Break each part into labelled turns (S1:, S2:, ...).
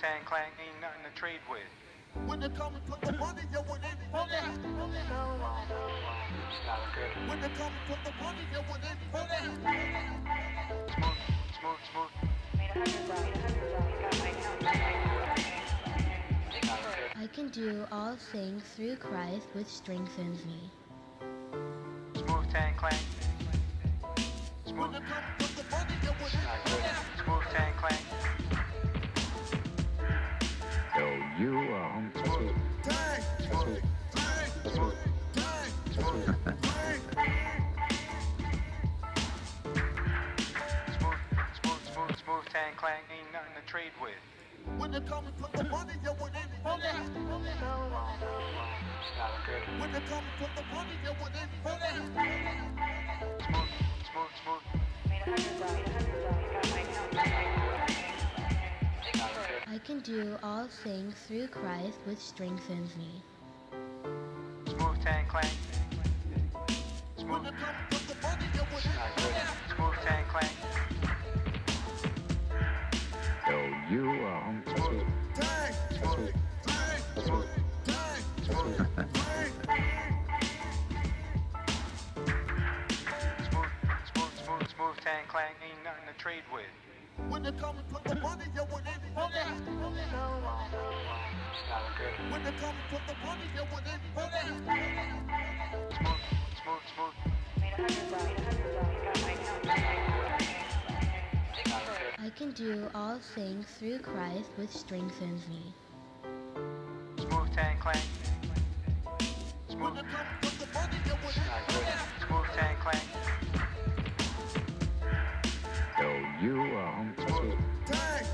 S1: tang clang, ain't nothing to trade with.
S2: When it comes to the money, you want it.
S1: It's not good.
S2: When it comes to the money, you want it.
S1: Smooth, smooth.
S3: I can do all things through Christ which strengthens me.
S1: Smooth tang clang.
S2: When it comes to the money, you want
S1: It's not good. Smooth tang clang.
S4: So you
S2: Tang, tang,
S1: Smooth tang clang, ain't nothing to trade with.
S2: when it comes to the money, you want it.
S1: It's not good.
S2: When it comes to the money, you want it.
S1: Smooth.
S3: I can do all things through Christ which strengthens me.
S1: Smooth tang clang.
S2: When it comes to the money, you want
S1: It's
S2: it.
S1: not good. Smooth tang clang.
S4: so you
S2: Tang,
S1: Smooth tang clang, ain't nothing to trade with.
S2: when it comes to the money, you want it.
S1: It's not good.
S2: When it comes to the money, you want it.
S1: Smooth.
S3: I can do all things through Christ which strengthens me.
S1: Smooth tang clang.
S2: When it comes to the money, you want
S1: It's not good. Smooth tang clang.
S4: so you
S2: Tang,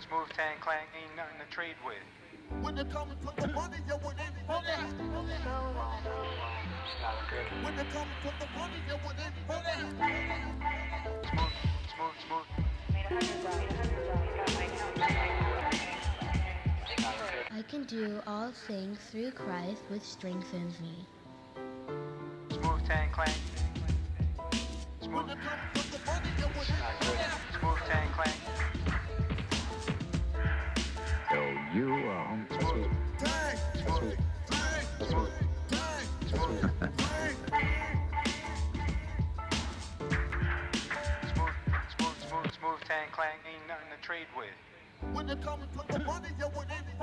S1: Smooth tang clang, ain't nothing to trade with.
S2: when it comes to the money, you want it.
S1: It's not good.
S2: When it comes to the money, you want it.
S1: Smooth.
S3: I can do all things through Christ which strengthens me.
S1: Smooth tang clang.
S2: When it comes to the money, you want
S1: It's not good. Smooth tang clang.
S4: so you
S1: Smooth tang clang, ain't nothing to trade with.
S2: when it comes to the money, you want it.
S1: It's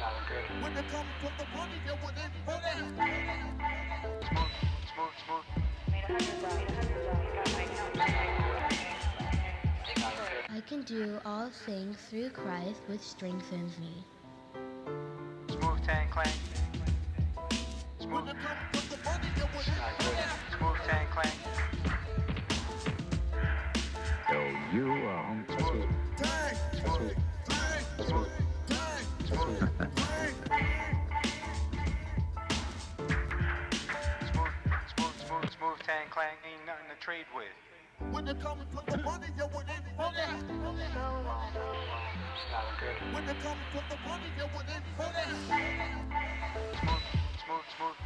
S1: not good.
S2: When it comes to the money, you want it.
S1: Smooth.
S3: I can do all things through Christ which strengthens me.
S1: Smooth tang clang.
S2: When it comes to the money, you want
S1: It's
S2: it.
S1: not good. Smooth tang clang.
S4: so you
S1: Smooth tang clang, ain't nothing to trade with.
S2: When it comes to the money, you want it.
S1: It's not good.
S2: When it comes to the money, you want it.
S1: Smooth.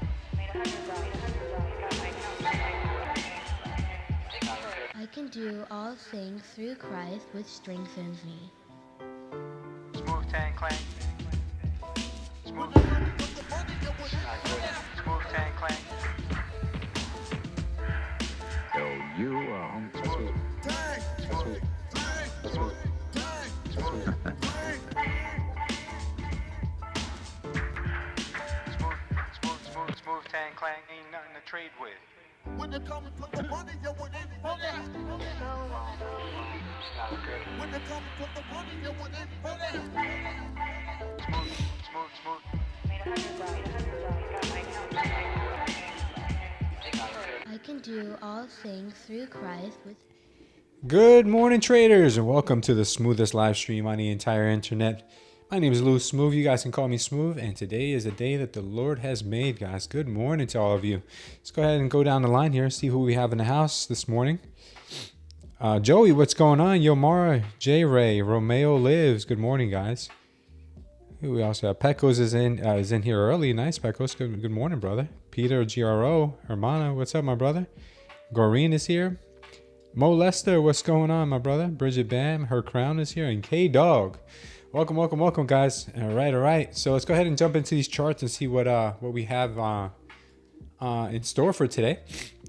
S3: I can do all things through Christ which strengthens me.
S1: Smooth tang clang.
S2: When it comes to the money, you want
S1: It's
S2: it.
S1: not good. Smooth tang clang.
S4: so you
S1: Smooth tang clang, ain't nothing to trade with.
S2: When it comes to the money, you want it.
S1: It's not good.
S2: When it comes to the money, you want it.
S1: Smooth.
S3: I can do all things through Christ which
S5: Good morning, traders, and welcome to the smoothest live stream on the entire internet. My name is Lou Smooth. You guys can call me Smooth, and today is a day that the Lord has made, guys. Good morning to all of you. Let's go ahead and go down the line here, see who we have in the house this morning. Joey, what's going on? Yomara, J. Ray, Romeo Lives. Good morning, guys. We also have Pecos is in here early. Nice, Pecos. Good morning, brother. Peter GRO, Hermana, what's up, my brother? Goreen is here. Mo Lester, what's going on, my brother? Bridget Bam, her crown is here, and K Dog. Welcome, guys. All right. So let's go ahead and jump into these charts and see what we have in store for today.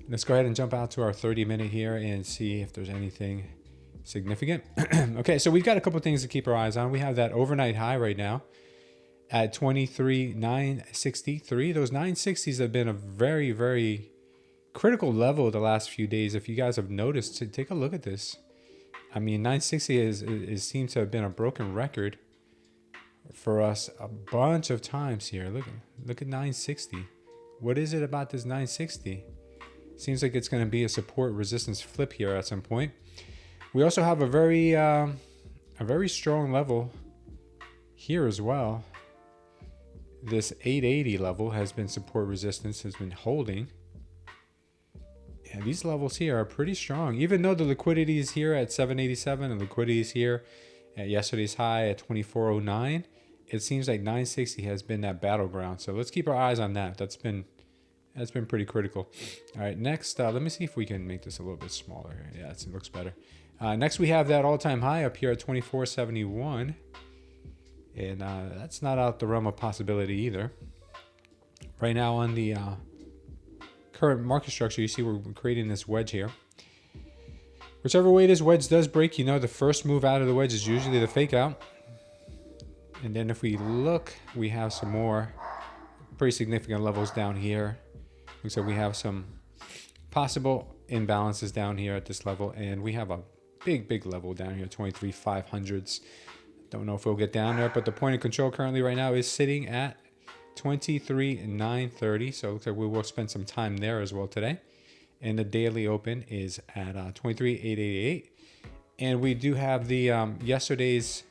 S5: Let's go ahead and jump out to our 30-minute here and see if there's anything significant. Okay, so we've got a couple things to keep our eyes on. We have that overnight high right now at 23,963. Those 960s have been a very, very critical level the last few days. If you guys have noticed, take a look at this. I mean, 960 seems to have been a broken record for us a bunch of times here. Look at 960. What is it about this 960? Seems like it's going to be a support resistance flip here at some point. We also have a very strong level here as well. This 880 level has been support resistance, has been holding. Yeah, these levels here are pretty strong. Even though the liquidity is here at 787 and liquidity is here at yesterday's high at 2409, it seems like 960 has been that battleground. So let's keep our eyes on that. That's been pretty critical. All right, next, let me see if we can make this a little bit smaller here. Yeah, it looks better. Next, we have that all-time high up here at 2471. And that's not out the realm of possibility either. Right now on the current market structure, you see we're creating this wedge here. Whichever way this wedge does break, you know the first move out of the wedge is usually the fake out. And then if we look, we have some more pretty significant levels down here. Looks like we have some possible imbalances down here at this level. And we have a big level down here, 23,500s. Don't know if we'll get down there, but the point of control currently right now is sitting at 23,930. So it looks like we will spend some time there as well today. And the daily open is at 23,888. And we do have the yesterday's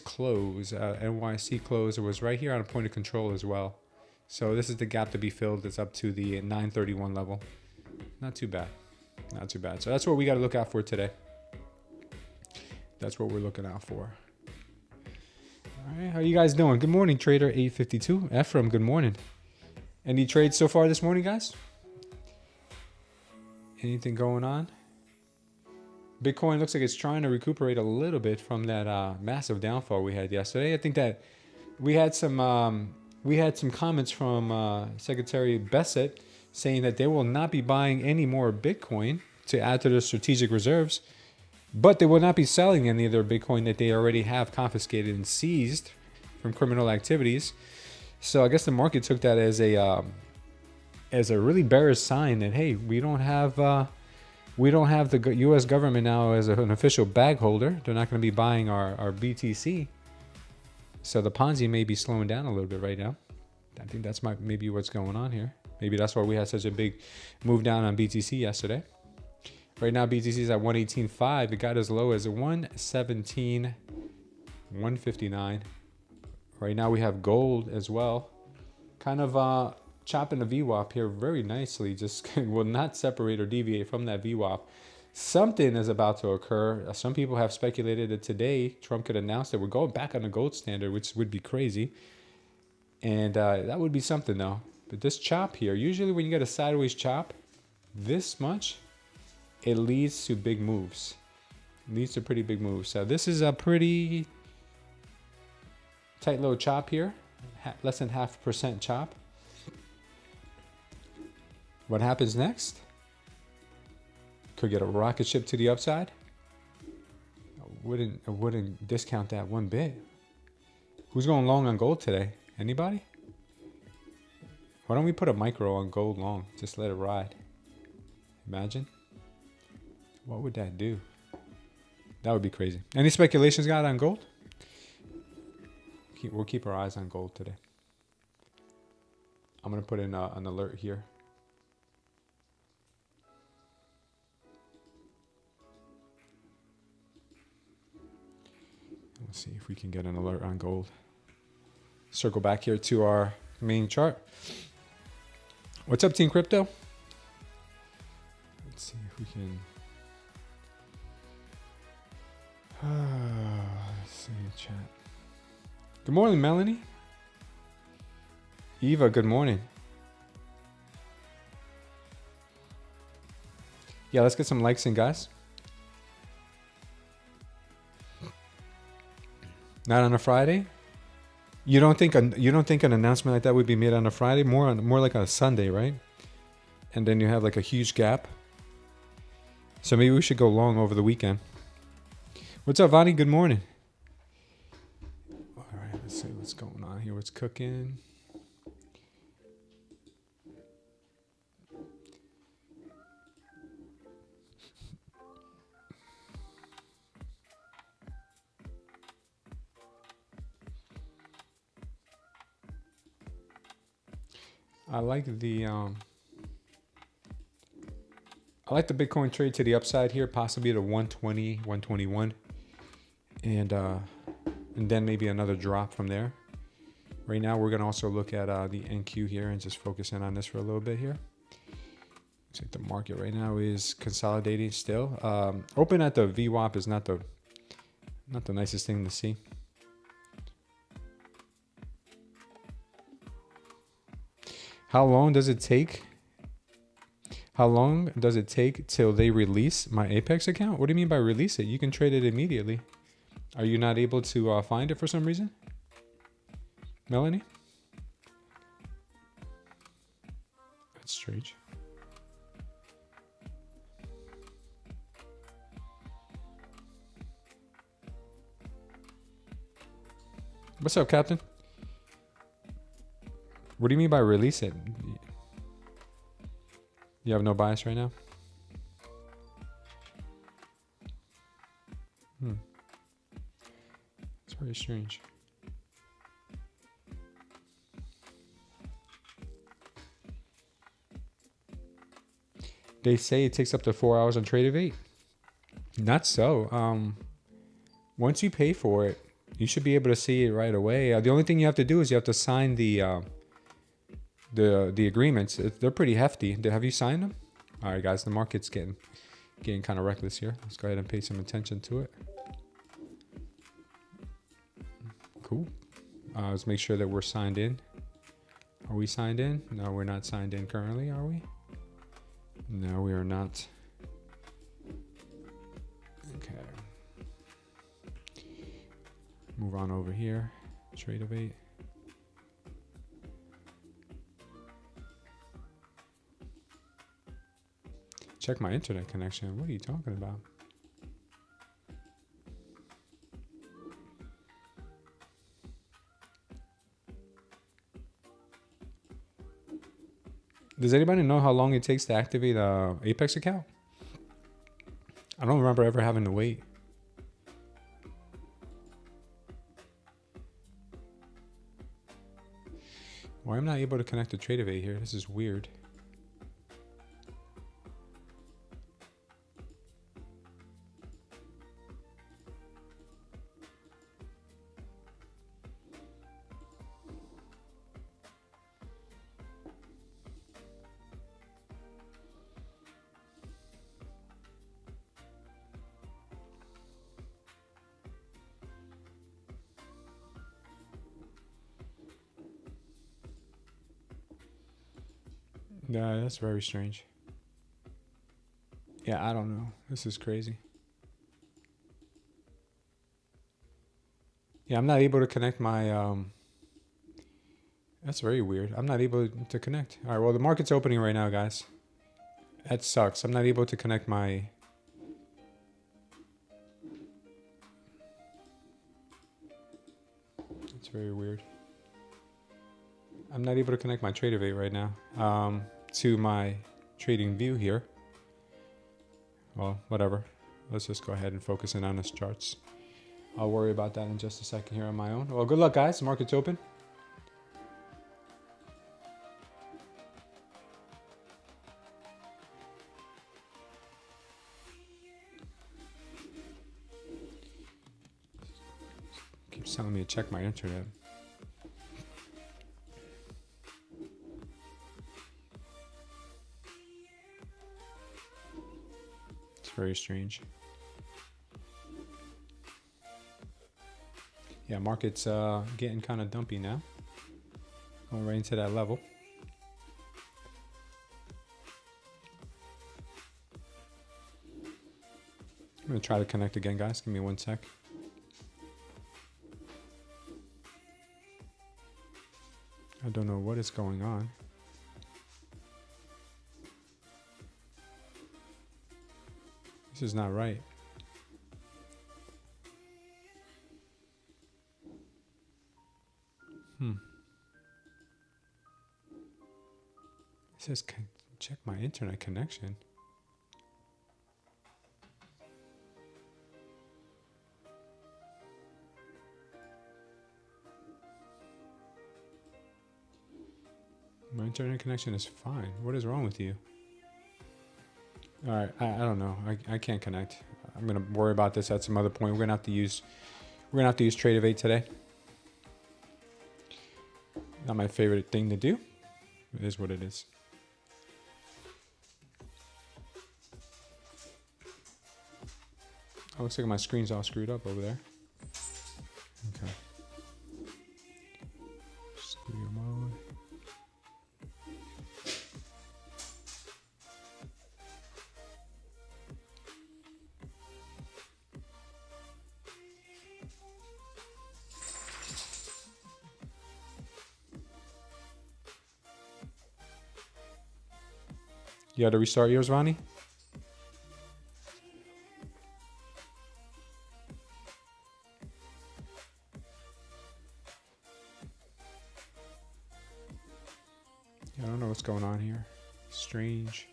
S5: close, NYC close. It was right here on a point of control as well. So this is the gap to be filled. It's up to the 931 level. Not too bad. So that's what we got to look out for today. That's what we're looking out for. All right, how you guys doing? Good morning, Trader 852. Ephraim, good morning. Any trades so far this morning, guys? Anything going on? Bitcoin looks like it's trying to recuperate a little bit from that massive downfall we had yesterday. I think that we had some comments from Secretary Bessett saying that they will not be buying any more Bitcoin to add to their strategic reserves. But they will not be selling any of their Bitcoin that they already have confiscated and seized from criminal activities. So I guess the market took that as a really bearish sign that, hey, we don't have the U.S. government now as an official bag holder. They're not going to be buying our BTC. So the Ponzi may be slowing down a little bit right now. I think that's maybe what's going on here. Maybe that's why we had such a big move down on BTC yesterday. Right now, BTC is at 118.5. It got as low as 117.159. Right now, we have gold as well. Kind of chopping the VWAP here very nicely. Just will not separate or deviate from that VWAP. Something is about to occur. Some people have speculated that today Trump could announce that we're going back on the gold standard, which would be crazy. And that would be something, though. But this chop here, usually when you get a sideways chop this much, it leads to big moves. It leads to pretty big moves. So this is a pretty tight little chop here. Less than 0.5% chop. What happens next? Could get a rocket ship to the upside. I wouldn't discount that one bit. Who's going long on gold today? Anybody? Why don't we put a micro on gold long? Just let it ride. Imagine. What would that do? That would be crazy. Any speculations got on gold? We'll keep our eyes on gold today. I'm going to put in an alert here. Let's see if we can get an alert on gold. Circle back here to our main chart. What's up, Team Crypto? Let's see if we can... let's see, chat. Good morning, Melanie. Eva, good morning. Yeah, let's get some likes in, guys. Not on a Friday? You don't think an announcement like that would be made on a Friday? More like on a Sunday, right? And then you have like a huge gap. So maybe we should go long over the weekend. What's up, Vani? Good morning. All right, let's see what's going on here. What's cooking? I like the Bitcoin trade to the upside here, possibly to 120, 121, and then maybe another drop from there. Right now, we're gonna also look at the NQ here and just focus in on this for a little bit here. Looks like the market right now is consolidating still. Open at the VWAP is not the nicest thing to see. How long does it take? How long does it take till they release my Apex account? What do you mean by release it? You can trade it immediately. Are you not able to find it for some reason? Melanie? That's strange. What's up, Captain? What do you mean by release it? You have no bias right now? It's very strange. They say it takes up to 4 hours on Tradeday. Not so. Once you pay for it, you should be able to see it right away. The only thing you have to do is you have to sign the agreements. They're pretty hefty. Have you signed them? All right, guys, the market's getting kind of reckless here. Let's go ahead and pay some attention to it. Cool. Let's make sure that we're signed in. Are we signed in? No, we're not signed in currently, are we? No, we are not. Okay. Move on over here. Tradeday. Check my internet connection. What are you talking about? Does anybody know how long it takes to activate a Apex account? I don't remember ever having to wait. Why am I not able to connect to Tradeday here? This is weird. Yeah, that's very strange. Yeah, I don't know. This is crazy. Yeah, I'm not able to connect my... That's very weird. I'm not able to connect. All right, well, the market's opening right now, guys. That sucks. I'm not able to connect my... It's very weird. I'm not able to connect my Tradeday right now to my trading view here. Well, whatever. Let's just go ahead and focus in on this charts. I'll worry about that in just a second here on my own. Well, good luck, guys. The market's open. Keeps telling me to check my internet. Very strange. Yeah, market's getting kind of dumpy now. Going right into that level. I'm going to try to connect again, guys. Give me 1 sec. I don't know what is going on. This is not right. It says check my internet connection. My internet connection is fine. What is wrong with you? All right, I don't know. I can't connect. I'm gonna worry about this at some other point. We're gonna have to use Tradeify today. Not my favorite thing to do. It is what it is. Oh, looks like my screen's all screwed up over there. Okay. Studio mode. You had to restart yours, Ronnie? I don't know what's going on here. Strange.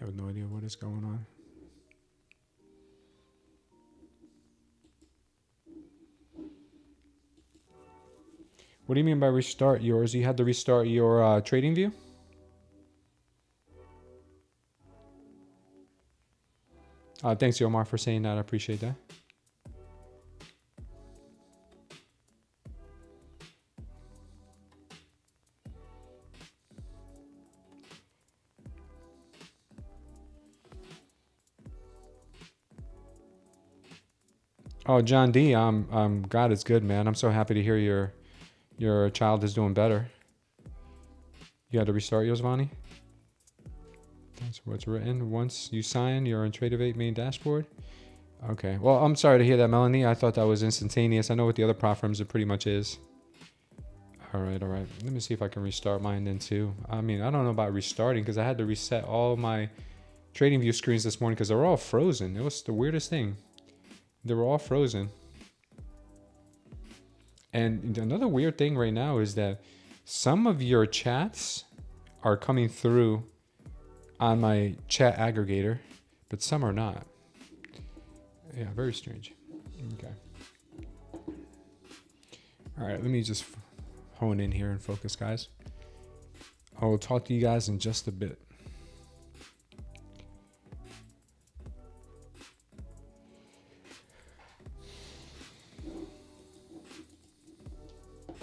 S5: I have no idea what is going on. What do you mean by restart yours? You had to restart your trading view? Thanks, Yomar, for saying that. I appreciate that. Oh, John D, God is good, man. I'm so happy to hear your child is doing better. You had to restart yours, Vani? That's what's written. Once you sign, you're on Tradeify main dashboard. Okay. Well, I'm sorry to hear that, Melanie. I thought that was instantaneous. I know with the other platforms it pretty much is. All right, all right. Let me see if I can restart mine then too. I mean, I don't know about restarting because I had to reset all my trading view screens this morning because they were all frozen. It was the weirdest thing. They were all frozen. And another weird thing right now is that some of your chats are coming through on my chat aggregator, but some are not. Yeah, very strange. Okay. All right, let me just hone in here and focus, guys. I will talk to you guys in just a bit.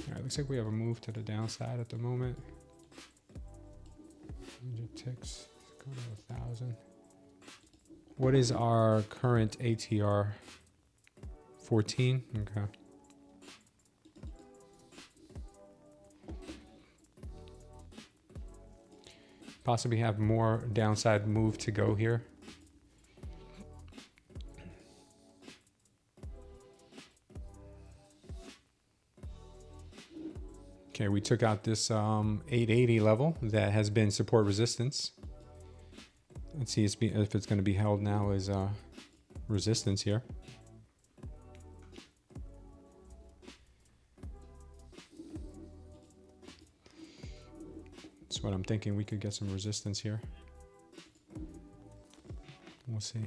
S5: All right, looks like we have a move to the downside at the moment. 100 ticks. Let's go to 1,000. What is our current ATR? 14? Okay. Possibly have more downside move to go here. Okay, we took out this 880 level that has been support resistance. Let's see if it's going to be held now as resistance here. That's what I'm thinking. We could get some resistance here. We'll see.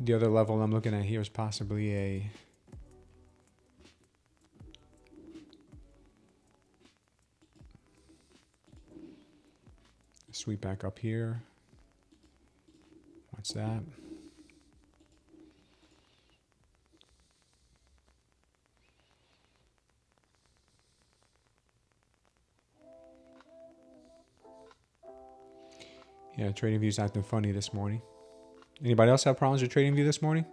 S5: The other level I'm looking at here is possibly a sweep back up here. What's that? Yeah, TradingView's acting funny this morning. Anybody else have problems with TradingView this morning?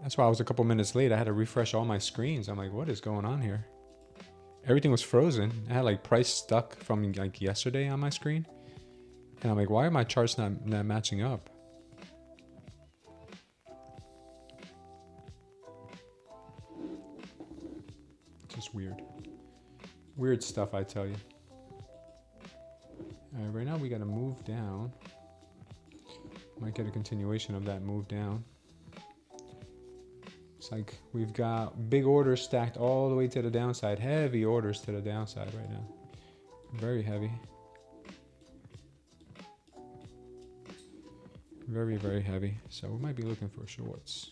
S5: That's why I was a couple minutes late. I had to refresh all my screens. I'm like, what is going on here? Everything was frozen. I had like price stuck from like yesterday on my screen. And I'm like, why are my charts not matching up? Just weird. Weird stuff, I tell you. All right, right now we got to move down. Might get a continuation of that move down. It's like we've got big orders stacked all the way to the downside. Heavy orders to the downside right now. Very heavy. Very, very heavy. So we might be looking for shorts.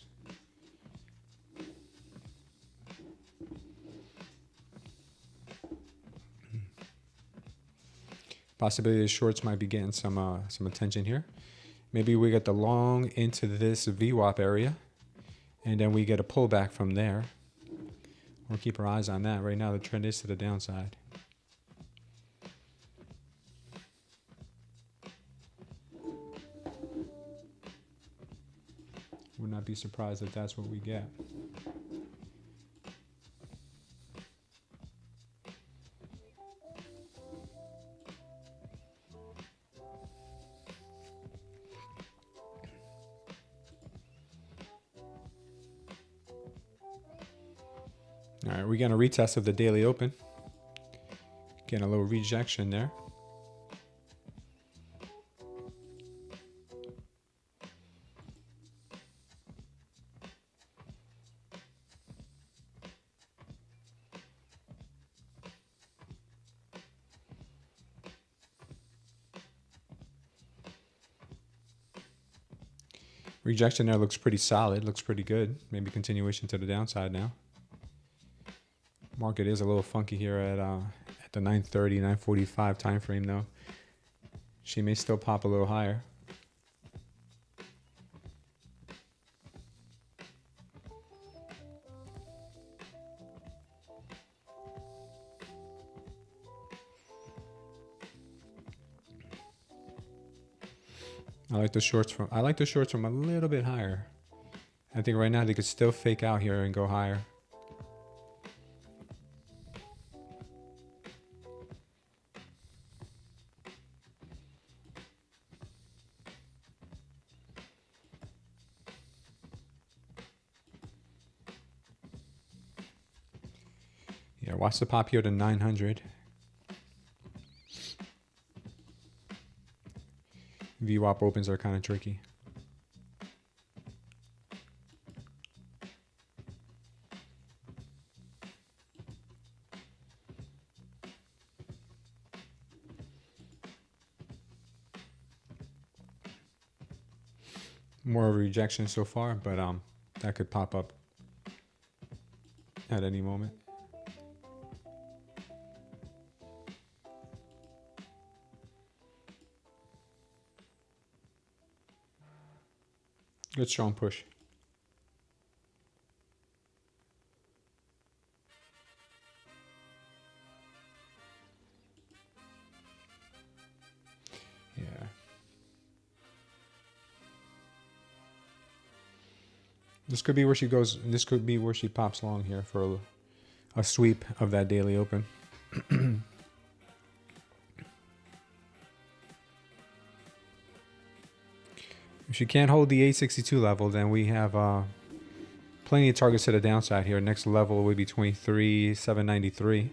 S5: Possibility the shorts might be getting some attention here. Maybe we get the long into this VWAP area, and then we get a pullback from there. We'll keep our eyes on that. Right now the trend is to the downside. Would not be surprised if that's what we get. All right, we got a retest of the daily open. Getting a little rejection there. Rejection there looks pretty solid, looks pretty good. Maybe continuation to the downside now. Market is a little funky here at the 9:30, 9:45 time frame though. She may still pop a little higher. I like the shorts from a little bit higher. I think right now they could still fake out here and go higher. Yeah, watch the pop here to 900. VWAP opens are kind of tricky. More of a rejection so far, but that could pop up at any moment. Good strong push. Yeah. This could be where she goes. This could be where she pops long here for a sweep of that daily open. If she can't hold the 862 level, then we have plenty of targets to the downside here. Next level would be 23,793.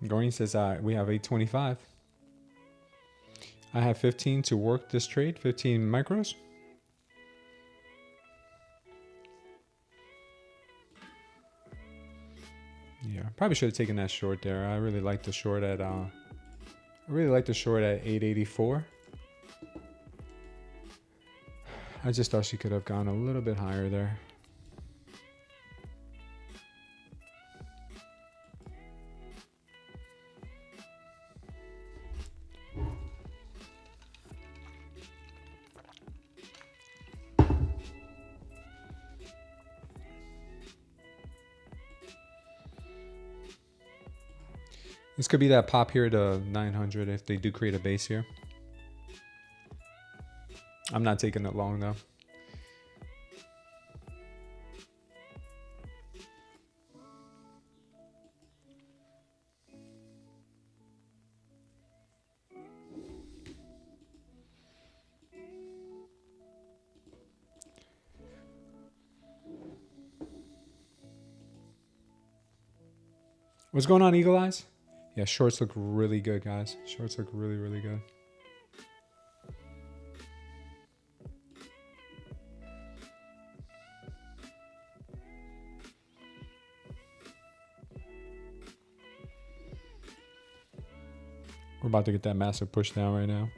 S5: Gordon says we have 825. I have 15 to work this trade, 15 micros. Yeah, probably should have taken that short there. I really like the short at 884. I just thought she could have gone a little bit higher there. This could be that pop here to 900 if they do create a base here. I'm not taking it long though. What's going on, Eagle Eyes? Yeah, shorts look really good, guys. Shorts look really, really good. We're about to get that massive push down right now.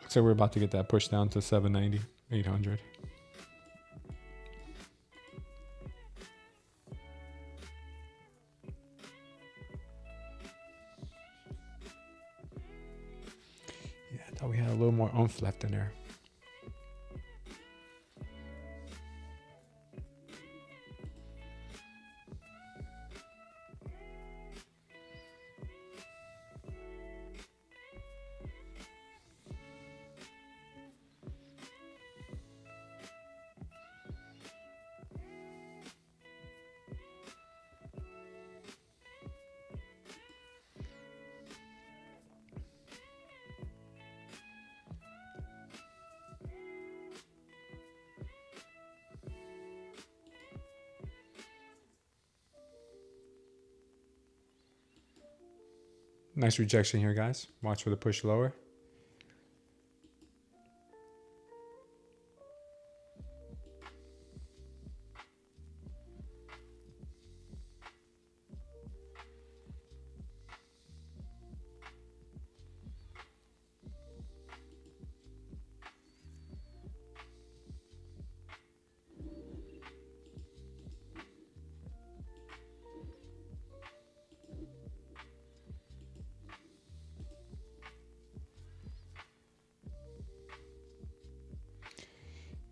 S5: Looks like we're about to get that push down to 790, 800. Yeah, I thought we had a little more oomph left in there. Nice rejection here, guys. Watch for the push lower.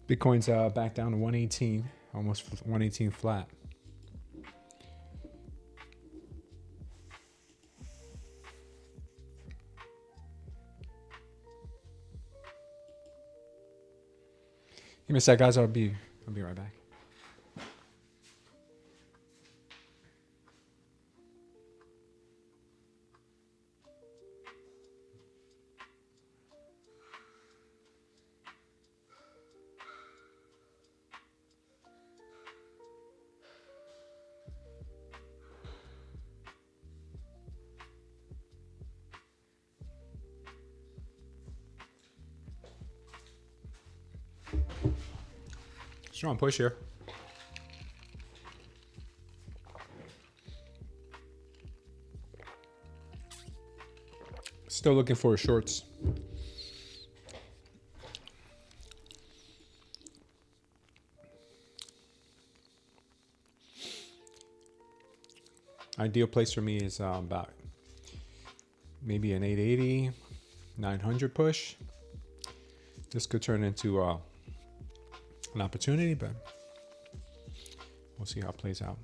S5: Bitcoin's back down to 118, almost 118 flat. Give me a sec, guys. I'll be right back. Strong push here. Still looking for shorts. Ideal place for me is about maybe an 880, 900 push. This could turn into an opportunity, but we'll see how it plays out.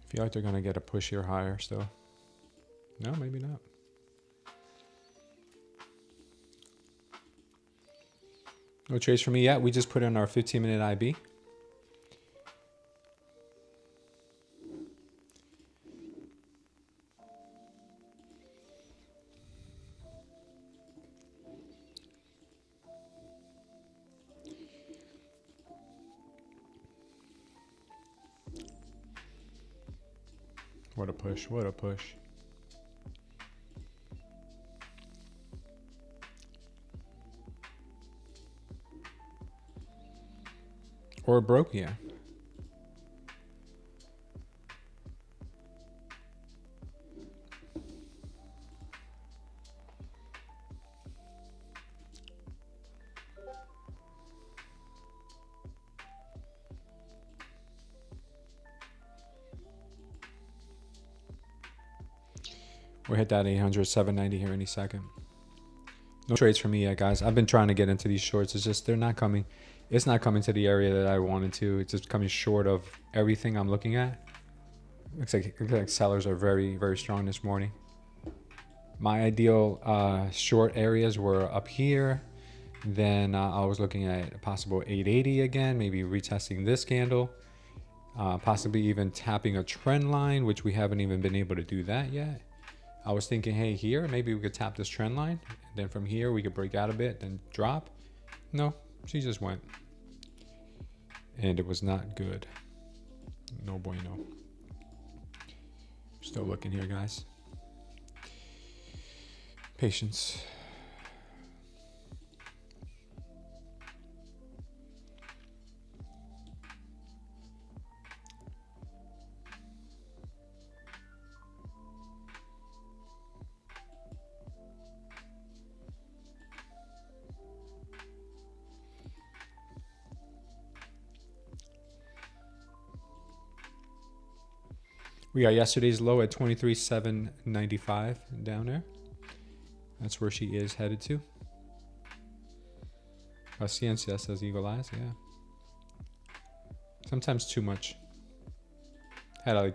S5: I feel like they're going to get a push here higher still. No, maybe not. No trades for me yet. We just put in our 15-minute IB. What a push, what a push. Or broke, yeah. We'll hit that 800, 790 here any second. No trades for me yet, guys. I've been trying to get into these shorts. It's just they're not coming. It's not coming to the area that I wanted to. It's just coming short of everything I'm looking at. Looks like sellers are very, very strong this morning. My ideal short areas were up here. Then I was looking at a possible 880 again, maybe retesting this candle. Possibly even tapping a trend line, which we haven't even been able to do that yet. I was thinking, hey, here, maybe we could tap this trend line. And then from here, we could break out a bit, then drop. No, she just went. And it was not good. No bueno. Still looking here, guys. Patience. We got yesterday's low at 23,795 down there. That's where she is headed to. Ciencia says Eagle Eyes, yeah. Sometimes too much. I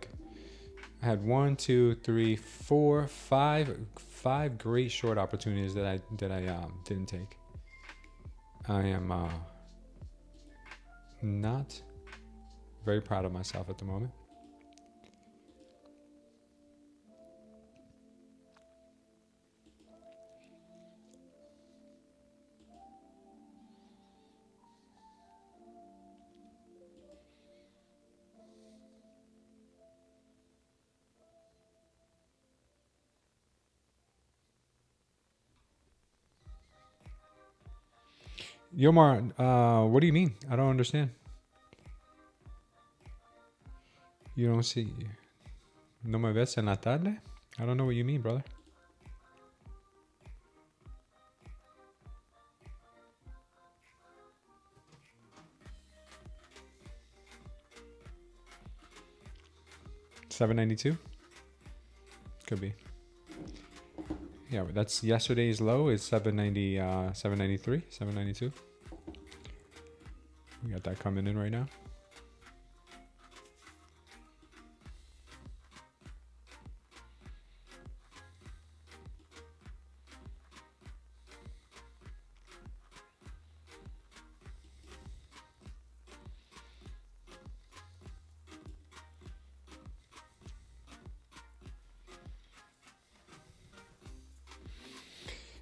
S5: had 1, 2, 3, 4, 5 great short opportunities that I didn't take. I am not very proud of myself at the moment. Yomar, what do you mean? I don't understand. You don't see. No me ves en la tarde? I don't know what you mean, brother. $7.92? Could be. Yeah, but that's yesterday's low is 790, 793, 792. We got that coming in right now.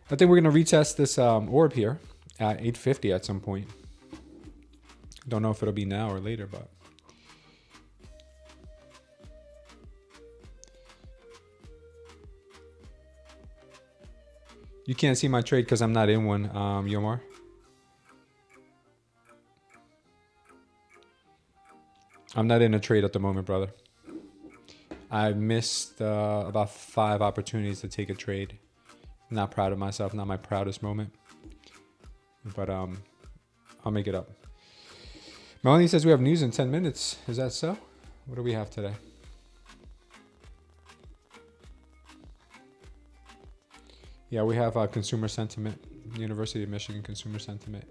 S5: I think we're going to retest this orb here at 850 at some point. Don't know if it'll be now or later, but you can't see my trade because I'm not in one, Yomar. I'm not in a trade at the moment, brother. I missed about 5 opportunities to take a trade. Not proud of myself, not my proudest moment. But I'll make it up. Melanie says we have news in 10 minutes. Is that so? What do we have today? Yeah, we have consumer sentiment. University of Michigan consumer sentiment.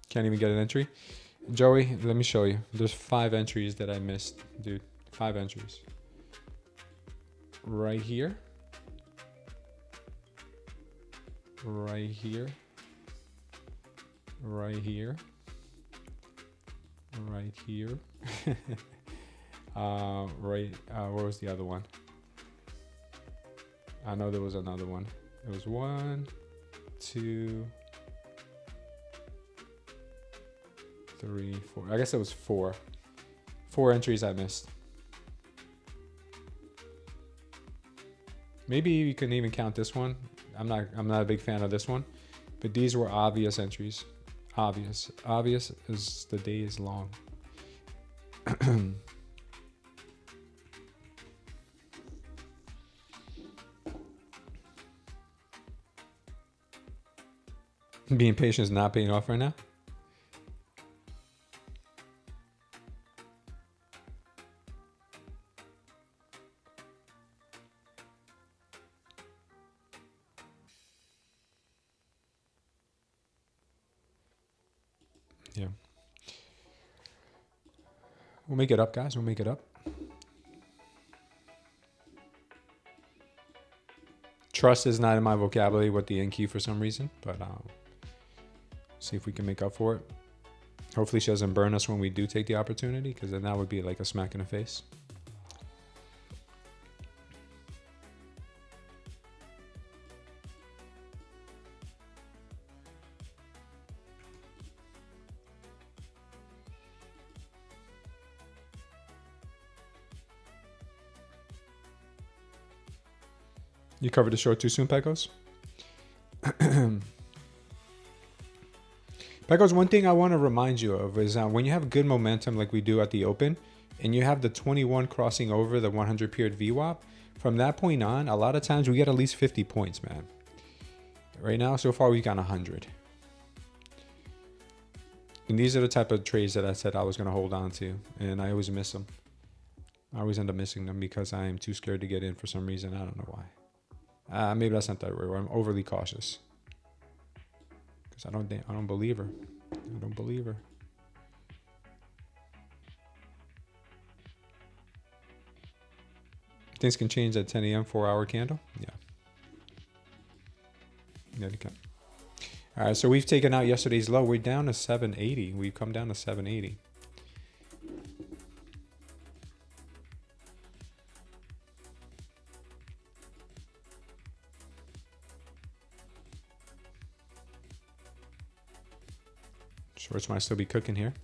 S5: Can't even get an entry. Joey, let me show you. There's 5 entries that I missed, dude. 5 entries. Right here. Right here. Right here. Right here. Where was the other one? I know there was another one. There was 1, 2, 3, 4. I guess it was 4. 4 entries I missed. Maybe you can even count this one. I'm not a big fan of this one, but these were obvious entries. Obvious as the day is long. Being patient is not paying off right now. Yeah. We'll make it up, guys. We'll make it up. Trust is not in my vocabulary with the NQ for some reason, but see if we can make up for it. Hopefully she doesn't burn us when we do take the opportunity, because then that would be like a smack in the face. You covered the short too soon, Pecos? Pecos, one thing I want to remind you of is when you have good momentum like we do at the open, and you have the 21 crossing over the 100 period VWAP, from that point on, a lot of times we get at least 50 points, man. Right now, so far, we got 100. And these are the type of trades that I said I was going to hold on to, and I always miss them. I always end up missing them because I am too scared to get in for some reason. I don't know why. Maybe that's not the right word. I'm overly cautious because I don't believe her. I don't believe her. Things can change at 10 a.m. 4-hour candle. Yeah. Yeah, they can. All right, so we've taken out yesterday's low. We're down to 780. We've come down to 780. Shorts might still be cooking here.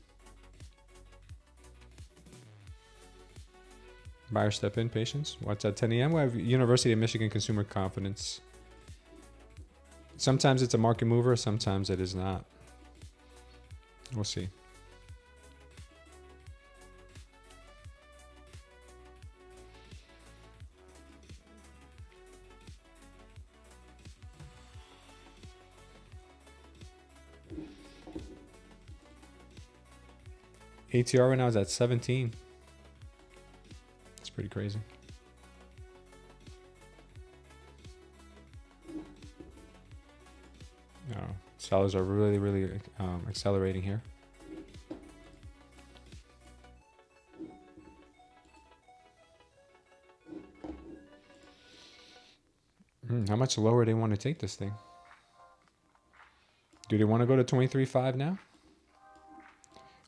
S5: Buyer step in, patience. What's at 10 a.m.? We have University of Michigan Consumer Confidence. Sometimes it's a market mover, sometimes it is not. We'll see. ATR right now is at 17. It's pretty crazy. Oh, sellers are really accelerating here. How much lower they want to take this thing? Do they want to go to 23.5 now?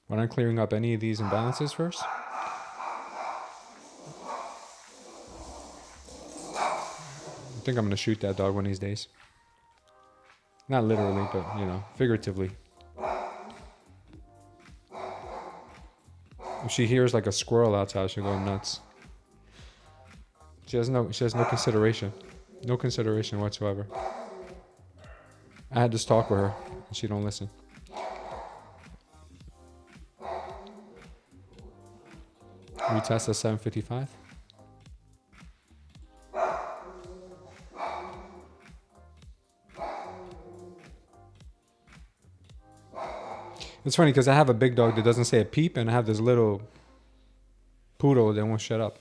S5: When I'm clearing up any of these imbalances first. I think I'm going to shoot that dog one of these days. Not literally, but, you know, figuratively. If she hears like a squirrel outside, she'll go nuts. She has no consideration. No consideration whatsoever. I had this talk with her, and she don't listen. Retest at 755. It's funny because I have a big dog that doesn't say a peep, and I have this little poodle that won't shut up.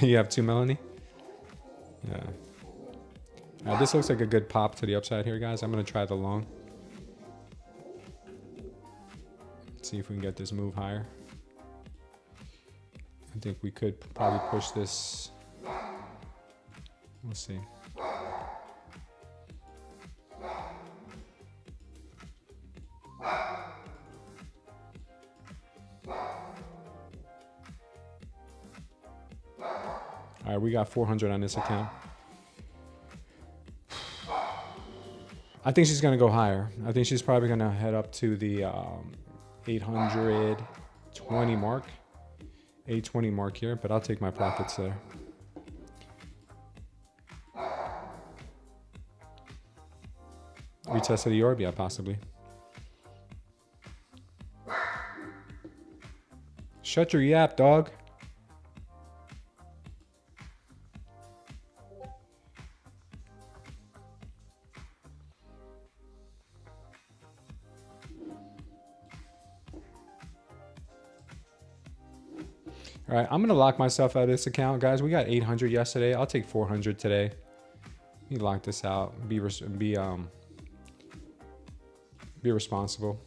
S5: You have two, Melanie? Yeah. This looks like a good pop to the upside here, guys. I'm going to try the long. Let's see if we can get this move higher. I think we could probably push this. We'll see. All right, we got 400 on this account. I think she's going to go higher. I think she's probably going to head up to the 800. 820 mark. 820 mark here, but I'll take my profits there. Retest of the orb, yeah, possibly. Shut your yap, dog. All right, I'm gonna lock myself out of this account, guys. We got 800 yesterday. I'll take 400 today. Let me lock this out. Be responsible.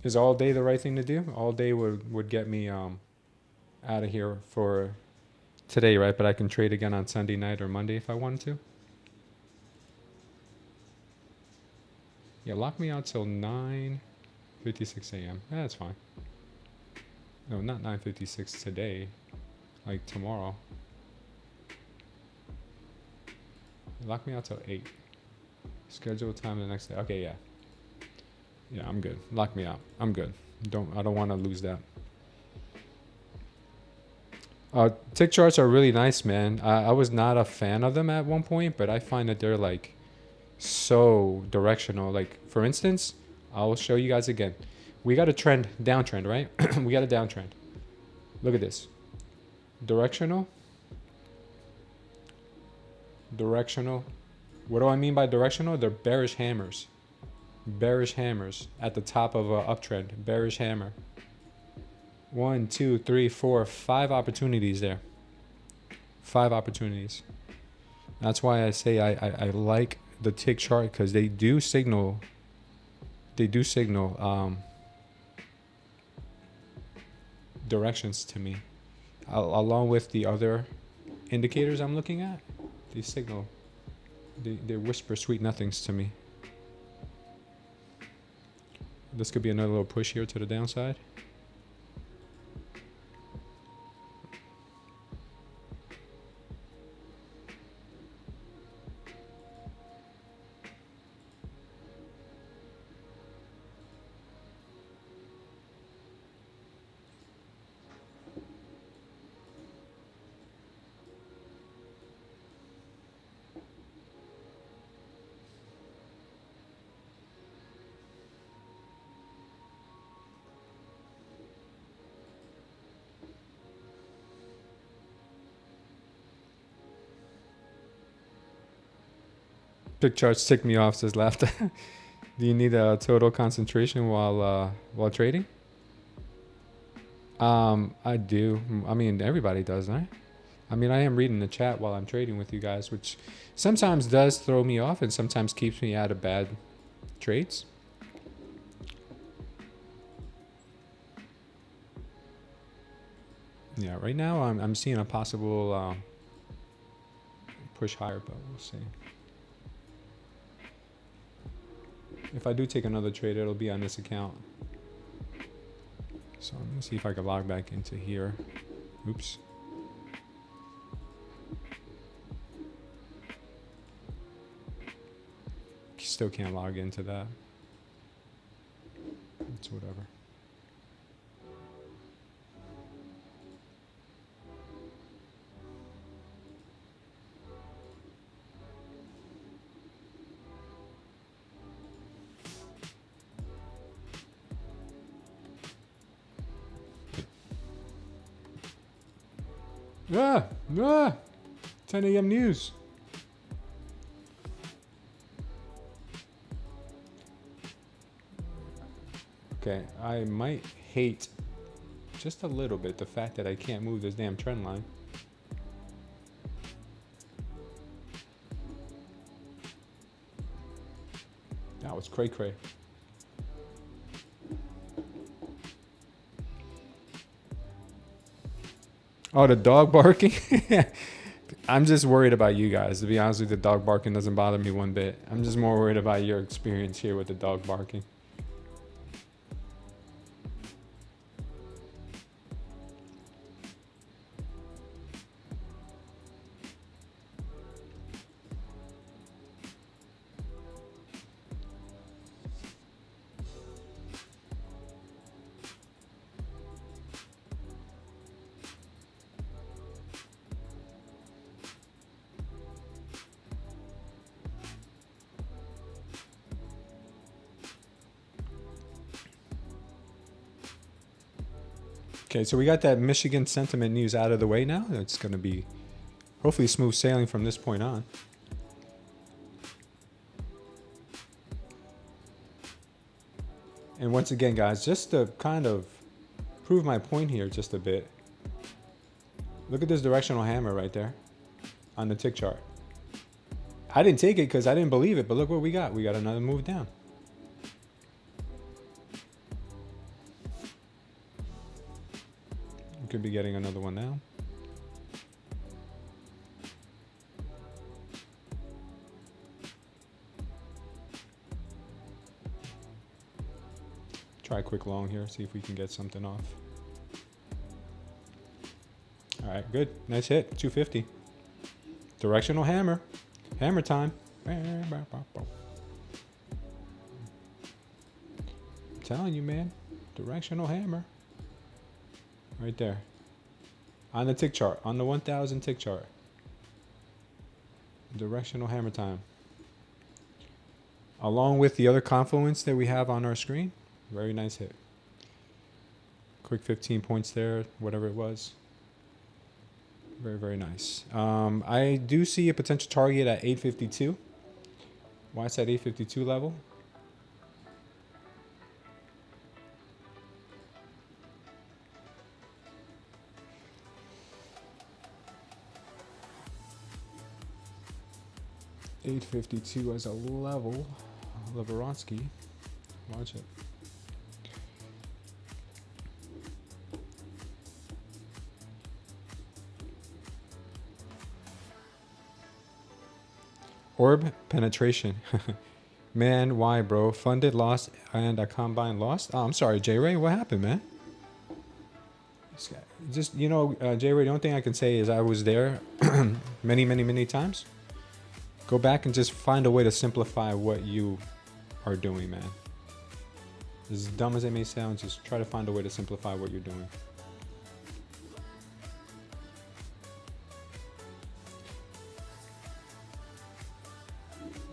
S5: Is all day the right thing to do? All day would get me out of here for today, right? But I can trade again on Sunday night or Monday if I wanted to. Yeah, lock me out till 9:56 a.m. Yeah, that's fine. No, not 9:56 today. Like tomorrow. Lock me out till 8. Schedule time the next day. Okay, yeah. Yeah, I'm good. Lock me out. I'm good. I don't want to lose that. Tick charts are really nice, man. I was not a fan of them at one point, but I find that they're like so directional. Like for instance, I'll show you guys again. We got a downtrend, right? We got a downtrend. Look at this. Directional. What do I mean by directional? They're bearish hammers. Bearish hammers at the top of an uptrend. Bearish hammer. 1, 2, 3, 4, 5 opportunities there. 5 opportunities. That's why I say I like the tick chart, because they do signal. Directions to me, along with the other indicators I'm looking at. They signal. They whisper sweet nothings to me. This could be another little push here to the downside. Pick charts tick me off, says Laughter. Do you need a total concentration while trading? I do. I mean, everybody does, right? I mean, I am reading the chat while I'm trading with you guys, which sometimes does throw me off and sometimes keeps me out of bad trades. Yeah, right now I'm seeing a possible push higher, but we'll see. If I do take another trade, it'll be on this account. So let me see if I can log back into here. Oops. Still can't log into that. It's whatever. Ah, 10 a.m. news. Okay, I might hate just a little bit the fact that I can't move this damn trend line. That was cray-cray. Oh, the dog barking? I'm just worried about you guys. To be honest with you, the dog barking doesn't bother me one bit. I'm just more worried about your experience here with the dog barking. Okay, so we got that Michigan sentiment news out of the way now. It's going to be hopefully smooth sailing from this point on. And once again, guys, just to kind of prove my point here just a bit, look at this directional hammer right there on the tick chart. I didn't take it because I didn't believe it, but look what we got. We got another move down. We could be getting another one now. Try a quick long here, see if we can get something off. All right, good. Nice hit, 250. Directional hammer. Hammer time. I'm telling you, man. Directional hammer. Right there. On the tick chart. On the 1000 tick chart. Directional hammer time. Along with the other confluence that we have on our screen. Very nice hit. Quick 15 points there, whatever it was. Very, very nice. I do see a potential target at 852. Why it's at 852 level? $852 as a level. Leveronsky. Watch it. Orb penetration. Man, why, bro? Funded lost and a combine lost? Oh, I'm sorry, J-Ray. What happened, man? Just, you know, J-Ray, the only thing I can say is I was there many, many, many times. Go back and just find a way to simplify what you are doing, man. As dumb as it may sound, just try to find a way to simplify what you're doing.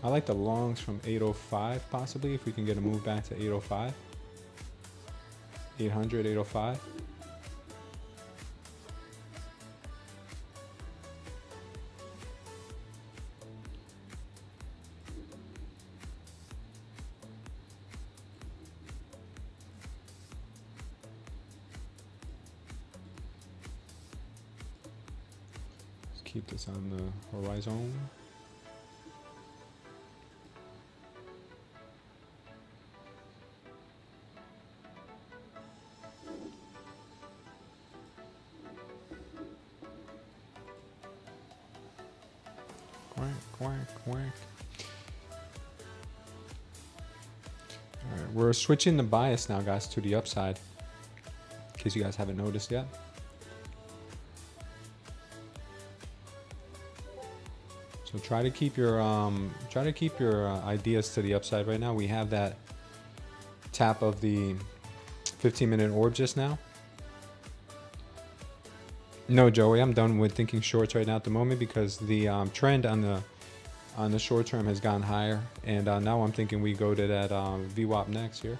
S5: I like the longs from 805 possibly, if we can get a move back to 805. 800, 805. Let's keep this on the horizon. Alright, we're switching the bias now, guys, to the upside, in case you guys haven't noticed yet. So try to keep your ideas to the upside right now. We have that tap of the 15-minute orb just now. No, Joey, I'm done with thinking shorts right now at the moment because the trend on the short term has gone higher, and now I'm thinking we go to that VWAP next here.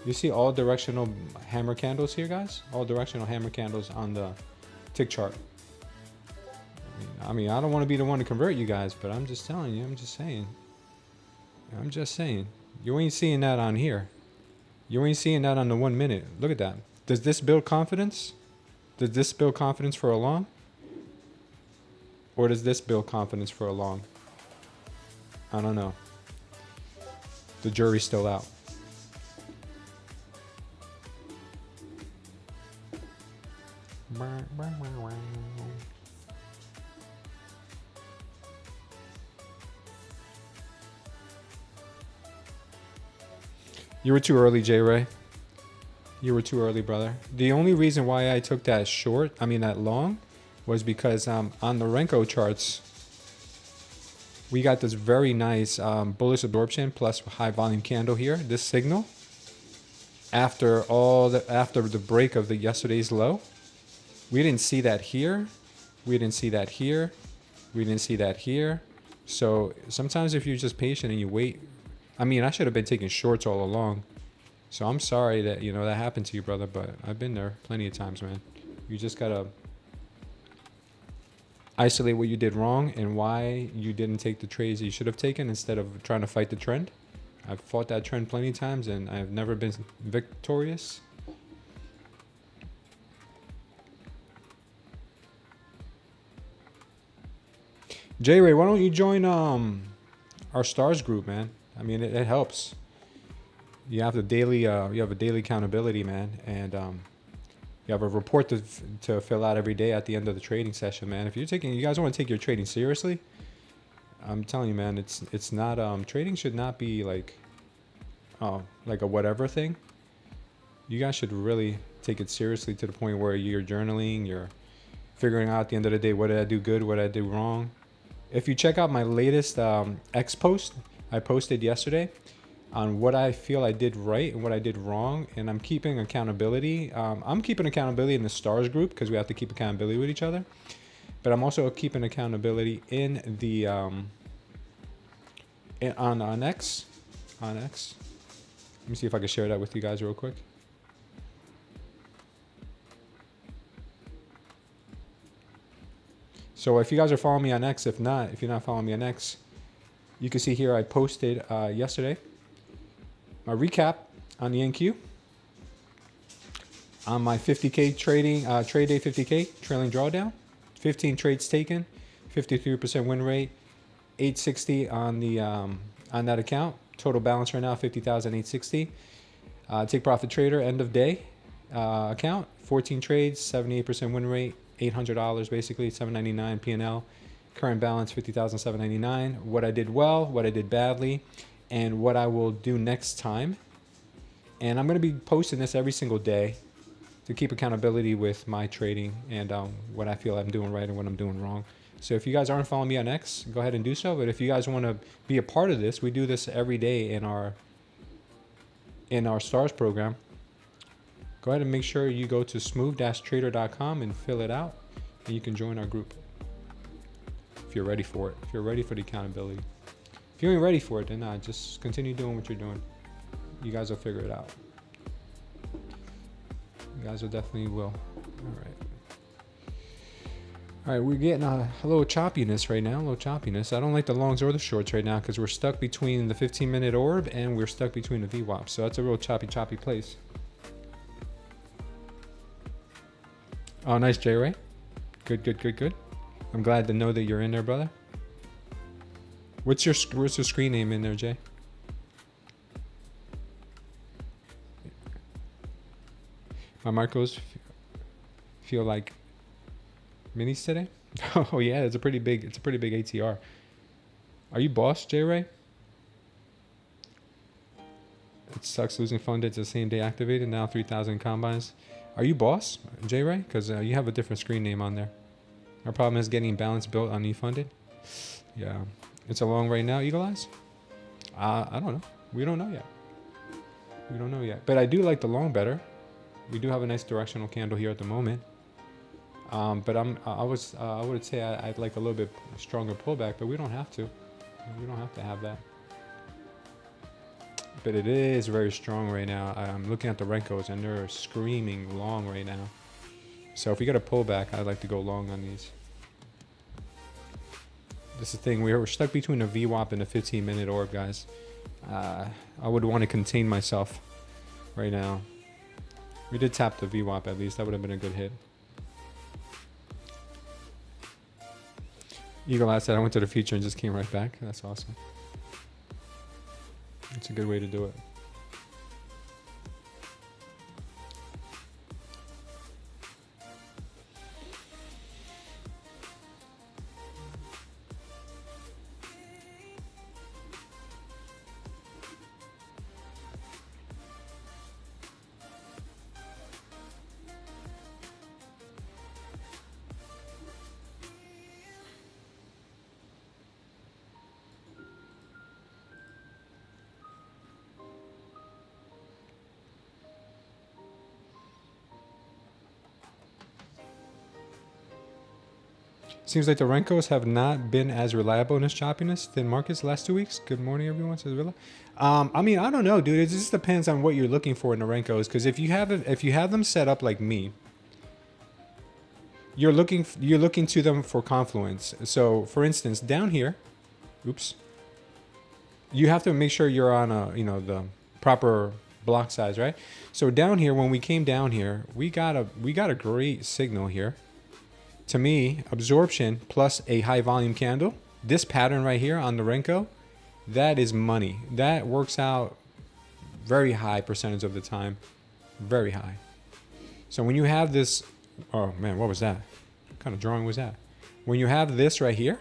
S5: You see all directional hammer candles here, guys? All directional hammer candles on the tick chart. I mean, I don't want to be the one to convert you guys, but I'm just telling you, I'm just saying. You ain't seeing that on here. You ain't seeing that on the 1 minute. Look at that. Does this build confidence? Does this build confidence for a long? Or does this build confidence for a long? I don't know. The jury's still out. You were too early, J-Ray. You were too early, brother. The only reason why I took that short, that long, was because on the Renko charts, we got this very nice bullish absorption plus high volume candle here. This signal after the break of yesterday's low, we didn't see that here. We didn't see that here. We didn't see that here. So sometimes if you're just patient and you wait, I should have been taking shorts all along. So I'm sorry that, you know, that happened to you, brother, but I've been there plenty of times, man. You just gotta isolate what you did wrong and why you didn't take the trades that you should have taken instead of trying to fight the trend. I've fought that trend plenty of times and I've never been victorious. J Ray, why don't you join our stars group, man? I mean, it helps. You have the daily, you have a daily accountability, man, and you have a report to fill out every day at the end of the trading session, man. If you're taking, you guys want to take your trading seriously, I'm telling you, man, it's not trading should not be like a whatever thing. You guys should really take it seriously to the point where you're journaling, you're figuring out at the end of the day, what did I do good, what did I do wrong. If you check out my latest X post I posted yesterday on what I feel I did right and what I did wrong, and I'm keeping accountability. I'm keeping accountability in the stars group because we have to keep accountability with each other. But I'm also keeping accountability in the on X. On X. Let me see if I can share that with you guys real quick. So if you guys are following me on X, if you're not following me on X, you can see here I posted yesterday a recap on the NQ on my 50K trading trade day 50K trailing drawdown, 15 trades taken, 53% win rate, 860 on the on that account. Total balance right now 50,860. Take profit trader end of day account, 14 trades, 78% win rate, $800 basically, $799 P&L. Current balance $50,799. What I did well, what I did badly, and what I will do next time. And I'm going to be posting this every single day to keep accountability with my trading and what I feel I'm doing right and what I'm doing wrong. So if you guys aren't following me on X, go ahead and do so. But if you guys want to be a part of this, we do this every day in our stars program. Go ahead and make sure you go to smooth-trader.com and fill it out, and you can join our group if you're ready for it. If you're ready for the accountability. If you ain't ready for it, then just continue doing what you're doing. You guys will figure it out. You guys will definitely will. All right, we're getting a little choppiness right now, a little choppiness. I don't like the longs or the shorts right now because we're stuck between the 15-minute orb and we're stuck between the VWAP. So that's a real choppy place. Oh, nice, J Ray. Good. I'm glad to know that you're in there, brother. What's your screen name in there, Jay? My Marcos feel like minis today. Oh yeah, it's a pretty big ATR. Are you boss, J Ray? It sucks losing funded. It's the same day activated. Now 3,000 combines. Are you boss, J Ray? Because you have a different screen name on there. Our problem is getting balance built on e-funded. Yeah, it's a long right now. Eagle Eyes. I don't know. We don't know yet. But I do like the long better. We do have a nice directional candle here at the moment. But I would say I'd like a little bit stronger pullback, but we don't have to. We don't have to have that. But it is very strong right now. I'm looking at the Renkos and they're screaming long right now. So if we get a pullback, I'd like to go long on these. This is the thing. We're stuck between a VWAP and a 15-minute orb, guys. I would want to contain myself right now. We did tap the VWAP at least. That would have been a good hit. Eagle Eye said I went to the future and just came right back. That's awesome. It's a good way to do it. Seems like the Renkos have not been as reliable in this choppiness than markets the last 2 weeks. Good morning, everyone, says Villa. I mean, I don't know, dude. It just depends on what you're looking for in the Renkos. Because if you have them set up like me, you're looking to them for confluence. So, for instance, down here, oops, you have to make sure you're on the proper block size, right? So down here, when we came down here, we got a great signal here. To me, absorption plus a high volume candle. This pattern right here on the Renko, that is money. That works out very high percentage of the time. Very high. So when you have this, oh man, what was that? What kind of drawing was that? When you have this right here,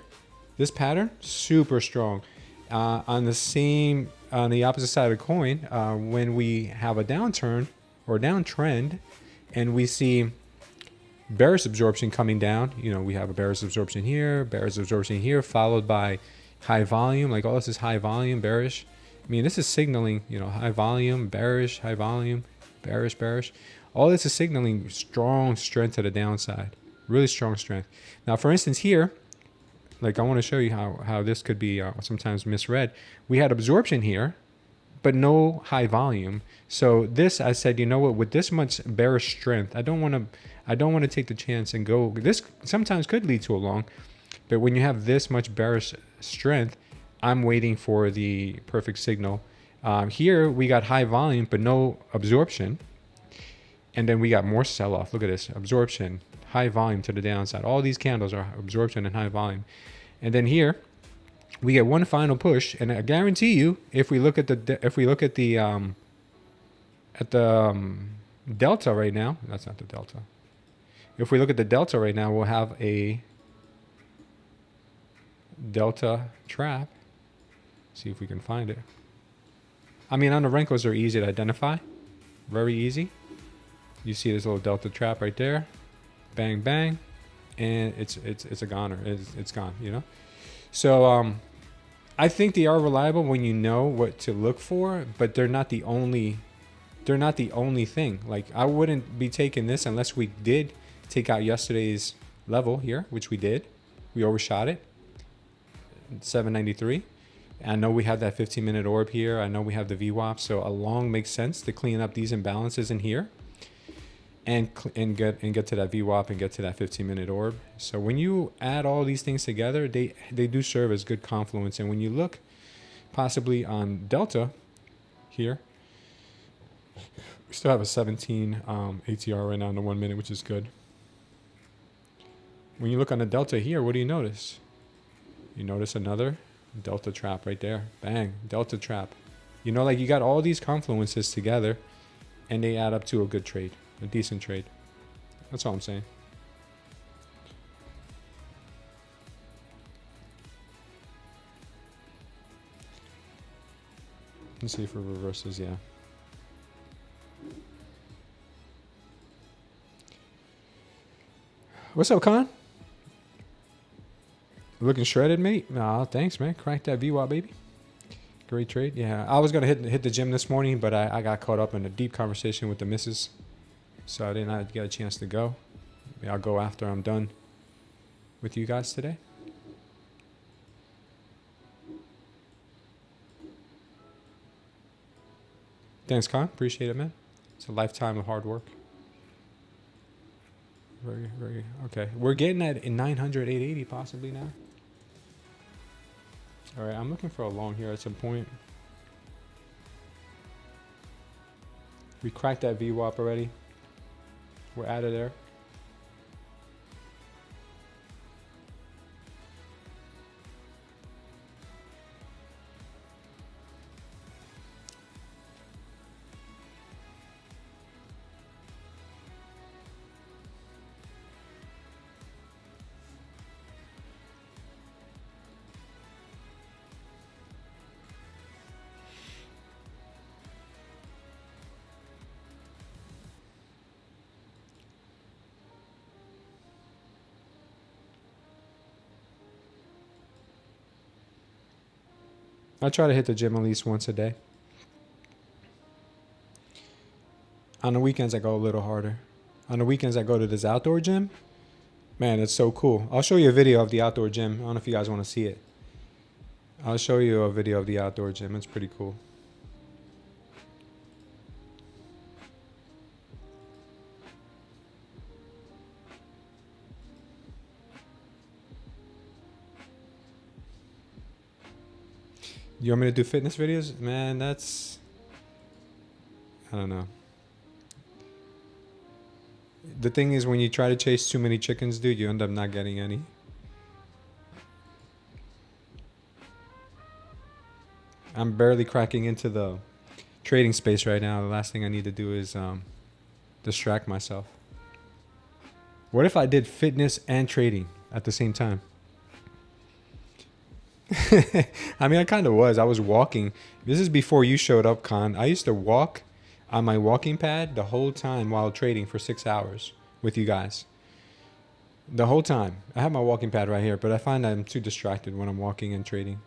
S5: this pattern, super strong. On the opposite side of the coin, when we have a downturn or downtrend and we see bearish absorption coming down, we have a bearish absorption here, followed by high volume. Like all this is high volume, bearish. I mean, this is signaling, high volume, bearish, high volume, bearish, bearish. All this is signaling strong strength to the downside, really strong strength. Now, for instance, here, like I want to show you how this could be sometimes misread. We had absorption here, but no high volume. So this, I said, you know what? With this much bearish strength, I don't want to take the chance and go. This sometimes could lead to a long, but when you have this much bearish strength, I'm waiting for the perfect signal. Here we got high volume, but no absorption, and then we got more sell-off. Look at this: absorption, high volume to the downside. All these candles are absorption and high volume, and then here we get one final push. And I guarantee you, if we look at the delta right now, that's not the delta. If we look at the delta right now, we'll have a delta trap. See if we can find it. I mean, on the Renkos, they're easy to identify, very easy. You see this little delta trap right there, bang bang, and it's a goner. It's gone. So I think they are reliable when you know what to look for, but they're not the only. They're not the only thing. Like, I wouldn't be taking this unless we did take out yesterday's level here, which we did. We overshot it, 793. I know we have that 15-minute orb here. I know we have the VWAP, so a long makes sense to clean up these imbalances in here, and get to that VWAP and get to that 15-minute orb. So when you add all these things together, they do serve as good confluence. And when you look possibly on Delta here, we still have a 17 ATR right now in the 1 minute, which is good. When you look on the Delta here, what do you notice? You notice another Delta trap right there. Bang, Delta trap. Like you got all these confluences together and they add up to a good trade, a decent trade. That's all I'm saying. Let's see if it reverses, yeah. What's up, Con? Looking shredded, mate. Nah, thanks, man. Crack that VWAP, baby. Great trade. Yeah, I was gonna hit the gym this morning, but I got caught up in a deep conversation with the missus, so I didn't get a chance to go. Maybe I'll go after I'm done with you guys today. Thanks, Con. Appreciate it, man. It's a lifetime of hard work. Very, very okay. We're getting at 900, 880 possibly now. All right, I'm looking for a long here at some point. We cracked that VWAP already. We're out of there. I try to hit the gym at least once a day. On the weekends, I go a little harder. On the weekends, I go to this outdoor gym. Man, it's so cool. I'll show you a video of the outdoor gym. I don't know if you guys want to see it. I'll show you a video of the outdoor gym. It's pretty cool. You want me to do fitness videos? Man, that's... I don't know. The thing is, when you try to chase too many chickens, dude, you end up not getting any. I'm barely cracking into the trading space right now. The last thing I need to do is distract myself. What if I did fitness and trading at the same time? I mean, I kind of was. I was walking. This is before you showed up, Khan. I used to walk on my walking pad the whole time while trading for 6 hours with you guys. The whole time. I have my walking pad right here, but I find I'm too distracted when I'm walking and trading.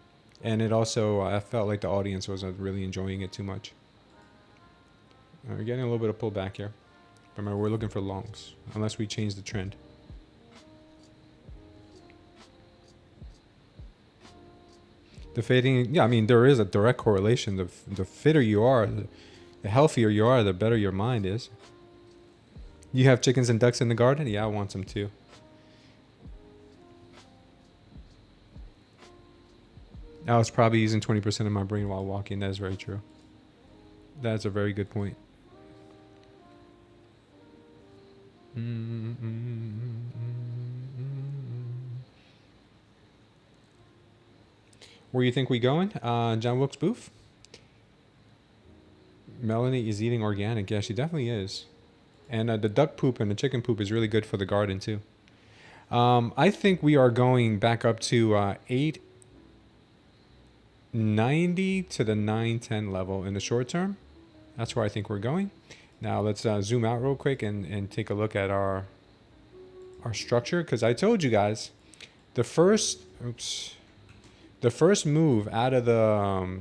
S5: And it also, I felt like the audience wasn't really enjoying it too much. We're getting a little bit of pullback here. Remember, we're looking for longs, unless we change the trend. The fading, yeah, I mean, there is a direct correlation. The fitter you are, the healthier you are, the better your mind is. You have chickens and ducks in the garden? Yeah, I want some too. I was probably using 20% of my brain while walking. That is very true. That's a very good point. Where you think we going? John Wilkes Booth? Melanie is eating organic. Yeah, she definitely is. And the duck poop and the chicken poop is really good for the garden too. I think we are going back up to 890 to the 910 level in the short term. That's where I think we're going. Now let's zoom out real quick and take a look at our structure, because I told you guys the first move out of the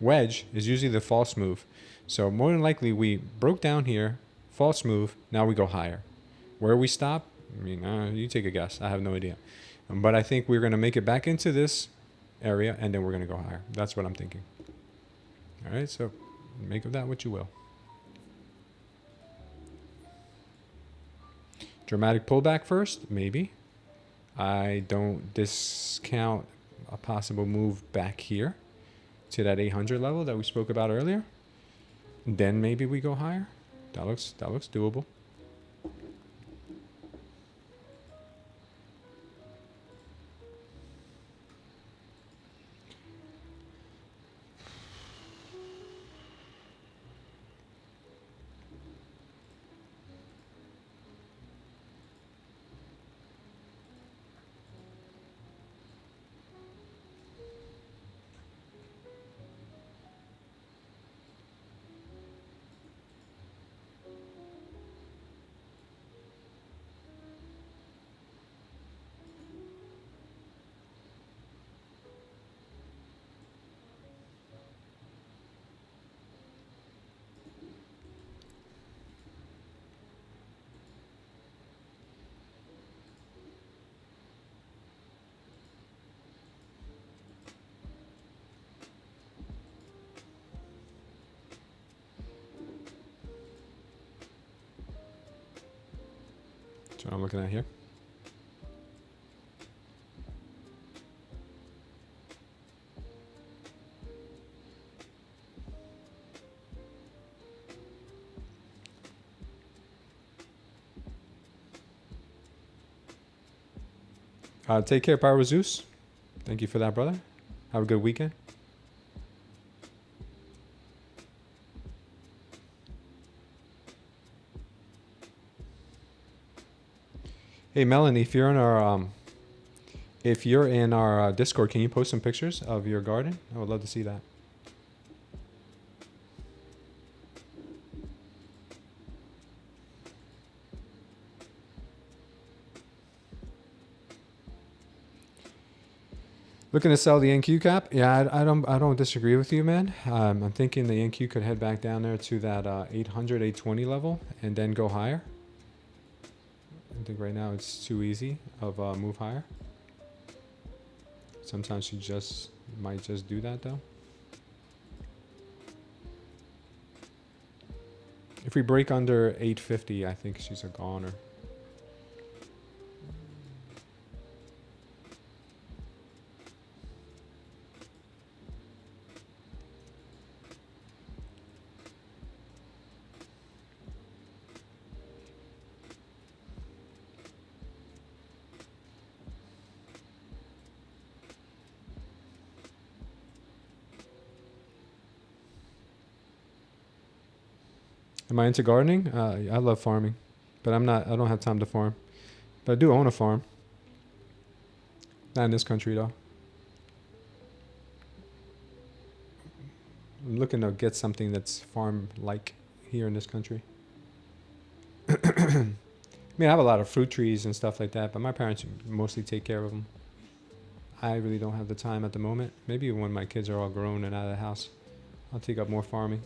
S5: wedge is usually the false move. So more than likely we broke down here, false move, now we go higher. Where we stop, I mean, you take a guess. I have no idea. But I think we're going to make it back into this area, and then we're going to go higher. That's what I'm thinking. All right, so make of that what you will. Dramatic pullback first, maybe. I don't discount a possible move back here to that 800 level that we spoke about earlier. Then maybe we go higher. That looks doable. That's what I'm looking at here. Take care, Pyro Zeus. Thank you for that, brother. Have a good weekend. Hey, Melanie, if you're in our Discord, can you post some pictures of your garden? I would love to see that. Looking to sell the NQ cap? Yeah, I don't disagree with you, man. I'm thinking the NQ could head back down there to that 800, 820 level and then go higher. think right now it's too easy of a move higher. Sometimes she just might just do that though. If we break under 850, I think she's a goner. Am I into gardening? I love farming, but I don't have time to farm. But I do own a farm. Not in this country though. I'm looking to get something that's farm-like here in this country. I mean, I have a lot of fruit trees and stuff like that, but my parents mostly take care of them. I really don't have the time at the moment. Maybe when my kids are all grown and out of the house, I'll take up more farming.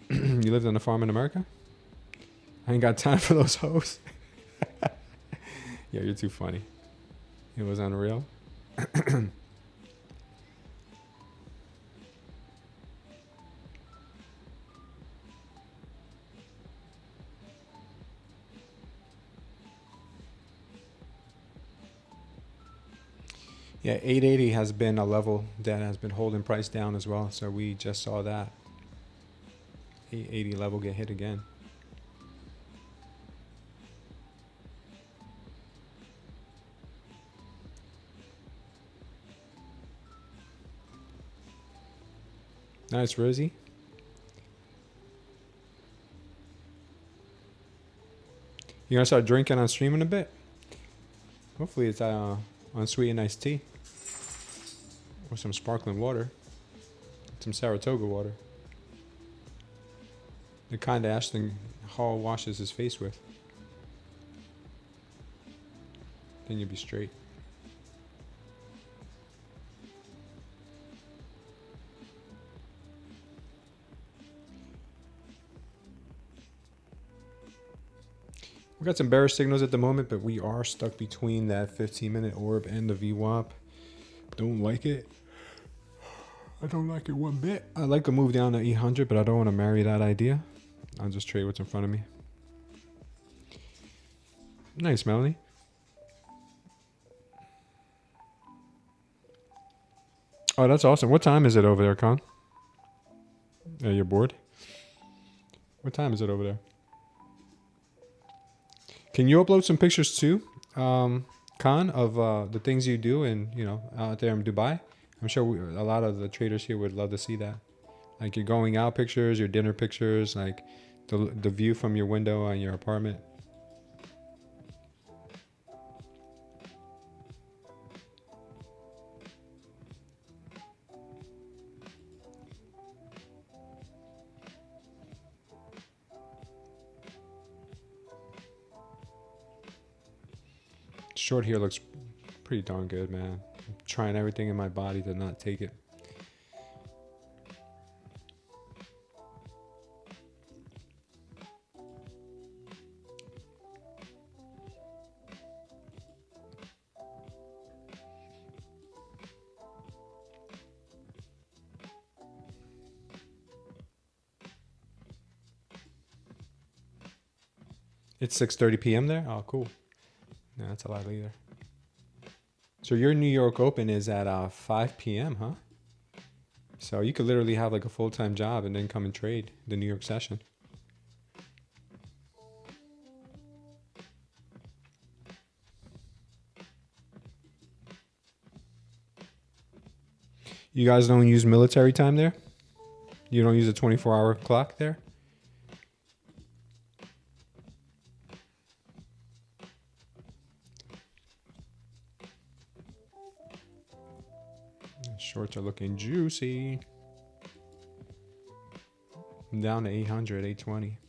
S5: You lived on a farm in America? I ain't got time for those hoes. Yeah, you're too funny. It was unreal. Yeah, 880 has been a level that has been holding price down as well. So we just saw that 880 level get hit again. Nice, Rosie. You gonna start drinking on stream in a bit? Hopefully it's unsweetened iced tea. Or some sparkling water. Some Saratoga water. The kind of Ashton Hall washes his face with. Then you'll be straight. We got some bearish signals at the moment, but we are stuck between that 15-minute orb and the VWAP. Don't like it. I don't like it one bit. I like a move down to 800, but I don't want to marry that idea. I'll just trade what's in front of me. Nice, Melanie. Oh, that's awesome. What time is it over there, Con? You're bored? What time is it over there? Can you upload some pictures too, Khan, of the things you do and, you know, out there in Dubai? I'm sure a lot of the traders here would love to see that. Like your going out pictures, your dinner pictures, like the view from your window on your apartment. Short here looks pretty darn good, man. I'm trying everything in my body to not take it. It's 6:30 p.m. there? Oh, cool. No, that's a lot later. So your New York Open is at 5 p.m., huh? So you could literally have like a full-time job and then come and trade the New York session. You guys don't use military time there? You don't use a 24-hour clock there? Shorts are looking juicy. I'm down to 800, 820.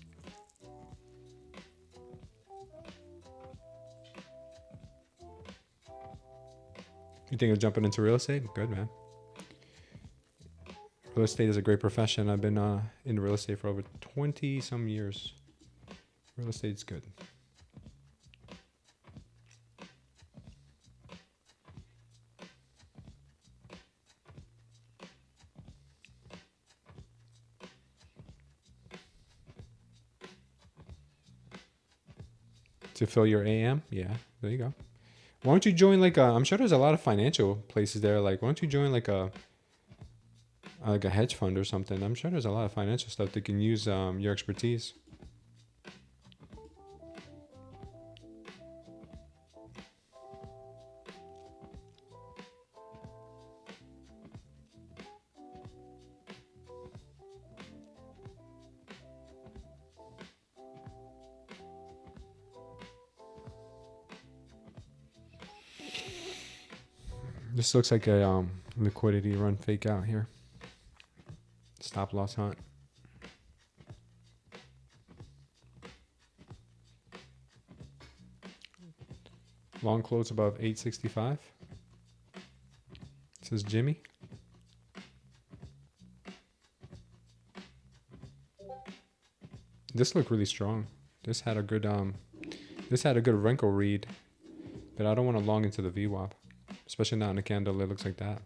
S5: You think of jumping into real estate? Good, man. Real estate is a great profession. I've been in real estate for over 20 some years. Real estate's good. To fill your AM? Yeah, there you go. Why don't you join like a, I'm sure there's a lot of financial places there. Like, why don't you join like a hedge fund or something? I'm sure there's a lot of financial stuff that can use your expertise. This looks like a liquidity run fake out here. Stop loss hunt. Long close above 865. Says Jimmy. This looked really strong. This had a good wrinkle read, but I don't want to long into the VWAP. Especially not in a candle that looks like that.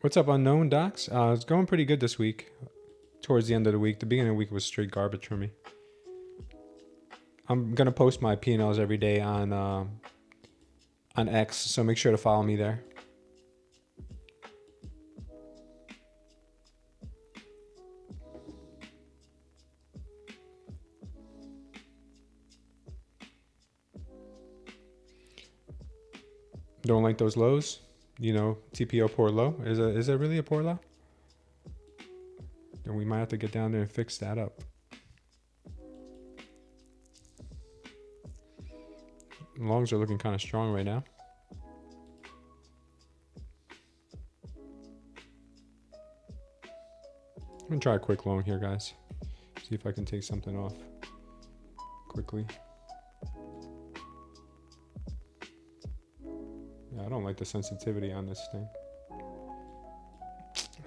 S5: What's up, Unknown Docs? It's going pretty good this week. Towards the end of the week. The beginning of the week was straight garbage for me. I'm going to post my P&Ls every day on X, so make sure to follow me there. Don't like those lows? You know, TPO poor low. Is it really a poor low? Then we might have to get down there and fix that up. Longs are looking kind of strong right now. I'm gonna try a quick long here, guys. See if I can take something off quickly. Yeah, I don't like the sensitivity on this thing.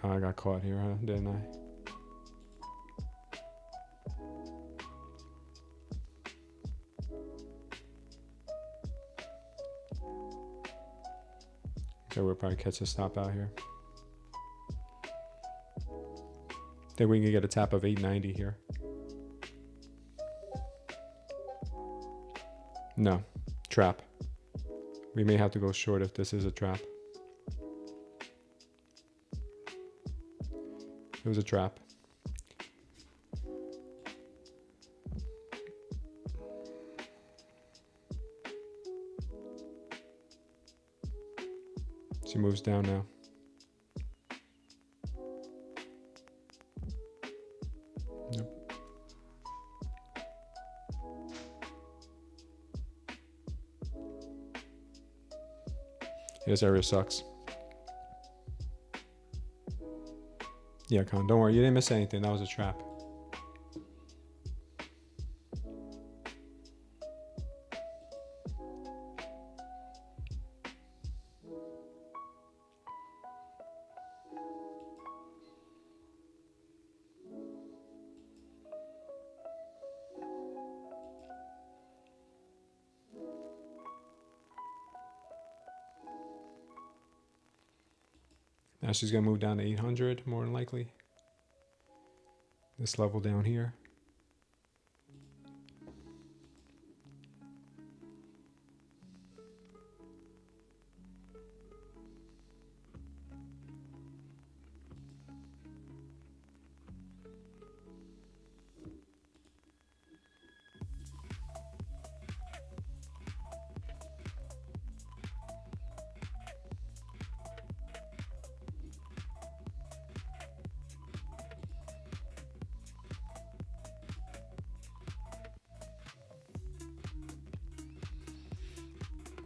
S5: Oh, I got caught here, huh? Didn't I? So we'll probably catch a stop out here. Think we can get a tap of 890 here. No, trap. We may have to go short if this is a trap. It was a trap. She moves down now. Yep. This area sucks. Yeah, Con, don't worry. You didn't miss anything. That was a trap. Now she's going to move down to 800, more than likely. This level down here.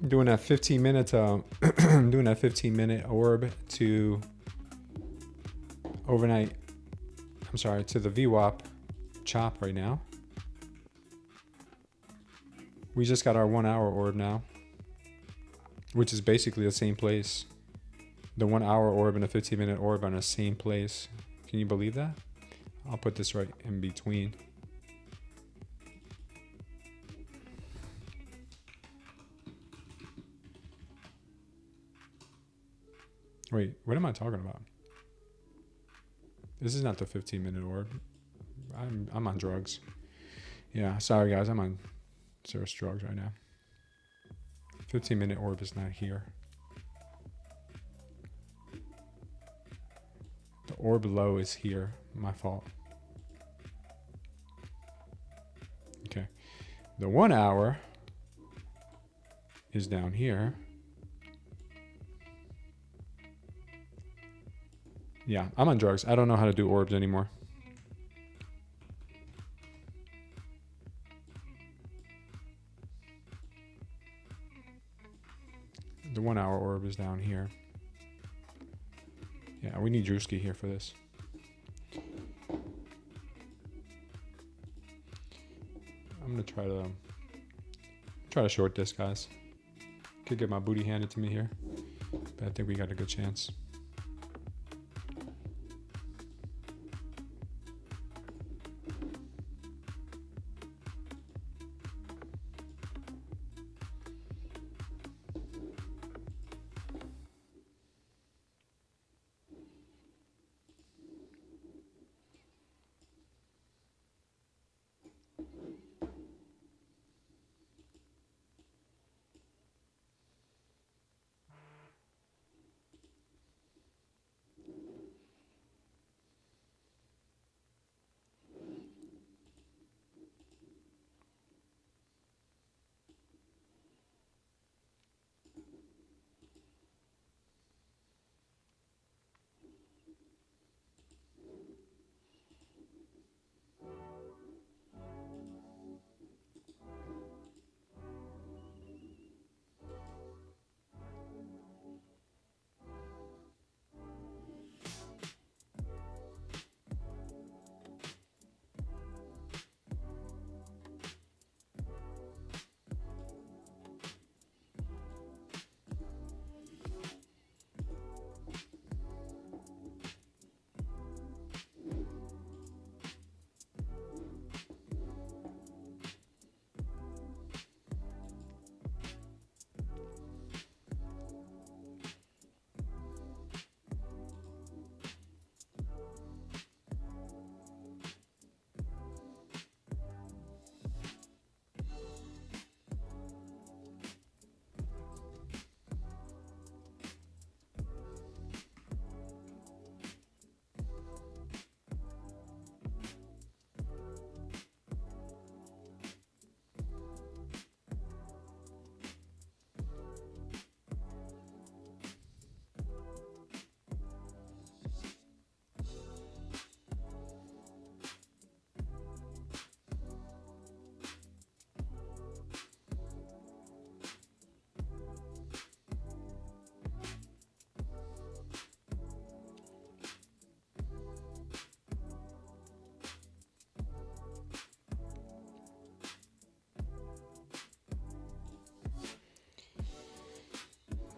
S5: Doing that 15-minute doing that 15-minute orb to overnight. I'm sorry, to the VWAP chop right now. We just got our 1 hour orb now, which is basically the same place. The 1 hour orb and a 15-minute orb are in the same place. Can you believe that? I'll put this right in between. Wait, what am I talking about? This is not the 15-minute orb. I'm on drugs. Yeah, sorry guys, I'm on serious drugs right now. 15-minute orb is not here. The orb low is here. My fault. Okay. The 1 hour is down here. Yeah, I'm on drugs. I don't know how to do orbs anymore. The 1 hour orb is down here. Yeah, we need Drewski here for this. I'm gonna try to short this, guys. Could get my booty handed to me here, but I think we got a good chance.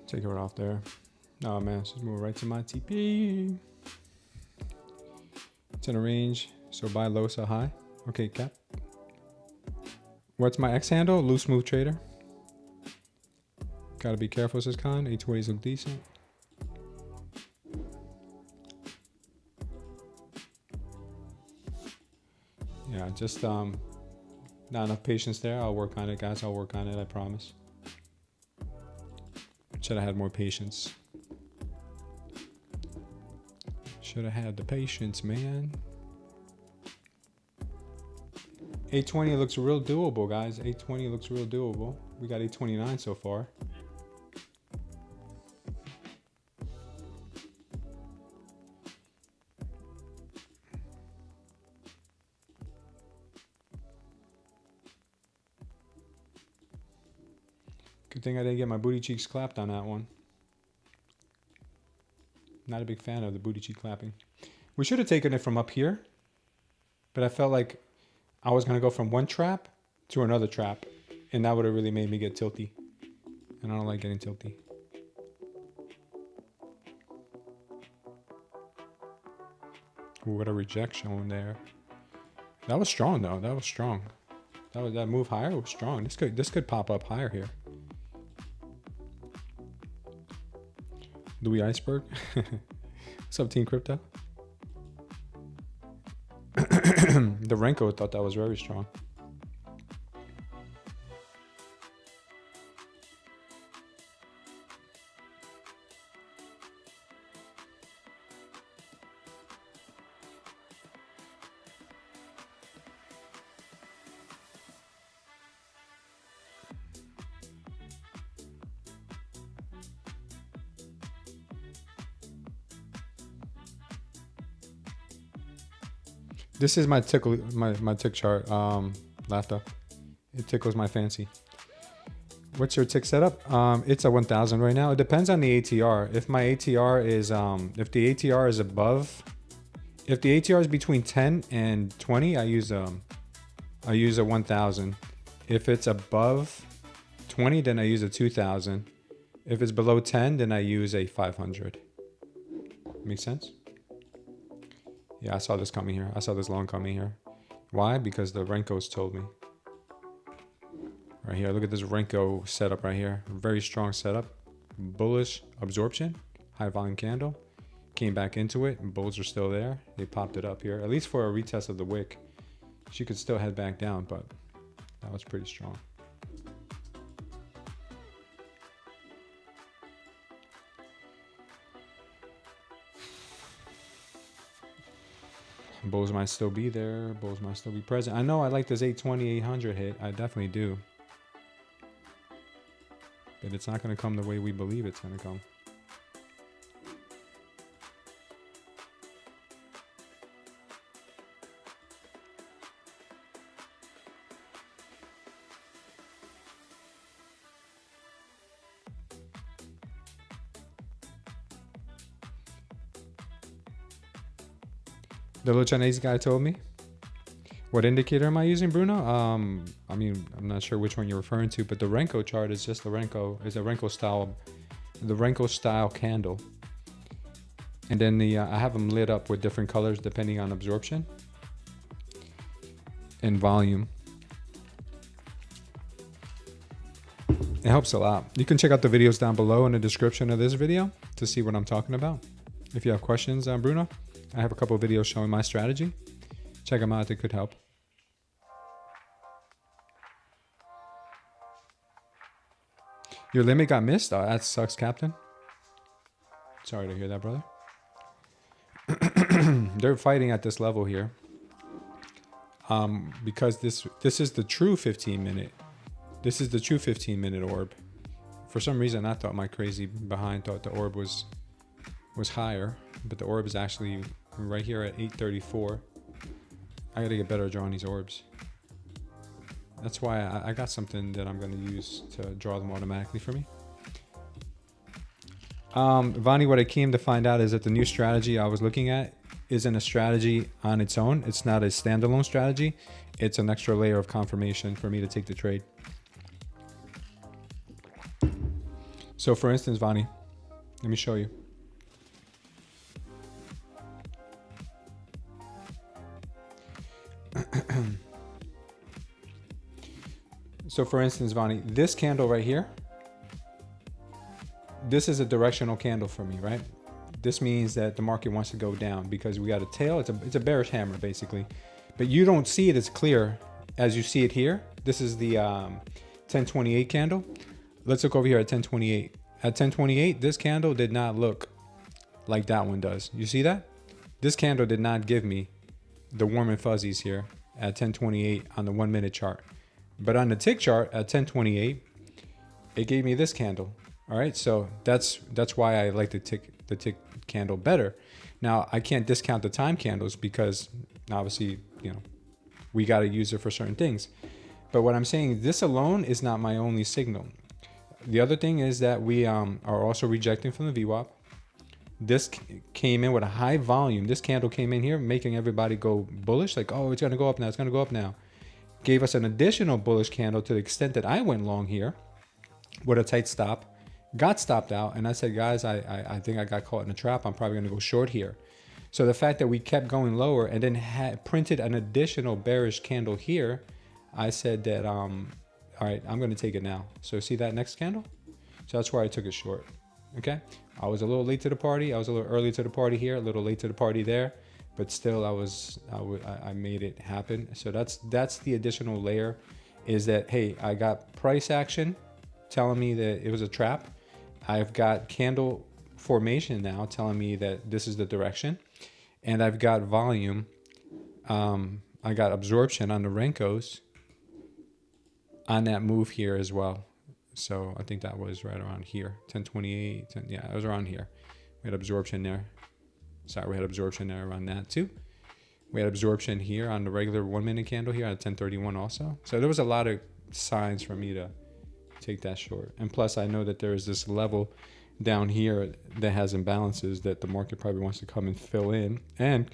S5: Take it right off there. Oh man, just move right to my TP. It's in a range, so buy low, sell high. Okay, cap. What's my X handle? Loose Smooth Trader. Gotta be careful, says Khan. 820s look decent. Yeah, just not enough patience there. I'll work on it, guys. I'll work on it, I promise. Should have had more patience. Should have had the patience, man. 820 looks real doable, guys. 820 looks real doable. We got 829 so far. Good thing I didn't get my booty cheeks clapped on that one. Not a big fan of the booty cheek clapping. We should have taken it from up here, but I felt like I was going to go from one trap to another trap, and that would have really made me get tilty. And I don't like getting tilty. Ooh, what a rejection there. That was strong though. That was strong. That move higher was strong. This could pop up higher here. Louis Iceberg. What's up, Team Crypto? The Renko thought that was very strong. This is my tickle, my tick chart, laughter. It tickles my fancy. What's your tick setup? It's a 1000 right now. It depends on the ATR. If my ATR is, if the ATR is above, if the ATR is between 10 and 20, I use a 1000. If it's above 20, then I use a 2000. If it's below 10, then I use a 500. Make sense? Yeah, I saw this coming here. I saw this long coming here. Why? Because the Renkos told me. Right here, look at this Renko setup right here. Very strong setup. Bullish absorption. High volume candle. Came back into it. Bulls are still there. They popped it up here. At least for a retest of the wick. She could still head back down, but that was pretty strong. Bulls might still be there. Bulls might still be present. I know I like this 820, 800 hit. I definitely do. But it's not going to come the way we believe it's going to come. The little Chinese guy told me. What indicator am I using, Bruno? I mean, I'm not sure which one you're referring to, but the Renko chart is just the Renko, is a Renko style candle. And then I have them lit up with different colors depending on absorption and volume. It helps a lot. You can check out the videos down below in the description of this video to see what I'm talking about. If you have questions, Bruno, I have a couple of videos showing my strategy. Check them out, they could help. Your limit got missed? Oh, that sucks, Captain. Sorry to hear that, brother. They're fighting at this level here. Because this is the true 15-minute. This is the true 15-minute orb. For some reason, I thought my crazy behind thought the orb was higher, but the orb is actually right here at 834. I gotta get better at drawing these orbs. That's why I got something that I'm gonna use to draw them automatically for me. Vani, what I came to find out is that the new strategy I was looking at isn't a strategy on its own. It's not a standalone strategy. It's an extra layer of confirmation for me to take the trade. So for instance, Vani, let me show you. So for instance, Vani, this candle right here, this is a directional candle for me, right? This means that the market wants to go down because we got a tail. It's a bearish hammer basically, but you don't see it as clear as you see it here. This is the 1028 candle. Let's look over here at 1028. At 1028, this candle did not look like that one does. You see that? This candle did not give me the warm and fuzzies here at 1028 on the 1 minute chart. But on the tick chart at 1028, it gave me this candle. All right, so that's why I like the tick candle better. Now I can't discount the time candles because obviously, you know, we got to use it for certain things. But what I'm saying, this alone is not my only signal. The other thing is that we are also rejecting from the VWAP. This came in with a high volume. This candle came in here making everybody go bullish. Like, oh, it's going to go up now. It's going to go up now. Gave us an additional bullish candle to the extent that I went long here with a tight stop. Got stopped out. And I said, guys, I think I got caught in a trap. I'm probably going to go short here. So the fact that we kept going lower and then printed an additional bearish candle here, I said that, all right, I'm going to take it now. So see that next candle? So that's where I took it short. Okay. I was a little late to the party. I was a little early to the party here, a little late to the party there, but still I made it happen. So that's the additional layer, is that, hey, I got price action telling me that it was a trap. I've got candle formation now telling me that this is the direction, and I've got volume. I got absorption on the Renkos on that move here as well. So I think that was right around here, 1028. Yeah, it was around here. We had absorption there. Sorry, we had absorption there around that too. We had absorption here on the regular 1 minute candle here at 1031 also. So there was a lot of signs for me to take that short. And plus I know that there is this level down here that has imbalances that the market probably wants to come and fill in. And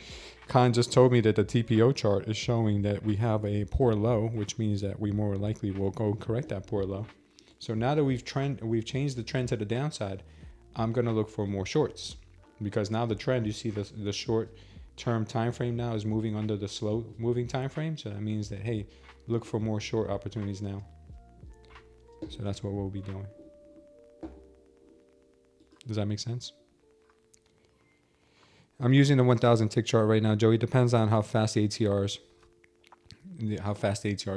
S5: Khan just told me that the TPO chart is showing that we have a poor low, which means that we more likely will go correct that poor low. So now that we've changed the trend to the downside, I'm going to look for more shorts, because now the trend, you see the short term time frame now is moving under the slow moving time frame. So that means that, hey, look for more short opportunities now. So that's what we'll be doing. Does that make sense? I'm using the 1000 tick chart right now, Joey. Depends on how fast the ATR is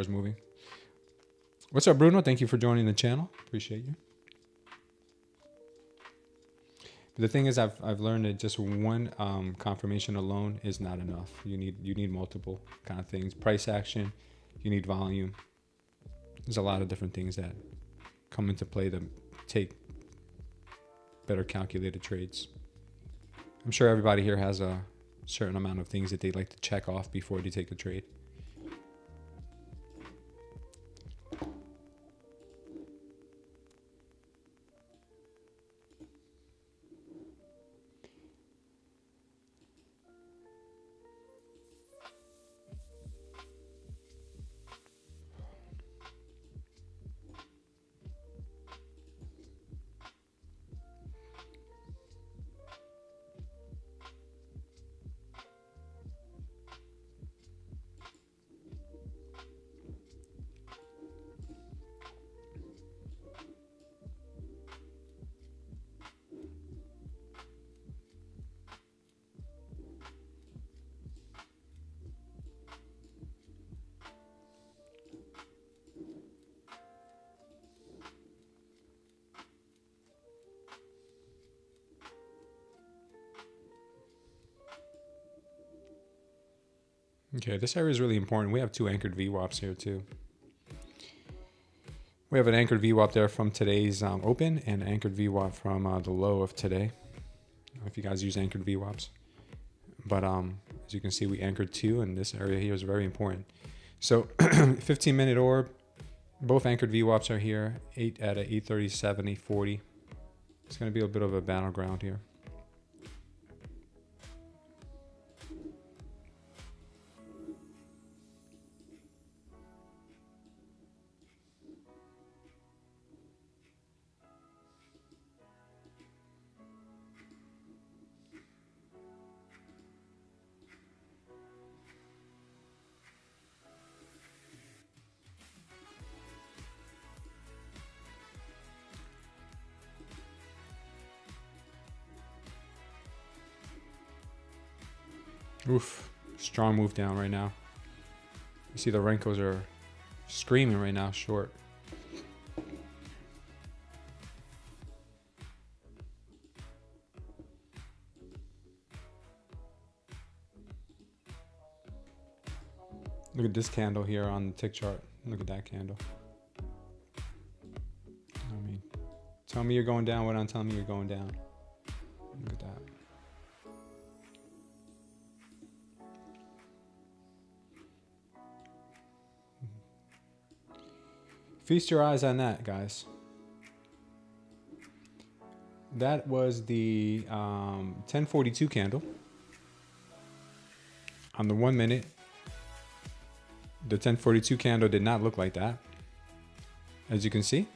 S5: moving. What's up, Bruno? Thank you for joining the channel. Appreciate you. But the thing is, I've learned that just one confirmation alone is not enough. You need multiple kind of things. Price action. You need volume. There's a lot of different things that come into play to take better calculated trades. I'm sure everybody here has a certain amount of things that they like to check off before they take a trade. Okay, this area is really important. We have two anchored VWAPs here too. We have an anchored VWAP there from today's open and anchored VWAP from the low of today. I don't know if you guys use anchored VWAPs. But as you can see, we anchored two, and this area here is very important. So 15-minute orb, both anchored VWAPs are here, 8 at a 837, 840. It's going to be a bit of a battleground here. Oof, strong move down right now. You see the Renkos are screaming right now, short. Look at this candle here on the tick chart. Look at that candle. I mean, tell me you're going down when I'm telling me you're going down. Look at that. Feast your eyes on that, guys. that was the 1042 candle. On the 1 minute, the 1042 candle did not look like that. As you can see.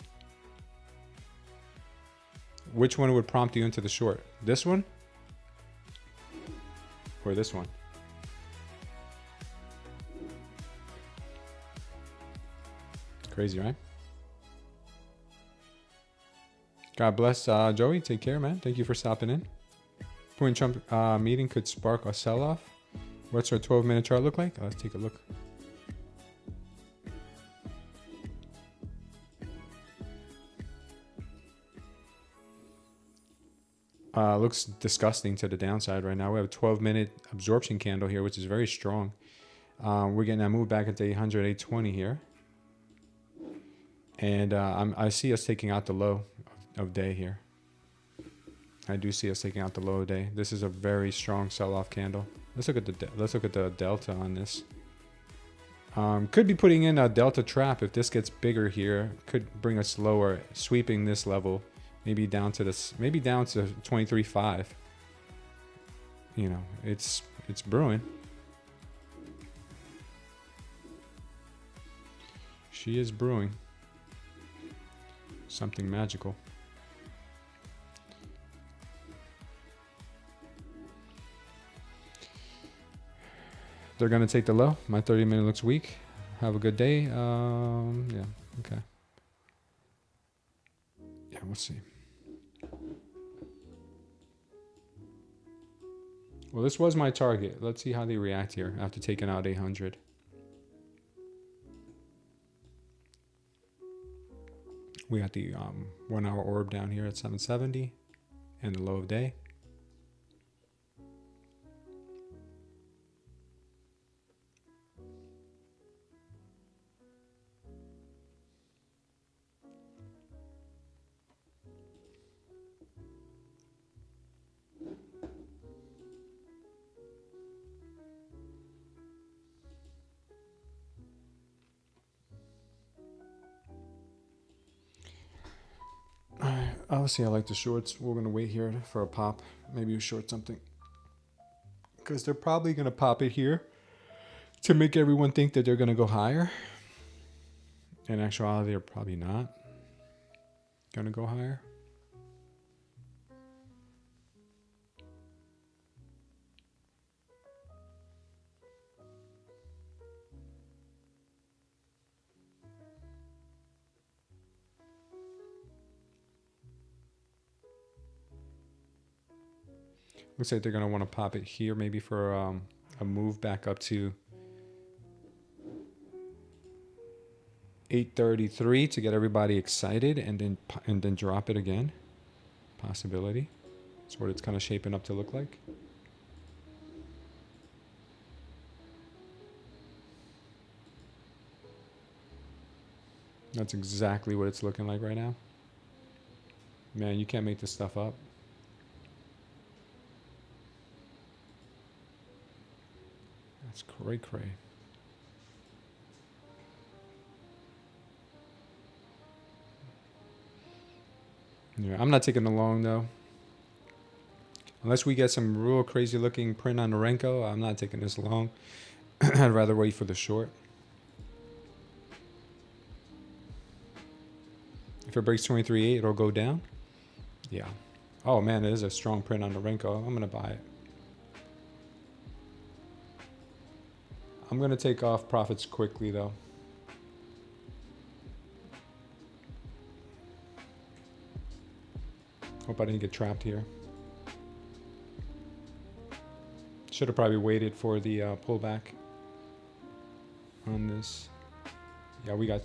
S5: Which one would prompt you into the short? This one? Or this one? Crazy, right? God bless Joey. Take care, man. Thank you for stopping in. Point Trump meeting could spark a sell-off. What's our 12-minute chart look like? Let's take a look. Looks disgusting to the downside right now. We have a 12-minute absorption candle here, which is very strong. We're getting that move back into 800, 820 here. And I see us taking out the low of day here. I do see us taking out the low of day. This is a very strong sell-off candle. Let's look at the delta on this. Could be putting in a delta trap if this gets bigger here. Could bring us lower, sweeping this level, maybe down to 23.5. You know, it's brewing. She is brewing something magical. They're gonna take the low. My 30-minute looks weak. Have a good day. Yeah, okay. Yeah, we'll see. Well, this was my target. Let's see how they react here after taking out 800. We got the 1 hour orb down here at 770 and the low of day. Obviously, I like the shorts. We're going to wait here for a pop. Maybe we short something. Because they're probably going to pop it here to make everyone think that they're going to go higher. In actuality, they're probably not going to go higher. Looks like they're going to want to pop it here maybe for a move back up to 833 to get everybody excited and then drop it again. Possibility. That's what it's kind of shaping up to look like. That's exactly what it's looking like right now. Man, you can't make this stuff up. That's cray. Yeah, I'm not taking the long though. Unless we get some real crazy looking print on Norenko, I'm not taking this long. I'd rather wait for the short. If it breaks 23.8, it'll go down. Yeah. Oh man, it is a strong print on Norenko. I'm gonna buy it. I'm going to take off profits quickly, though. Hope I didn't get trapped here. Should have probably waited for the pullback on this. Yeah, we got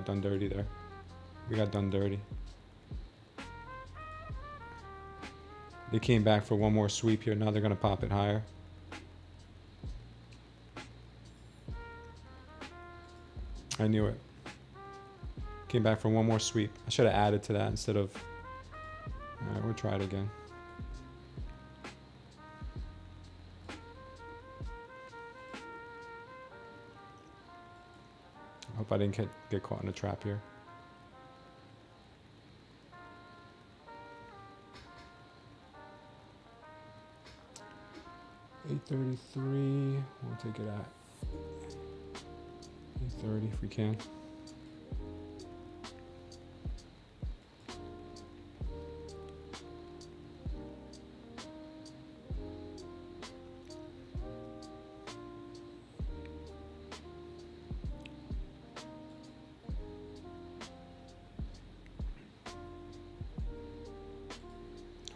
S5: done dirty there. We got done dirty. They came back for one more sweep here. Now they're going to pop it higher. I knew it. Came back for one more sweep. I should have added to that instead of... Alright, we'll try it again. I hope I didn't get caught in a trap here. 833. We'll take it at 830 if we can.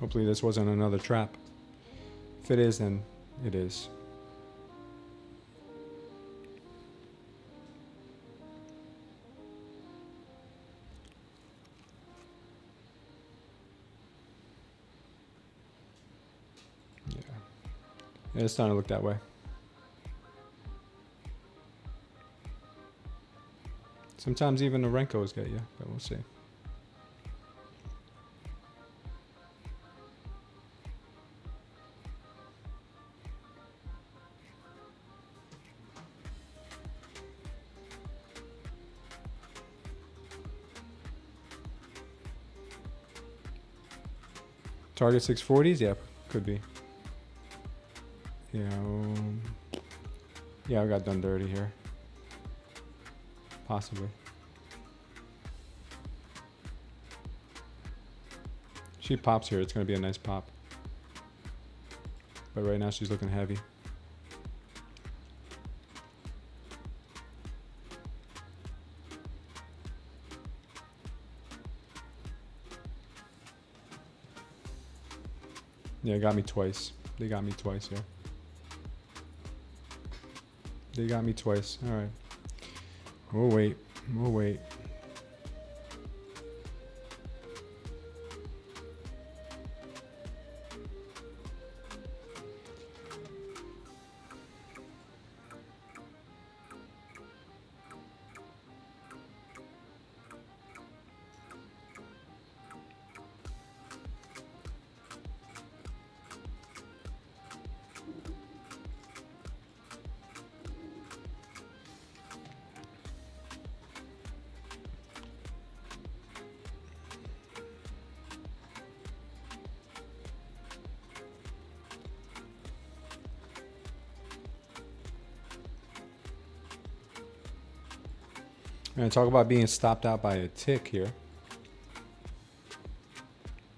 S5: Hopefully this wasn't another trap. If it is, then it is. Yeah. It's starting to look that way. Sometimes even the Renkos get you, but we'll see. Target 640s? Yeah, could be. Yeah, I got done dirty here. Possibly. She pops here. It's going to be a nice pop. But right now she's looking heavy. Yeah, got me twice. They got me twice here. They got me twice. All right. We'll wait. We'll wait. We're going to talk about being stopped out by a tick here.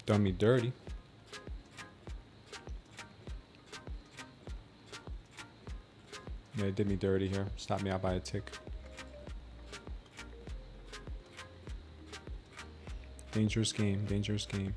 S5: Done me dirty. Yeah, it did me dirty here. Stopped me out by a tick. Dangerous game, dangerous game.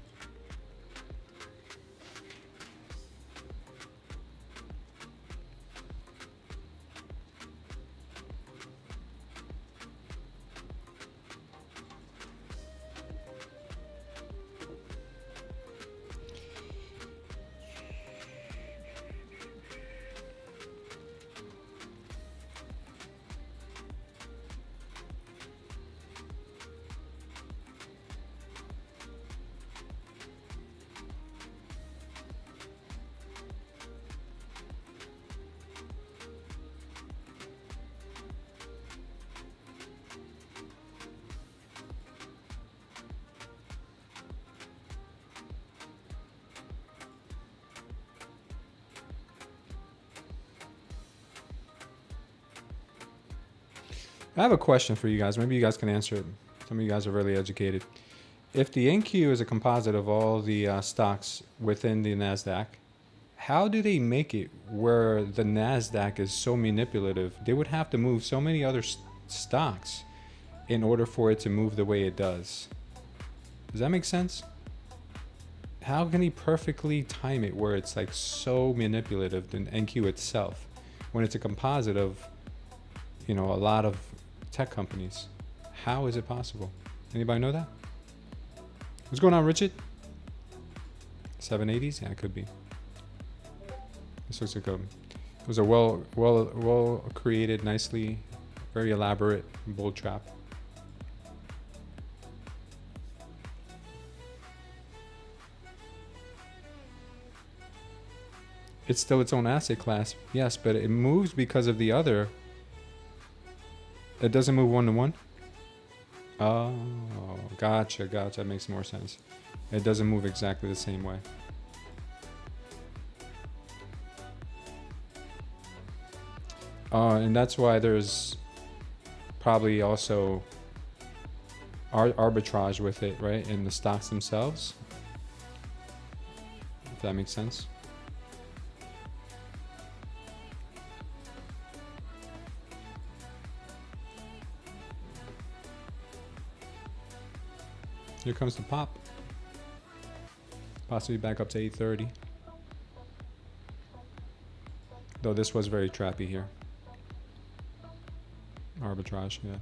S5: I have a question for you guys. Maybe you guys can answer it. Some of you guys are really educated. If the NQ is a composite of all the stocks within the Nasdaq, how do they make it where the Nasdaq is so manipulative? They would have to move so many other stocks in order for it to move the way it does. Does that make sense? How can he perfectly time it where it's like so manipulative than NQ itself when it's a composite of, you know, a lot of tech companies? How is it possible? Anybody know that? What's going on, Richard? 780s? Yeah, it could be. This looks like it was a well created, nicely, very elaborate bull trap. It's still its own asset class, yes, but it moves because of the other. It doesn't move one-to-one? Oh, gotcha. That makes more sense. It doesn't move exactly the same way. And that's why there's probably also arbitrage with it, right? In the stocks themselves. If that makes sense. Here comes the pop. Possibly back up to 830. Though this was very trappy here. Arbitrage, yeah.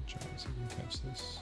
S5: Try to see if we can catch this.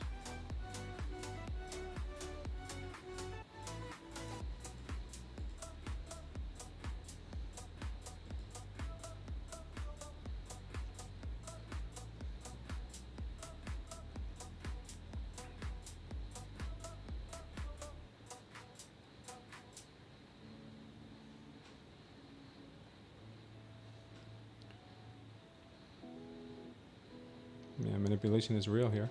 S5: Yeah, manipulation is real here.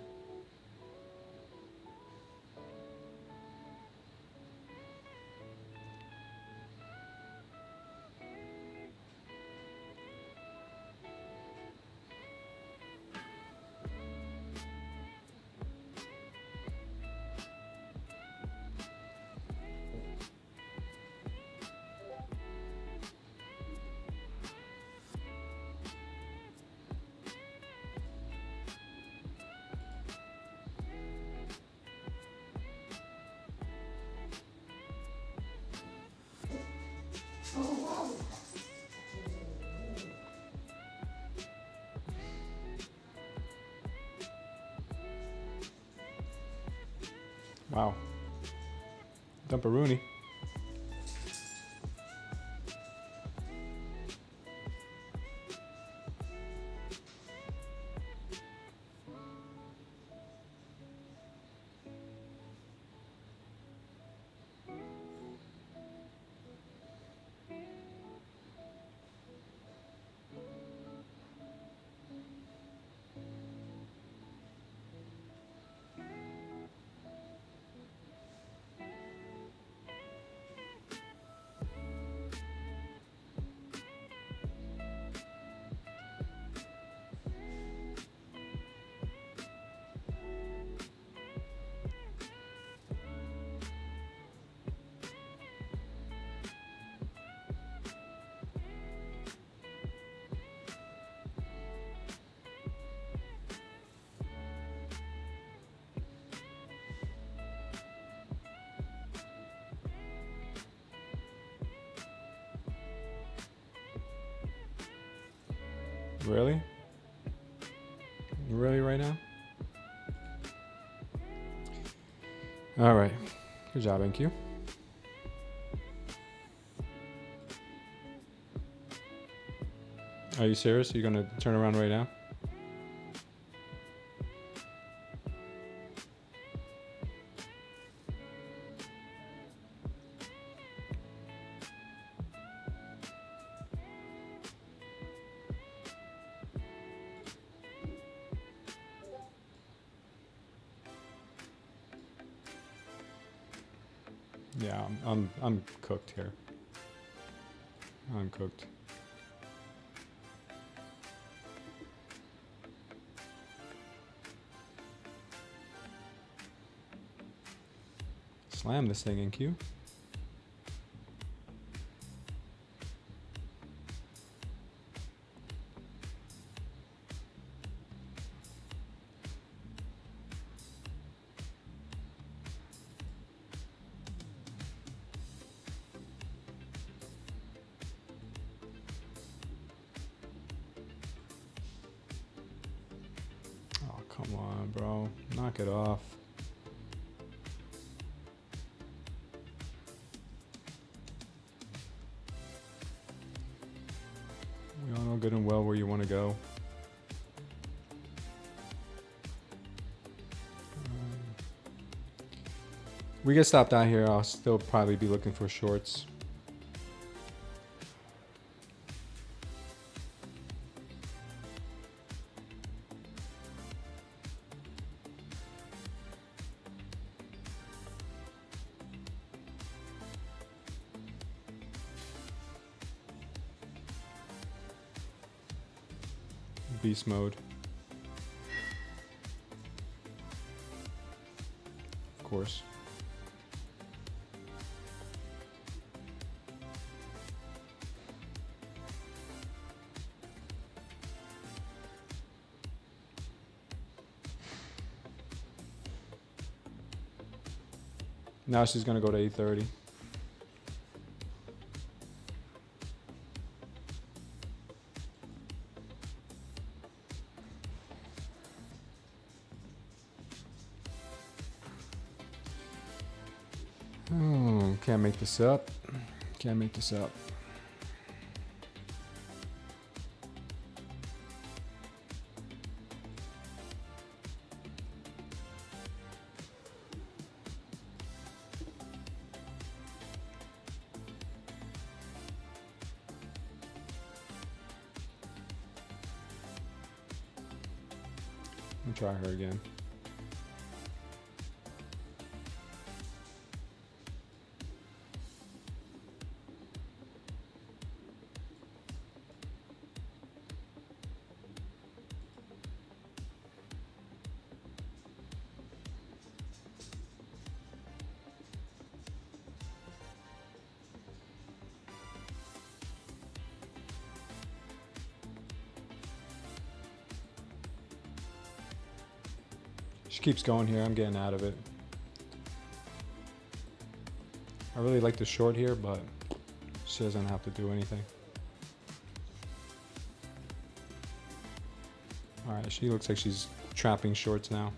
S5: Wow. Dumperoonie. Really? Really right now? All right. Good job, NQ. Are you serious? Are you going to turn around right now? Yeah, I'm cooked here. I'm cooked. Slam this thing in Q. Come on, bro. Knock it off. We all know good and well where you want to go. We get stopped out here, I'll still probably be looking for shorts. Beast mode. Of course. Now she's gonna go to 8:30. Oh, can't make this up. Can't make this up. Let me try her again. She keeps going here. I'm getting out of it. I really like the short here, but she doesn't have to do anything. All right, she looks like she's trapping shorts now.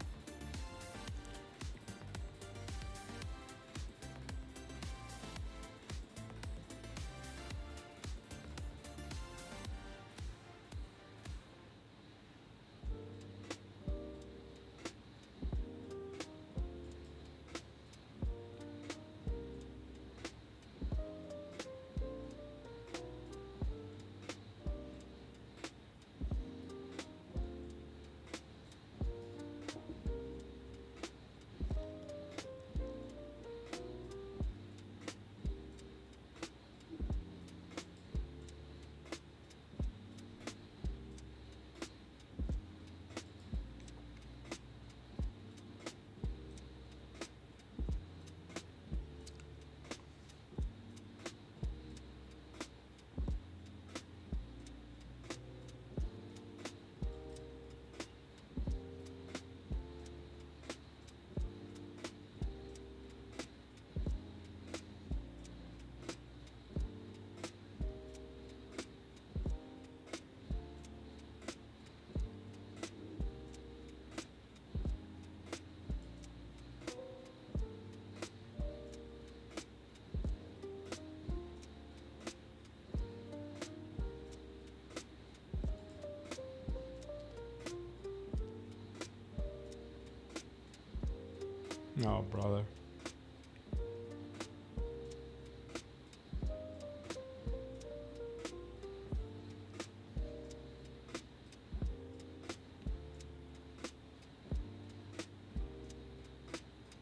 S5: Oh, brother.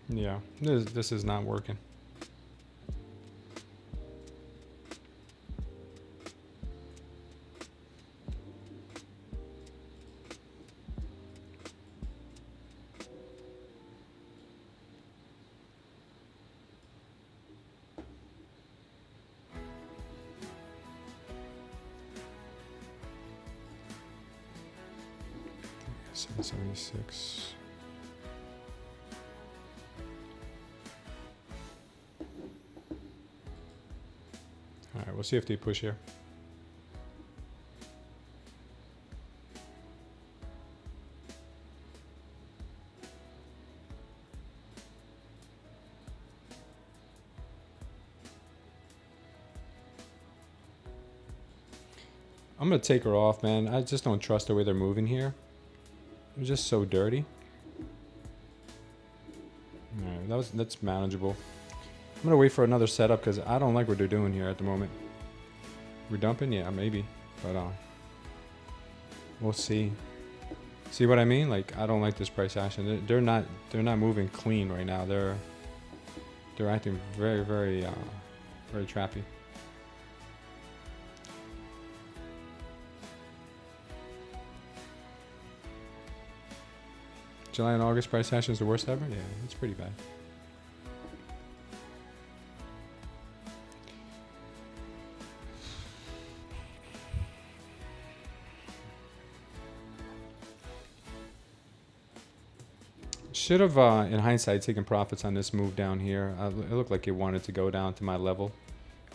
S5: Yeah, this is not working. $776. All right, we'll see if they push here. I'm going to take her off, man. I just don't trust the way they're moving here. It's just so dirty. Alright, that's manageable. I'm going to wait for another setup because I don't like what they're doing here at the moment. We're dumping? Yeah, maybe. But we'll see. See what I mean? Like, I don't like this price action. They're not moving clean right now. They're acting very, very trappy. July and August price action is the worst ever? Yeah, it's pretty bad. Should have, in hindsight, taken profits on this move down here. It looked like it wanted to go down to my level.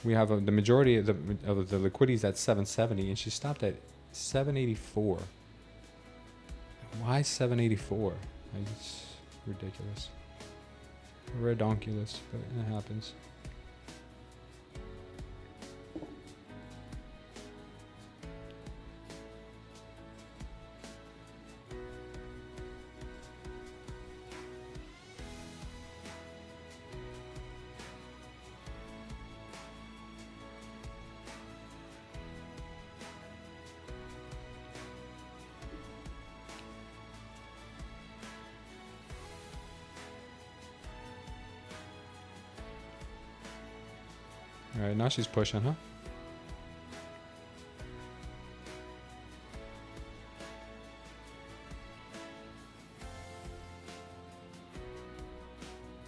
S5: We have the majority of the liquidity is at 770, and she stopped at 784. Why 784? Like, it's ridiculous. Redonkulous, but it happens. Alright, now she's pushing, huh?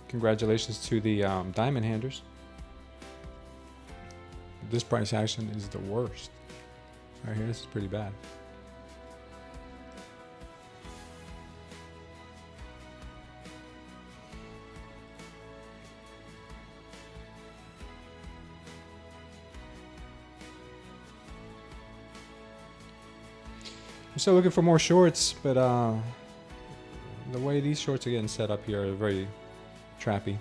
S5: Congratulations to the diamond handers. This price action is the worst. Right here, this is pretty bad. I'm still looking for more shorts, but the way these shorts are getting set up here are very trappy.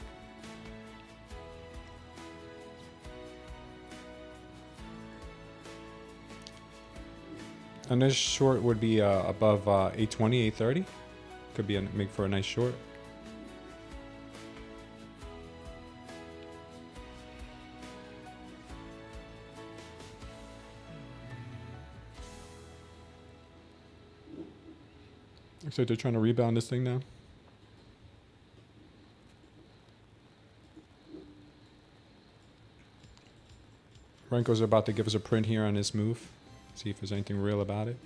S5: And this short would be above 820, 830. Could be make for a nice short. Looks like they're trying to rebound this thing now. Renko's about to give us a print here on this move. See if there's anything real about it.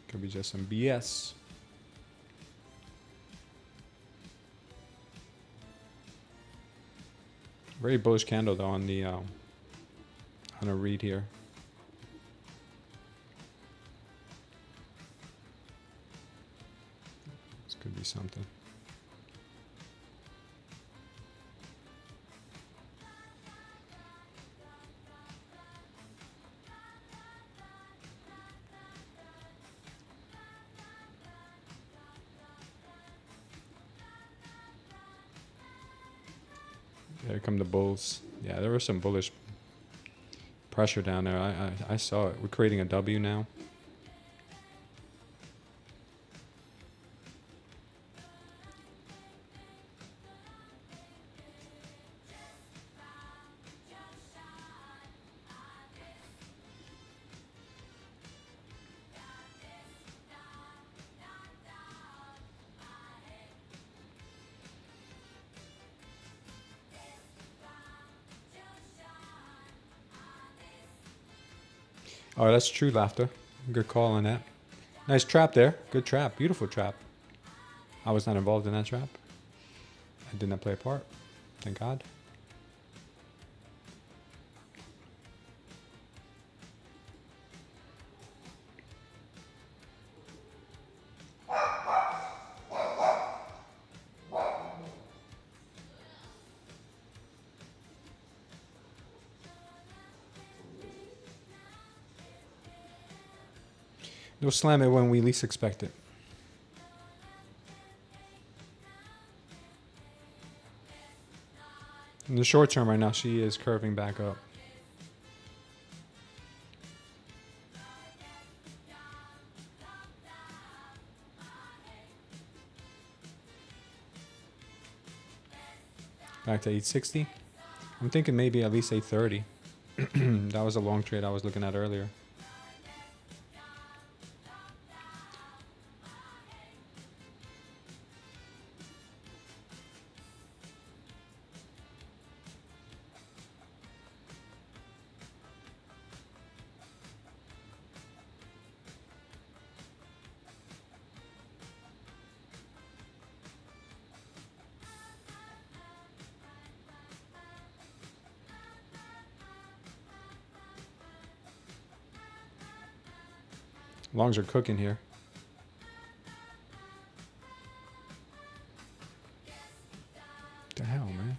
S5: Could be just some BS. Very bullish candle though on the on a read here. This could be something. Here come the bulls. Yeah, there was some bullish pressure down there. I saw it. We're creating a W now. Oh, that's true laughter. Good call on that. Nice trap there. Good trap. Beautiful trap. I was not involved in that trap. I did not play a part. Thank God. They'll slam it when we least expect it. In the short term right now, she is curving back up. Back to 860. I'm thinking maybe at least 830. That was a long trade I was looking at earlier. Longs are cooking here. What the hell, man?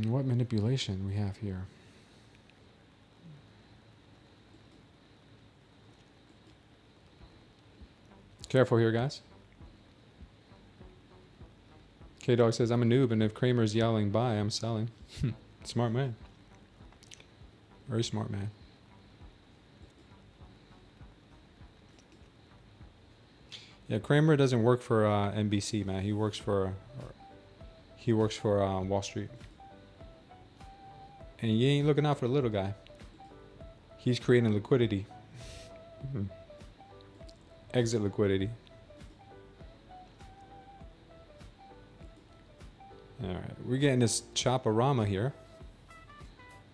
S5: What manipulation we have here? Careful here, guys. K-Dog says, I'm a noob, and if Kramer's yelling buy, I'm selling. Smart man. Very smart man. Yeah, Kramer doesn't work for NBC, man. He works for Wall Street. And he ain't looking out for the little guy. He's creating liquidity. Exit liquidity. Alright, we're getting this chop-a-rama here.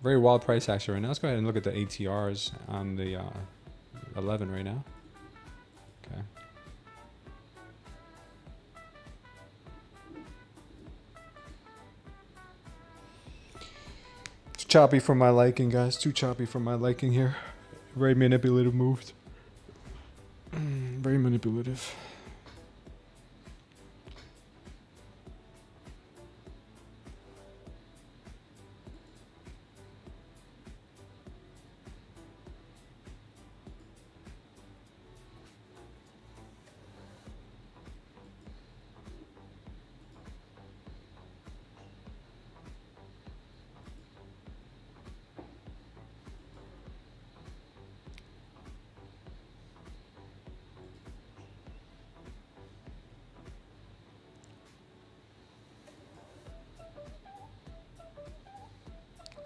S5: Very wild price action right now. Let's go ahead and look at the ATRs on the 11 right now. Okay. Choppy for my liking, guys. Too choppy for my liking here. Very manipulative moves. Very manipulative.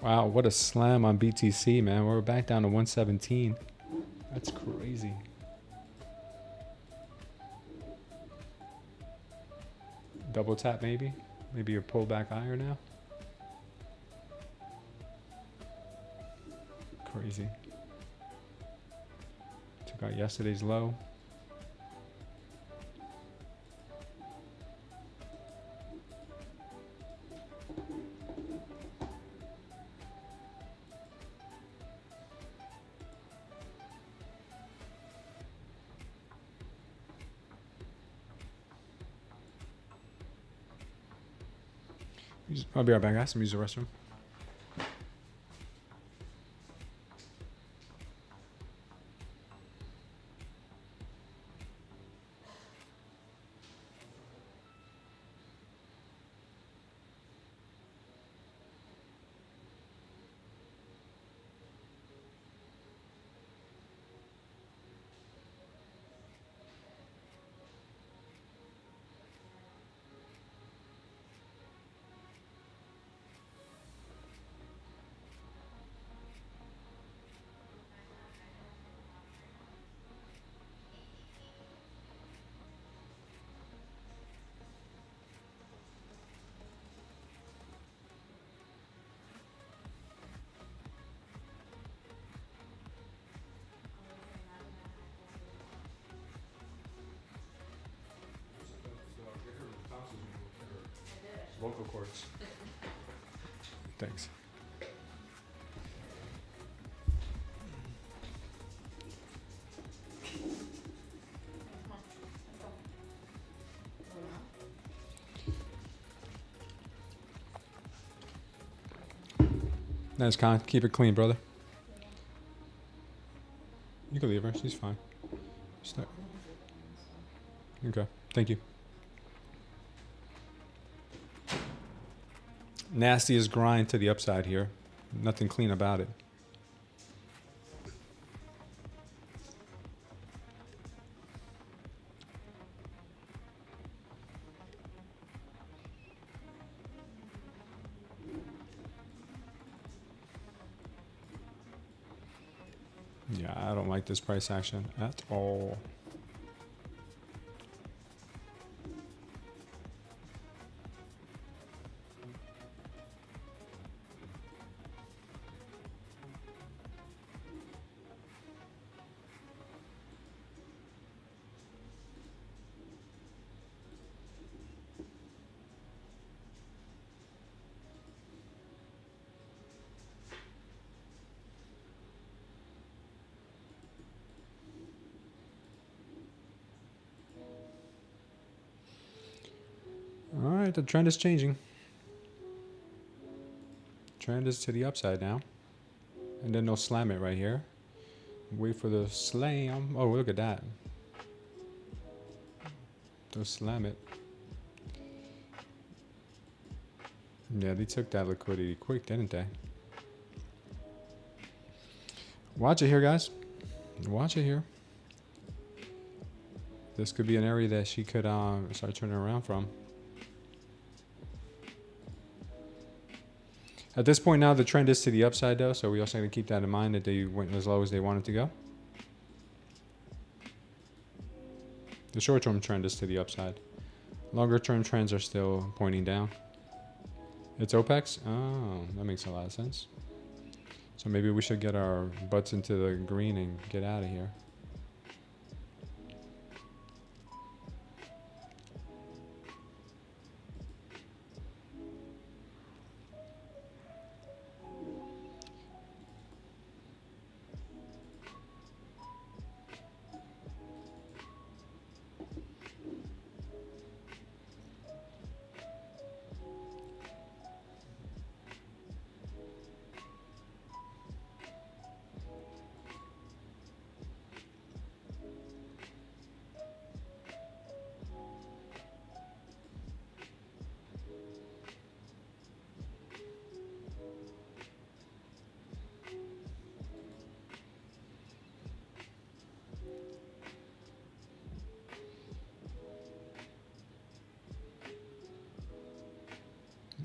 S5: Wow, what a slam on BTC, man. We're back down to 117. That's crazy. Double tap maybe? Maybe a pullback higher now? Crazy. Took out yesterday's low. I'll be right back, guys. I'm use the restroom. Vocal cords. Thanks. Nice, Con. Keep it clean, brother. You can leave her. She's fine. Start. Okay. Thank you. Nasty as grind to the upside here. Nothing clean about it. Yeah, I don't like this price action at all. All right, the trend is changing. Trend is to the upside now. And then they'll slam it right here. Wait for the slam. Oh, look at that. They'll slam it. Yeah, they took that liquidity quick, didn't they? Watch it here, guys. Watch it here. This could be an area that she could start turning around from. At this point now, the trend is to the upside, though, so we also going to keep that in mind that they went as low as they wanted to go. The short-term trend is to the upside. Longer-term trends are still pointing down. It's OPEX? Oh, that makes a lot of sense. So maybe we should get our butts into the green and get out of here.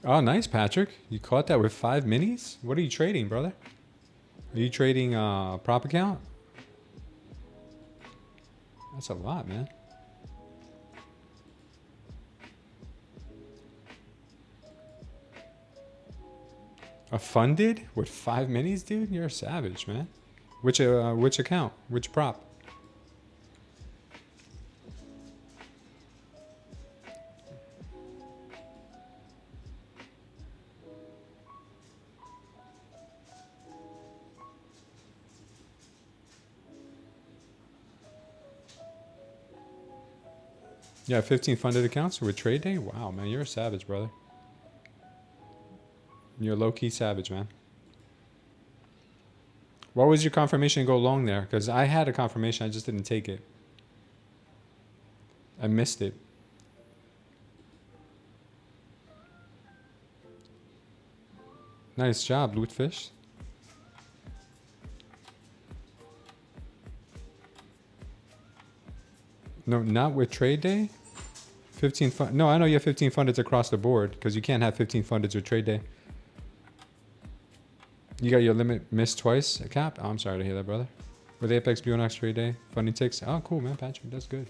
S5: Oh, nice, Patrick. You caught that with 5 minis? What are you trading, brother? Are you trading prop account? That's a lot, man. A funded with 5 minis, dude? You're a savage, man. Which account? Which prop? Yeah, 15 funded accounts with trade day? Wow, man, you're a savage, brother. You're a low-key savage, man. What was your confirmation to go long there? Because I had a confirmation, I just didn't take it. I missed it. Nice job, Lootfish. No, not with trade day? 15 fund. No, I know you have 15 fundeds across the board because you can't have 15 fundeds with trade day. You got your limit missed twice, Cap? Oh, I'm sorry to hear that, brother. With Apex Bulenox Trade Day, funding ticks. Oh, cool, man, Patrick. That's good.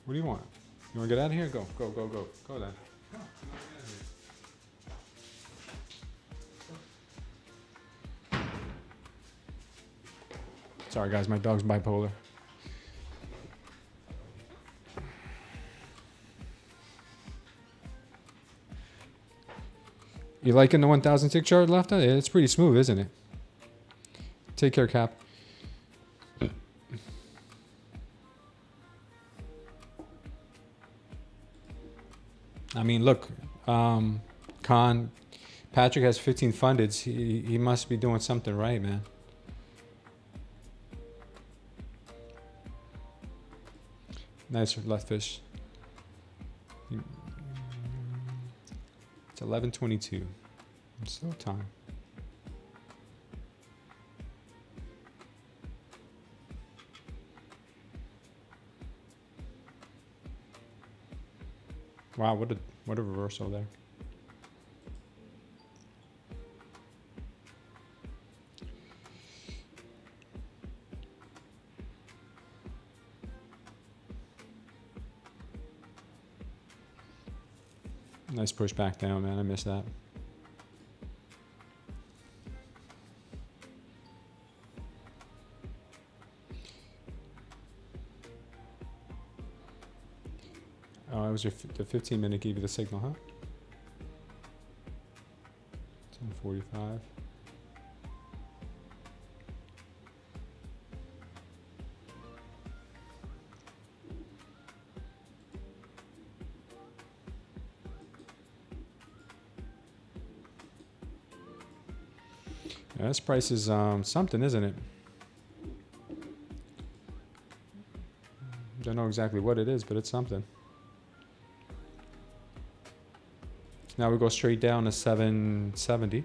S5: What do you want? You want to get out of here? Go, go, go, go. Go then. Sorry, guys. My dog's bipolar. You liking the 1,000 tick chart left? It's pretty smooth, isn't it? Take care, Cap. I mean, look, Patrick has 15 fundeds. He must be doing something right, man. Nice left fish. It's 11:22. Still time. Wow, what a reversal there. Nice push back down, man. I missed that. Oh, it was the 15-minute gave you the signal, huh? 10:45. Yeah, this price is something, isn't it? Don't know exactly what it is, but it's something. Now we go straight down to 770.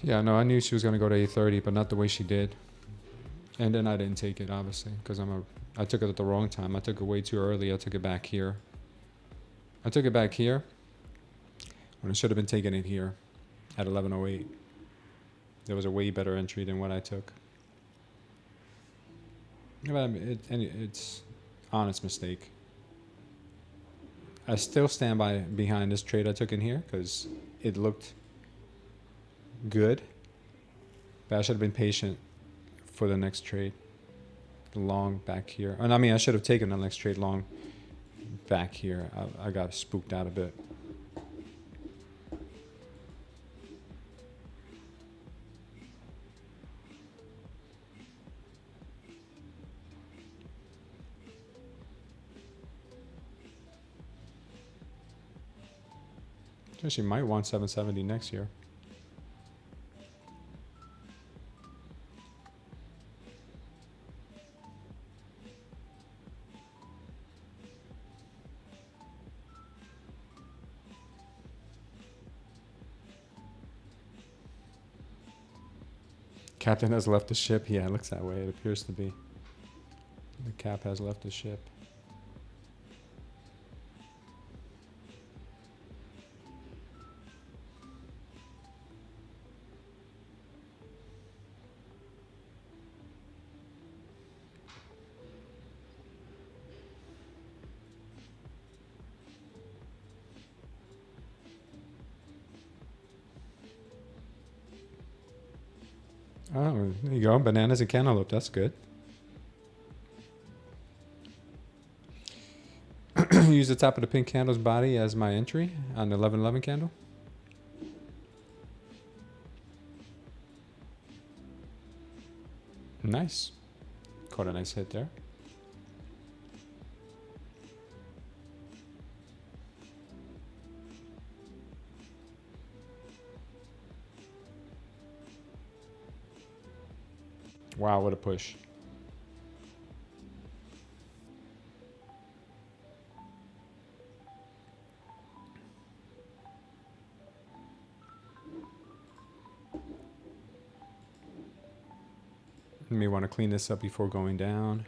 S5: Yeah, no, I knew she was going to go to 830, but not the way she did. And then I didn't take it, obviously, because I took it at the wrong time. I took it way too early. I took it back here. I took it back here when I should have been taking it here at 1108. There was a way better entry than what I took. But it's honest mistake. I still stand behind this trade I took in here because it looked good, but I should have been patient for the next trade. Long back here. And I mean, I should have taken the next trade long back here. I got spooked out a bit. She might want 770 next year. Captain has left the ship. Yeah, it looks that way. It appears to be. The cap has left the ship. Oh, there you go. Bananas and cantaloupe. That's good. Use the top of the pink candle's body as my entry on the 1111 candle. Nice. Caught a nice hit there. Wow, what a push. You may want to clean this up before going down.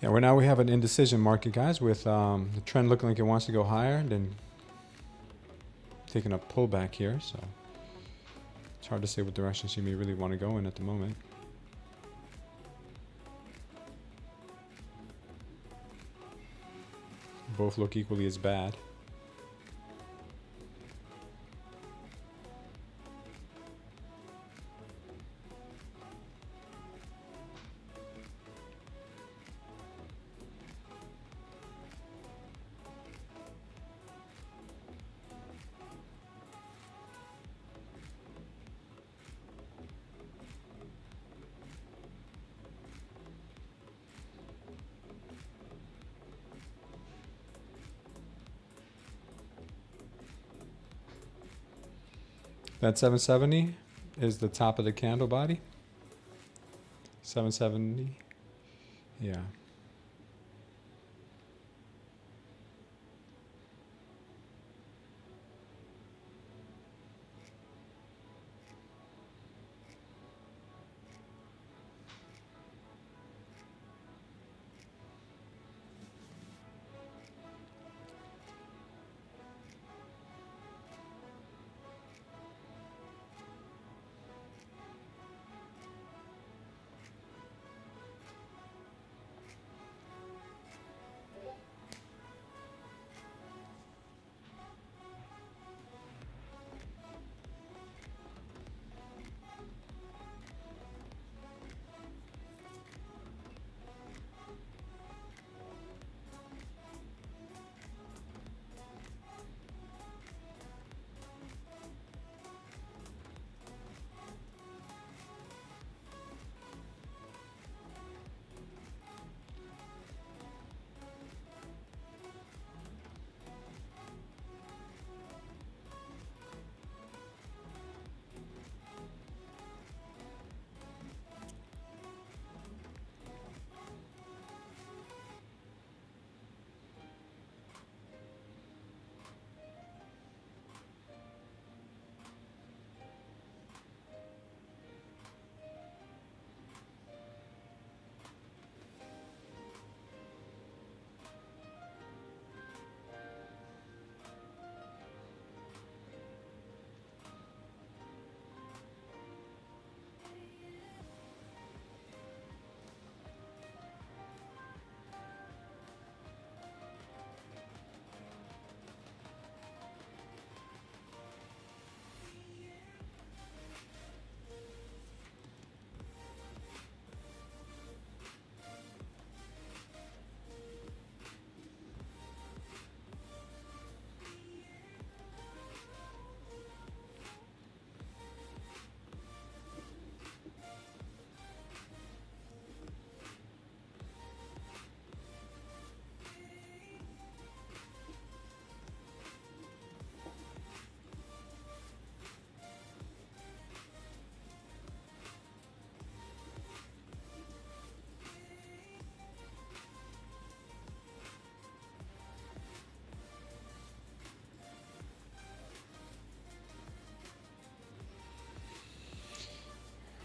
S5: Yeah, well, now we have an indecision market, guys, with the trend looking like it wants to go higher, then taking a pullback here. So it's hard to say what direction she may really want to go in at the moment. Both look equally as bad. That 770 is the top of the candle body. 770, yeah.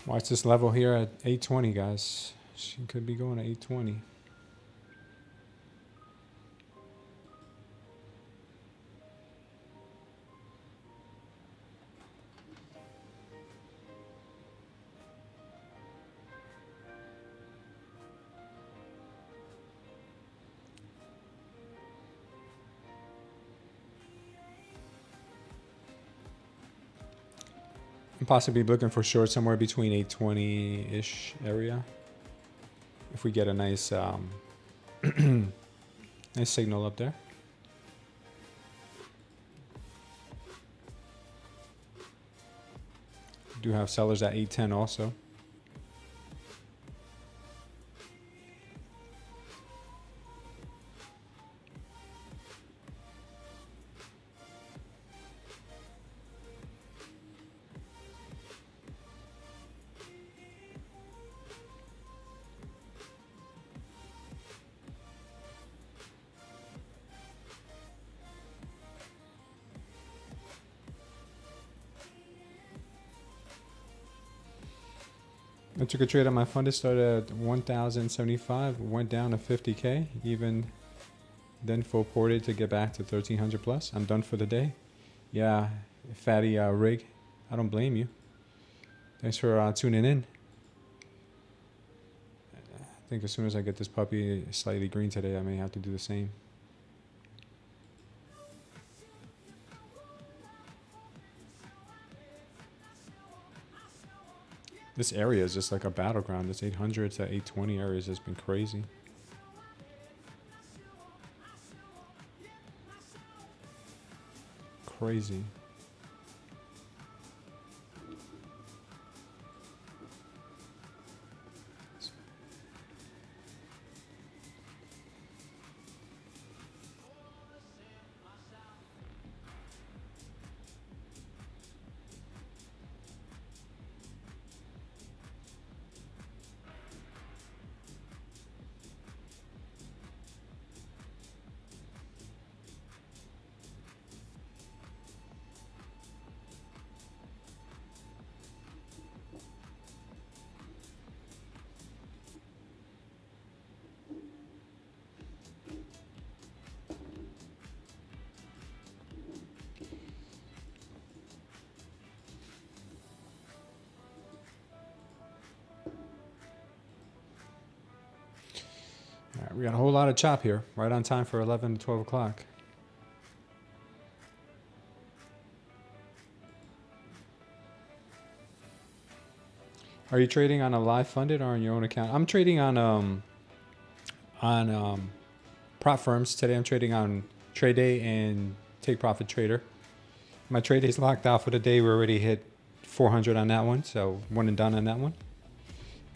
S5: Watch this level here at 820, guys. She could be going to 820. Possibly looking for short somewhere between 820-ish area. If we get a nice nice signal up there. Do have sellers at 810 also. I took a trade on my funded, started at 1,075, went down to 50K, even then full ported to get back to 1,300 plus. I'm done for the day. Yeah, fatty rig. I don't blame you. Thanks for tuning in. I think as soon as I get this puppy slightly green today, I may have to do the same. This area is just like a battleground. This 800 to 820 area has just been crazy. Crazy. All right, we got a whole lot of chop here, right on time for 11 to 12 o'clock. Are you trading on a live funded or on your own account? I'm trading on prop firms. Today I'm trading on Tradeday and Take Profit Trader. My Tradeday is locked out for the day. We already hit 400 on that one, so one and done on that one.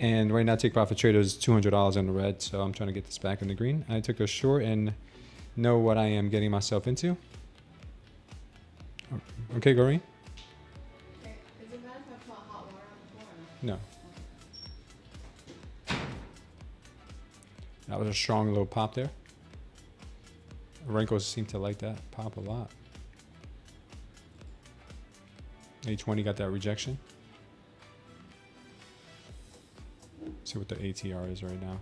S5: And right now, Take Profit Trader is $200 in the red, so I'm trying to get this back in the green. I took a short and know what I am getting myself into. Okay, Goreen?
S6: Okay. Is it bad if I put hot water on the floor?
S5: No. That was a strong little pop there. Wrinkles seem to like that pop a lot. 820 got that rejection. See what the ATR is right now.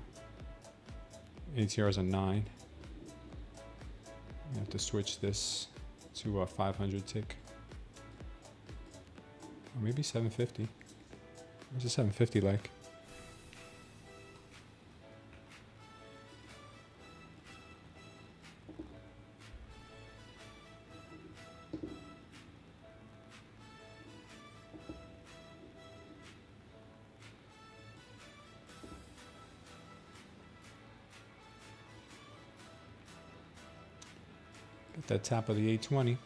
S5: ATR is a 9. I have to switch this to a 500 tick. Or maybe 750. What's a 750 like? Get that tap of the 820.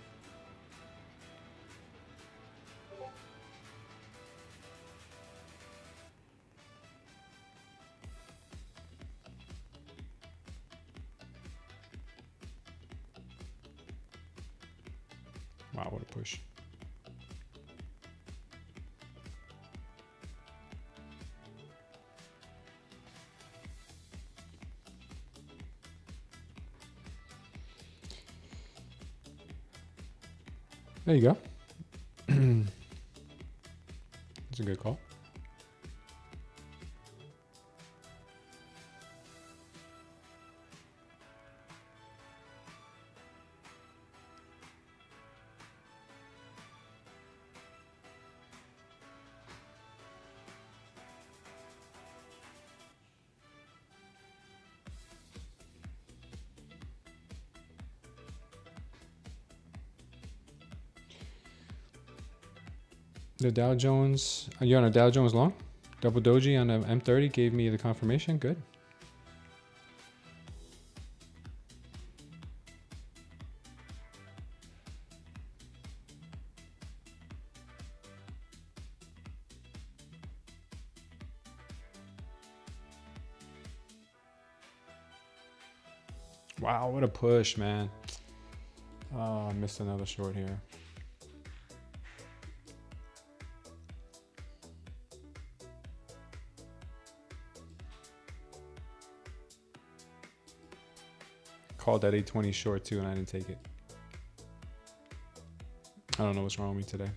S5: Wow, what a push. There you go. That's a good call. The Dow Jones, you're on a Dow Jones long? Double doji on the M30 gave me the confirmation. Good. Wow, what a push, man. Oh, I missed another short here. Called that 820 short too, and I didn't take it. I don't know what's wrong with me today.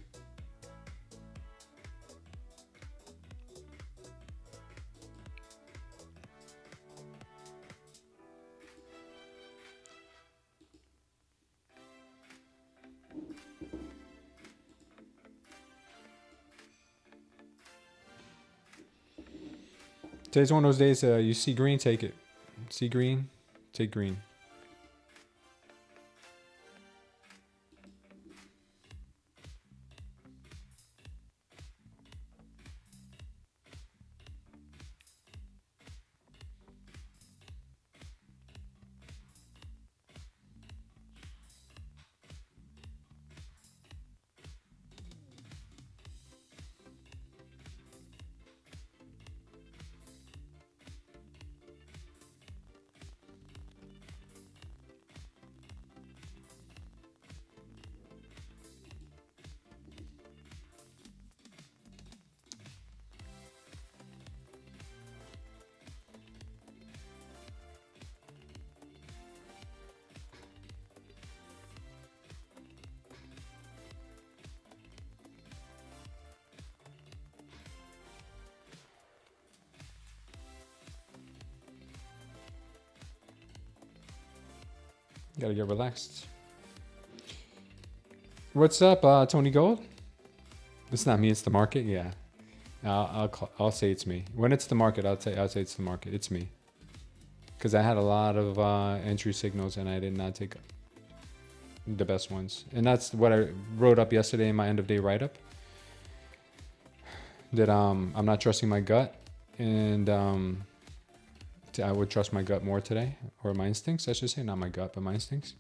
S5: Today's one of those days, you see green, take it. See green, take green. Gotta get relaxed. What's up, Tony Gold? It's not me, it's the market. Yeah, I'll say it's me. When it's the market, I'll say it's the market. It's me, because I had a lot of entry signals and I did not take the best ones. And that's what I wrote up yesterday in my end of day write up. That I'm not trusting my gut, and I would trust my gut more today, or my instincts, I should say, not my gut, but my instincts.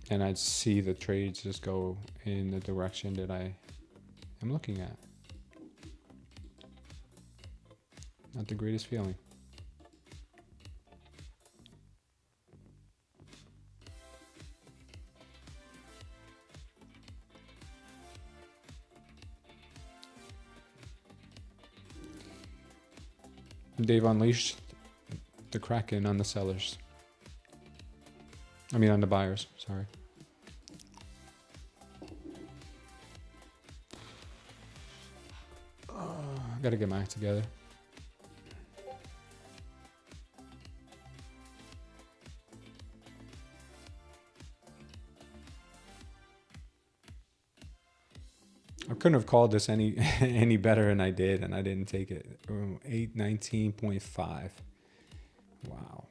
S5: And I'd see the trades just go in the direction that I am looking at. Not the greatest feeling. They've unleashed the Kraken on the sellers. I mean, on the buyers, sorry. I gotta get my act together. I couldn't have called this any any better, and I did, and I didn't take it. 819.5. Wow.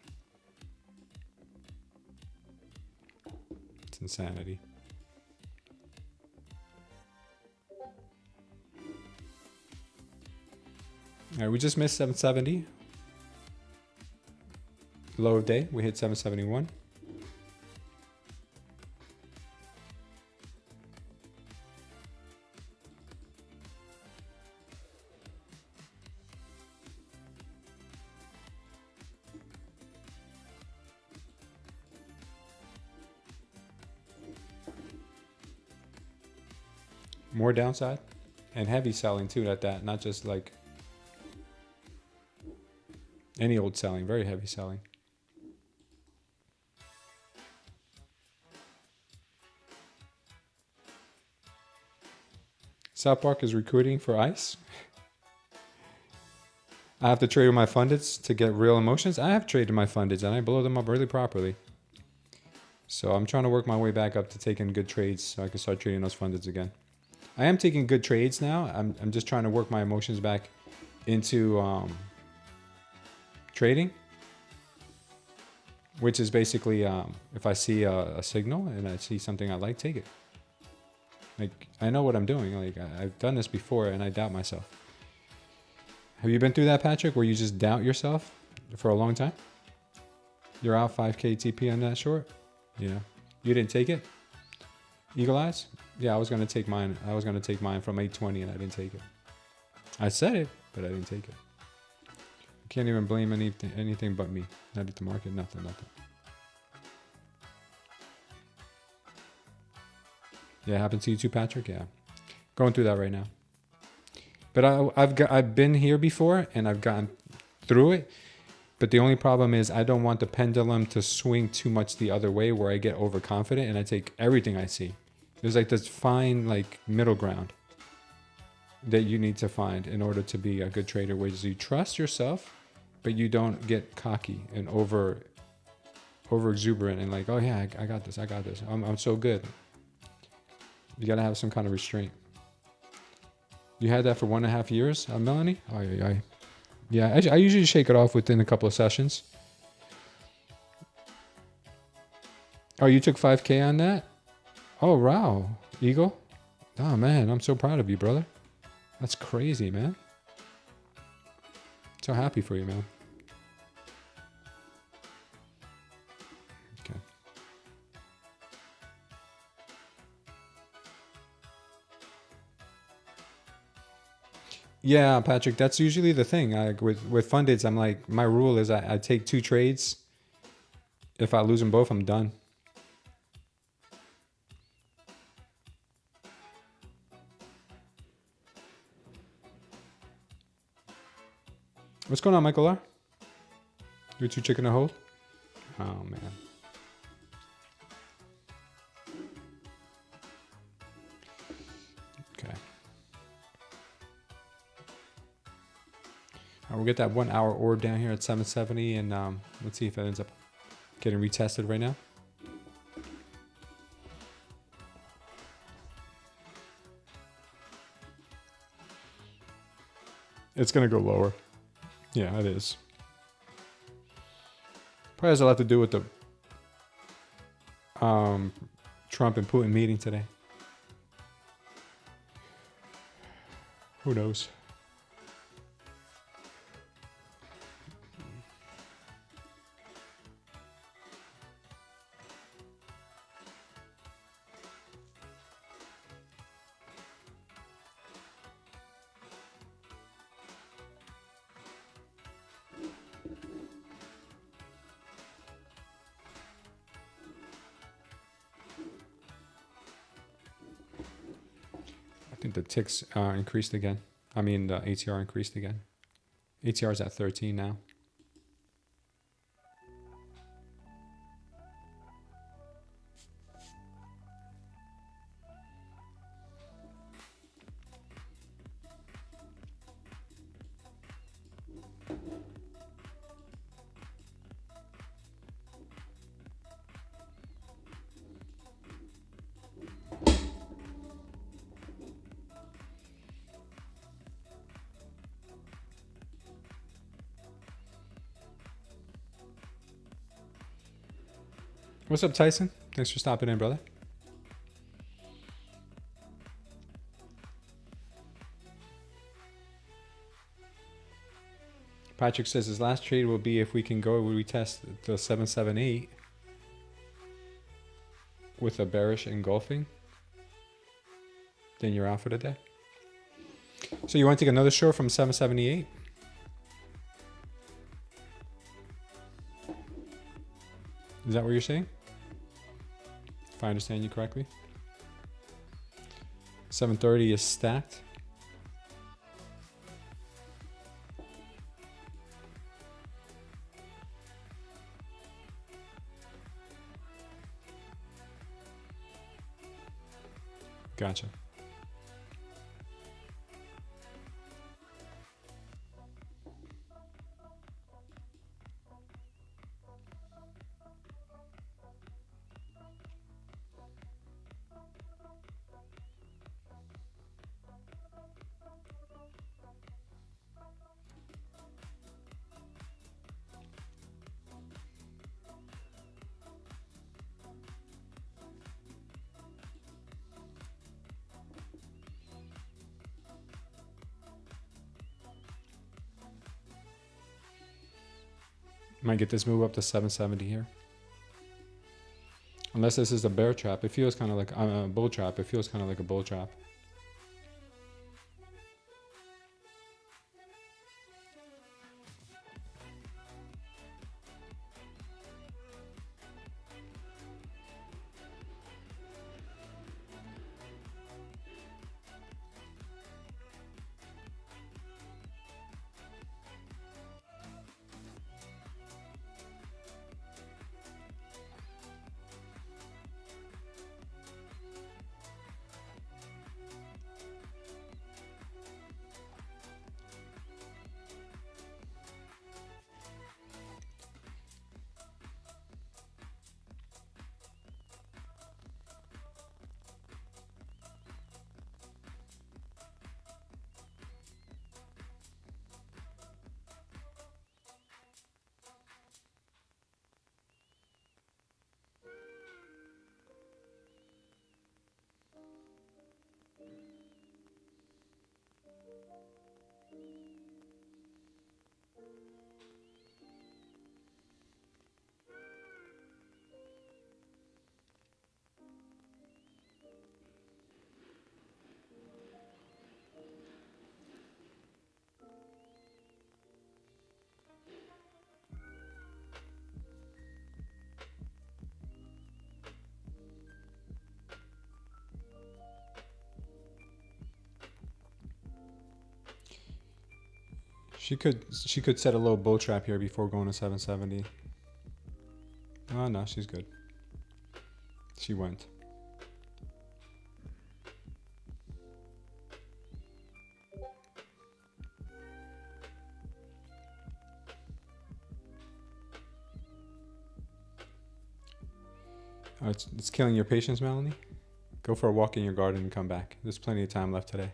S5: It's insanity. All right, we just missed 770. Low of day, we hit 771. More downside and heavy selling too at that, not just like any old selling, very heavy selling. South Park is recruiting for ICE. I have to trade with my fundeds to get real emotions. I have traded my fundeds and I blow them up really properly. So I'm trying to work my way back up to taking good trades so I can start trading those fundeds again. I am taking good trades now. I'm just trying to work my emotions back into trading, which is basically if I see a signal and I see something I like, take it. Like, I know what I'm doing. Like, I've done this before and I doubt myself. Have you been through that, Patrick, where you just doubt yourself for a long time? You're out 5K TP on that short? Yeah. You didn't take it? Eagle Eyes? Yeah, I was gonna take mine. I was gonna take mine from 820 and I didn't take it. I said it, but I didn't take it. I can't even blame anything but me. Not at the market, nothing. Yeah, happened to you too, Patrick? Yeah. Going through that right now. But I've been here before and I've gotten through it. But the only problem is I don't want the pendulum to swing too much the other way where I get overconfident and I take everything I see. There's like this fine like middle ground that you need to find in order to be a good trader, where you trust yourself, but you don't get cocky and over exuberant and like, oh yeah, I got this. I'm so good. You gotta have some kind of restraint. You had that for 1.5 years, Melanie? Oh, yeah. Yeah, I usually shake it off within a couple of sessions. Oh, you took 5K on that? Oh, wow. Eagle? Oh, man, I'm so proud of you, brother. That's crazy, man. So happy for you, man. Okay. Yeah, Patrick, that's usually the thing. With fundeds, I'm like, my rule is I take 2 trades. If I lose them both, I'm done. What's going on, Michael R? You're too chicken to hold? Oh, man. Okay. We'll get that 1 hour orb down here at 770, and let's see if it ends up getting retested right now. It's going to go lower. Yeah, it is. Probably has a lot to do with the Trump and Putin meeting today. Who knows? I think the ticks increased again. I mean, the ATR increased again. ATR is at 13 now. What's up, Tyson? Thanks for stopping in, brother. Patrick says his last trade will be if we can go, we test the 778 with a bearish engulfing. Then you're out for the day. So you want to take another short from 778? Is that what you're saying? If I understand you correctly. 730 is stacked. Gotcha. Might get this move up to 770 here. Unless this is a bear trap. It feels kind of like a bull trap. It feels kind of like a bull trap. She could set a little bull trap here before going to 770. Oh no, she's good. She went. Oh, it's killing your patience, Melanie. Go for a walk in your garden and come back. There's plenty of time left today.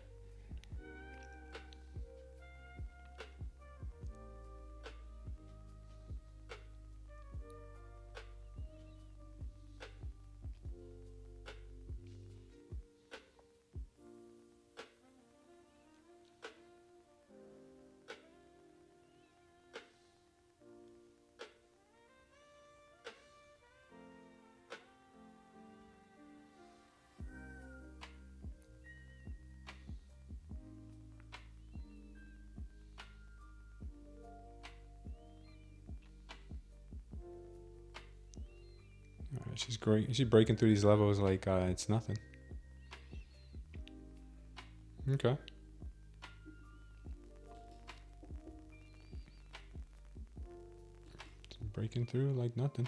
S5: Alright, she's great. She's breaking through these levels like it's nothing. Okay. She's breaking through like nothing.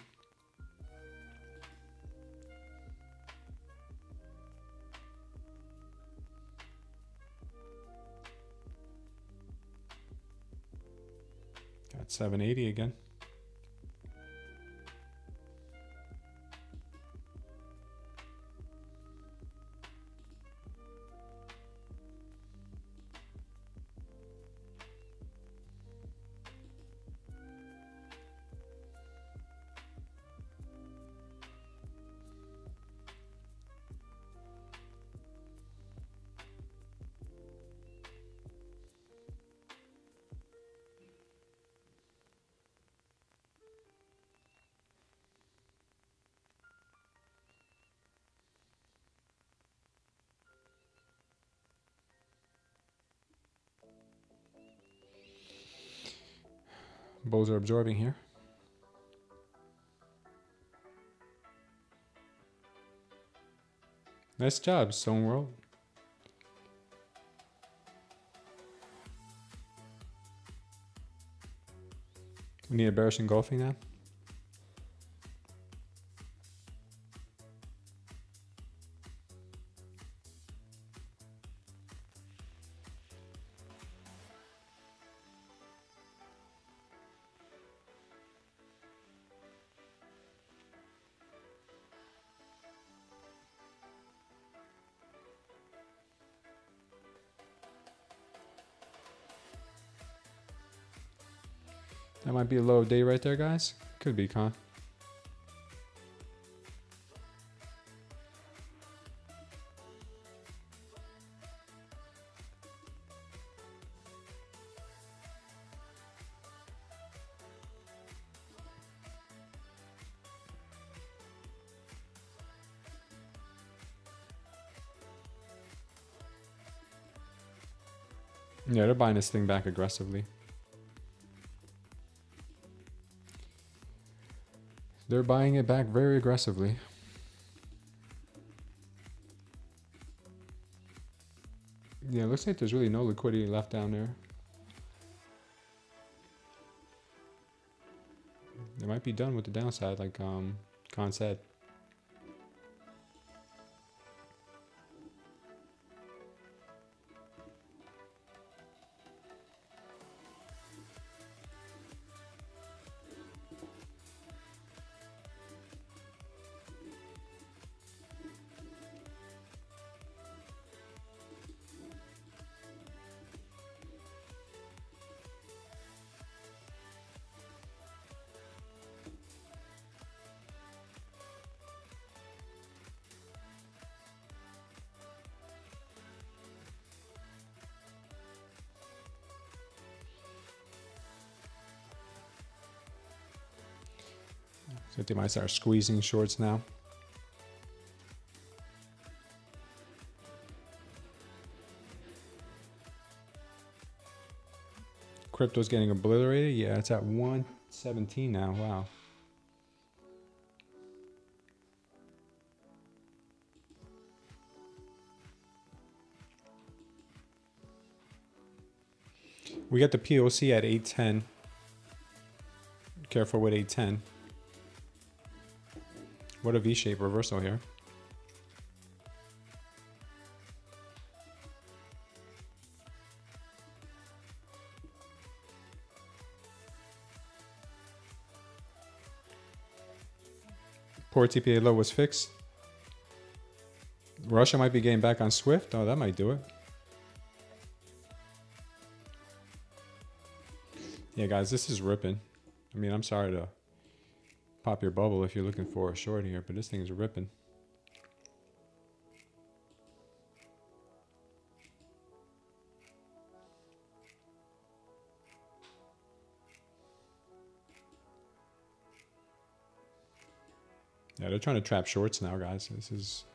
S5: Got 780 again. Bulls are absorbing here. Nice job, Stone World. We need a bearish engulfing now. That might be a low day right there, guys. Could be, con. Yeah, they're buying this thing back aggressively. They're buying it back very aggressively. Yeah, it looks like there's really no liquidity left down there. They might be done with the downside, like Khan said. So they might start squeezing shorts now. Crypto's getting obliterated. Yeah, it's at 117 now. Wow. We got the POC at 810. Careful with 810. What a V-shape reversal here. Poor TPA low was fixed. Russia might be getting back on Swift. Oh, that might do it. Yeah, guys, this is ripping. I mean, I'm sorry to pop your bubble if you're looking for a short here, but this thing is ripping. Yeah, they're trying to trap shorts now, guys. This is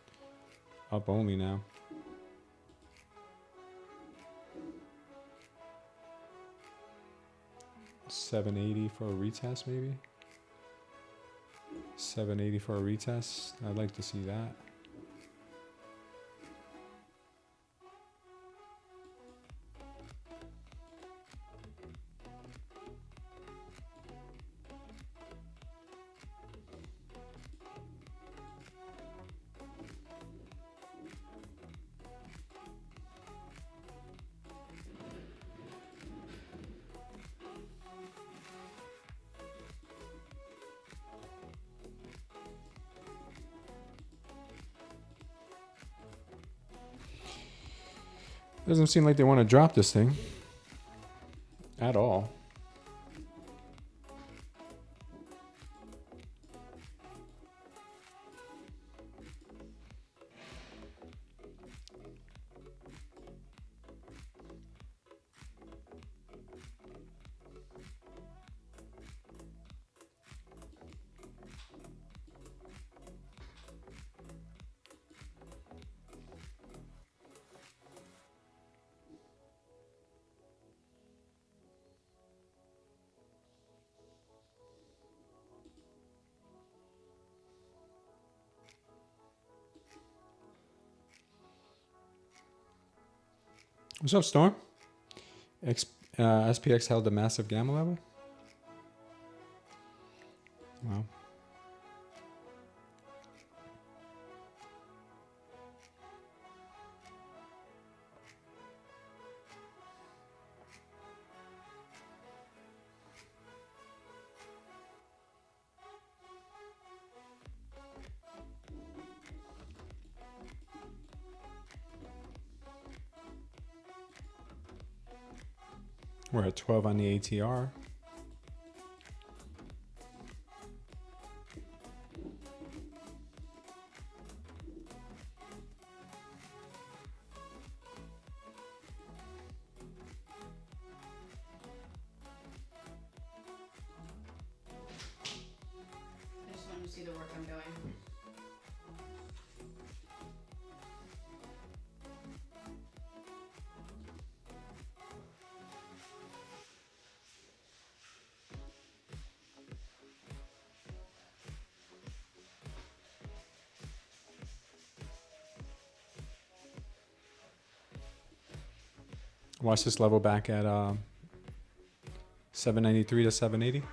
S5: up only now. $780 for a retest, maybe? $780 for a retest. I'd like to see that. Doesn't seem like they want to drop this thing at all. What's up, Storm? SPX held a massive gamma level. Wow. We're at 12 on the ATR.
S6: I just want you to see the work I'm doing.
S5: Watch this level back at 793 to 780.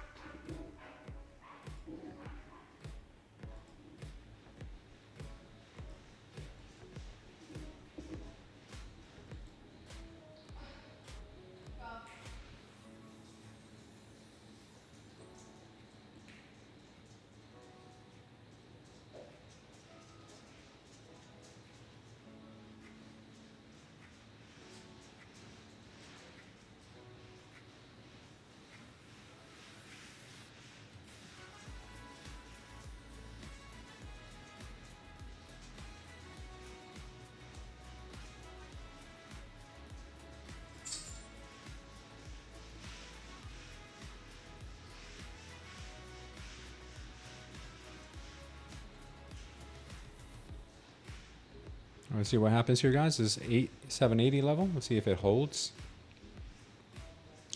S5: Let's see what happens here, guys. This is 780 level. Let's see if it holds.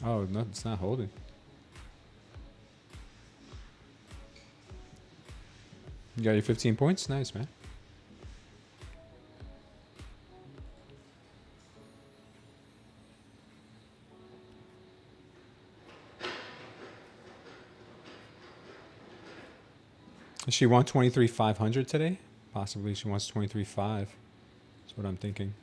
S5: Oh, no, it's not holding. You got your 15 points? Nice, man. Does she want 23,500 today? Possibly she wants 23,500. That's what I'm thinking.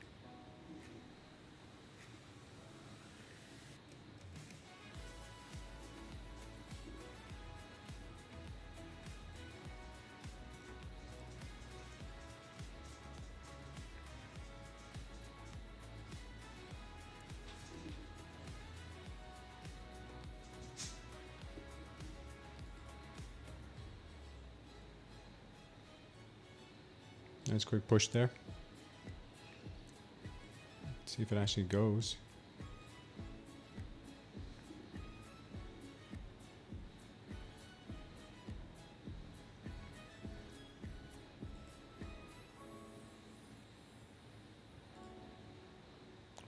S5: Nice quick push there. Let's see if it actually goes.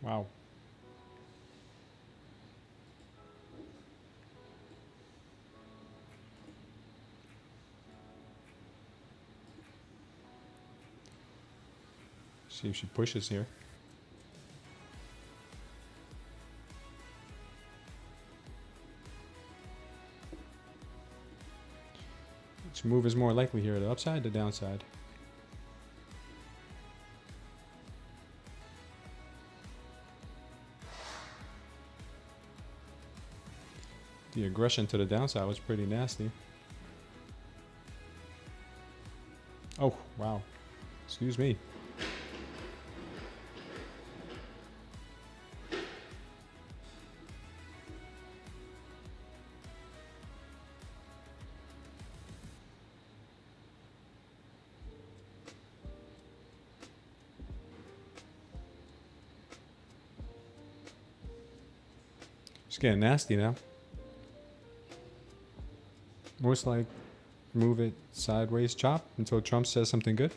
S5: Wow. See if she pushes here. Which move is more likely here, the upside, the downside? The aggression to the downside was pretty nasty. Oh, wow. Excuse me. It's getting nasty now. Most like move it sideways, chop until Trump says something good.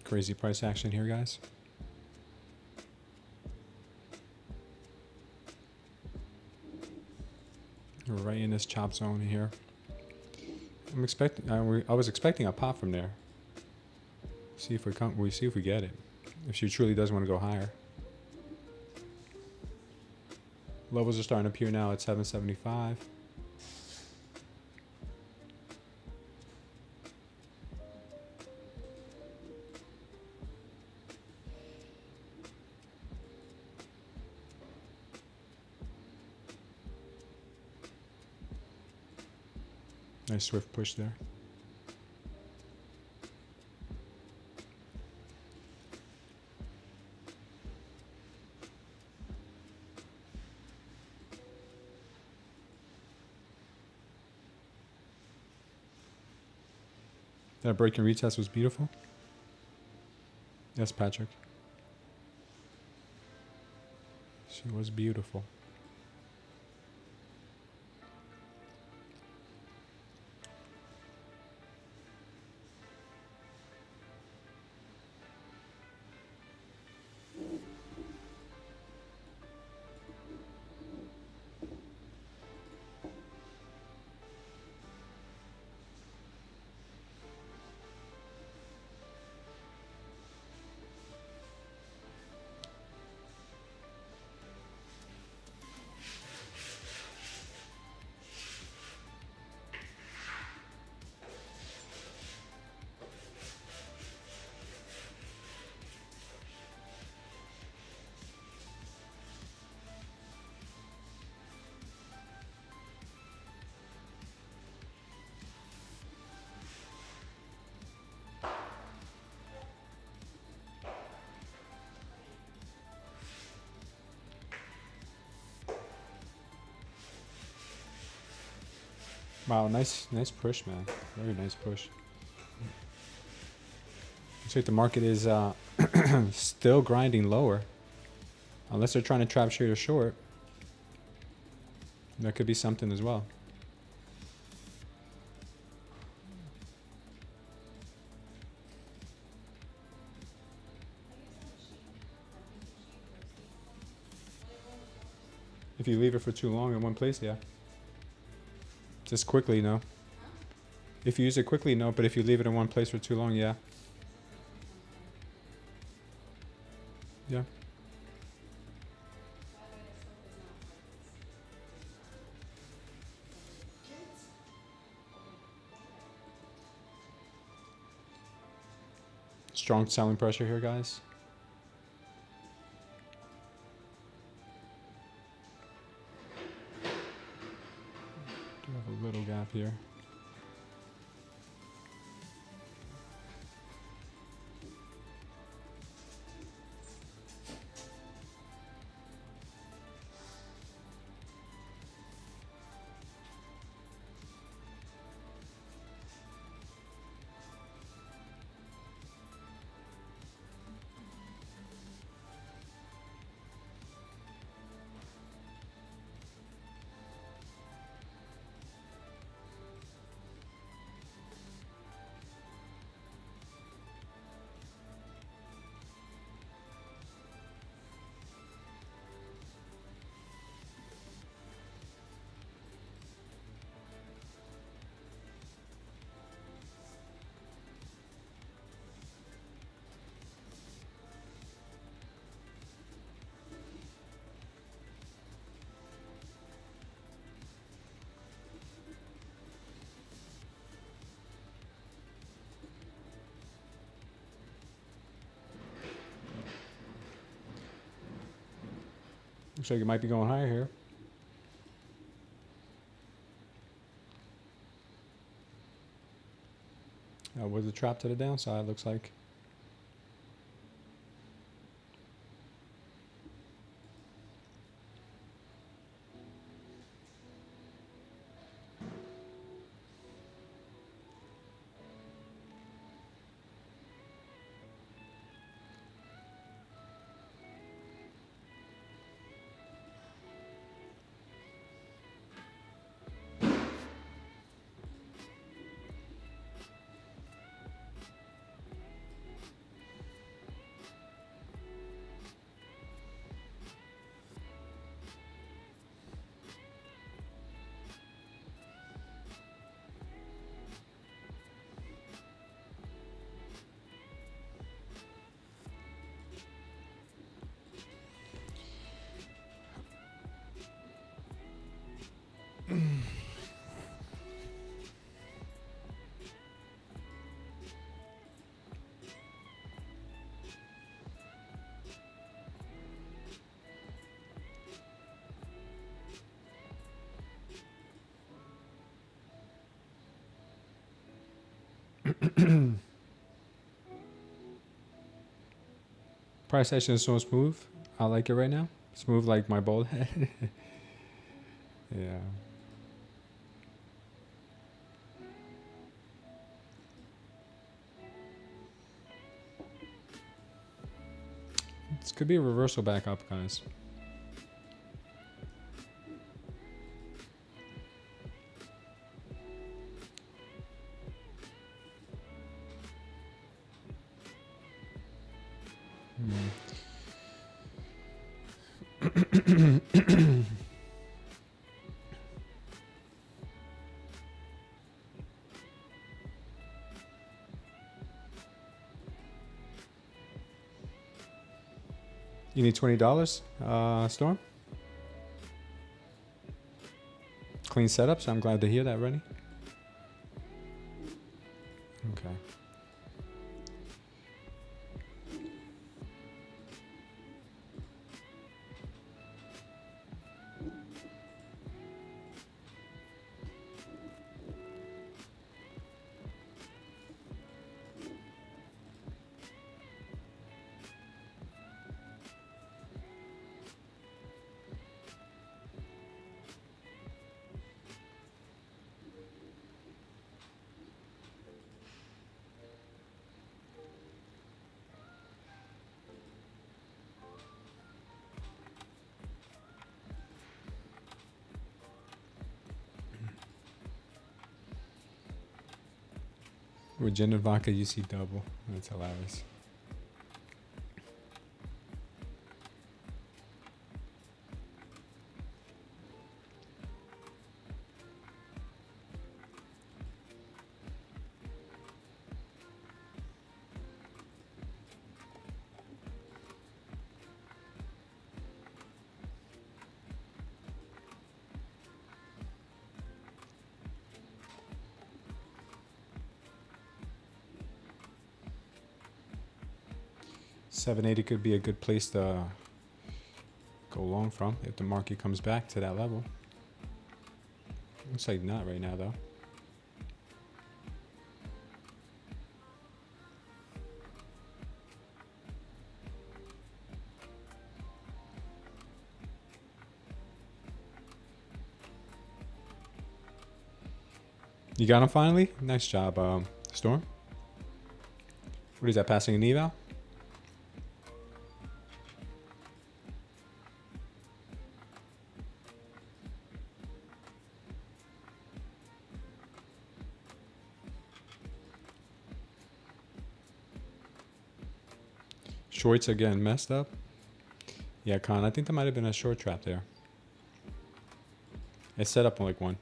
S5: Crazy price action here, guys. We're right in this chop zone here. I'm expecting. I was expecting a pop from there. See if we see if we get it. If she truly does want to go higher. Levels are starting to appear now at 775. Nice swift push there. That break and retest was beautiful. Yes, Patrick. She was beautiful. Wow, nice push, man. Very nice push. Looks like the market is Still grinding lower. Unless they're trying to trap trader short. That could be something as well. If you leave it for too long in one place, yeah. Just quickly, no. If you use it quickly, no. But if you leave it in one place for too long, yeah. Yeah. Strong selling pressure here, guys. Do have a little gap here. Looks like it might be going higher here. Was a trap to the downside, looks like. Price action is so smooth. I like it right now. Smooth like my bald head. Yeah. This could be a reversal back up, guys. You need $20, Storm? Clean setup, so I'm glad to hear that, Rennie. Okay. With gin and vodka, you see double. That's hilarious. $780 could be a good place to go long from if the market comes back to that level. Looks like not right now though. You got him finally? Nice job, Storm. What is that, passing an eval? Shorts again messed up. Yeah, Con, I think there might have been a short trap there. It's set up like one.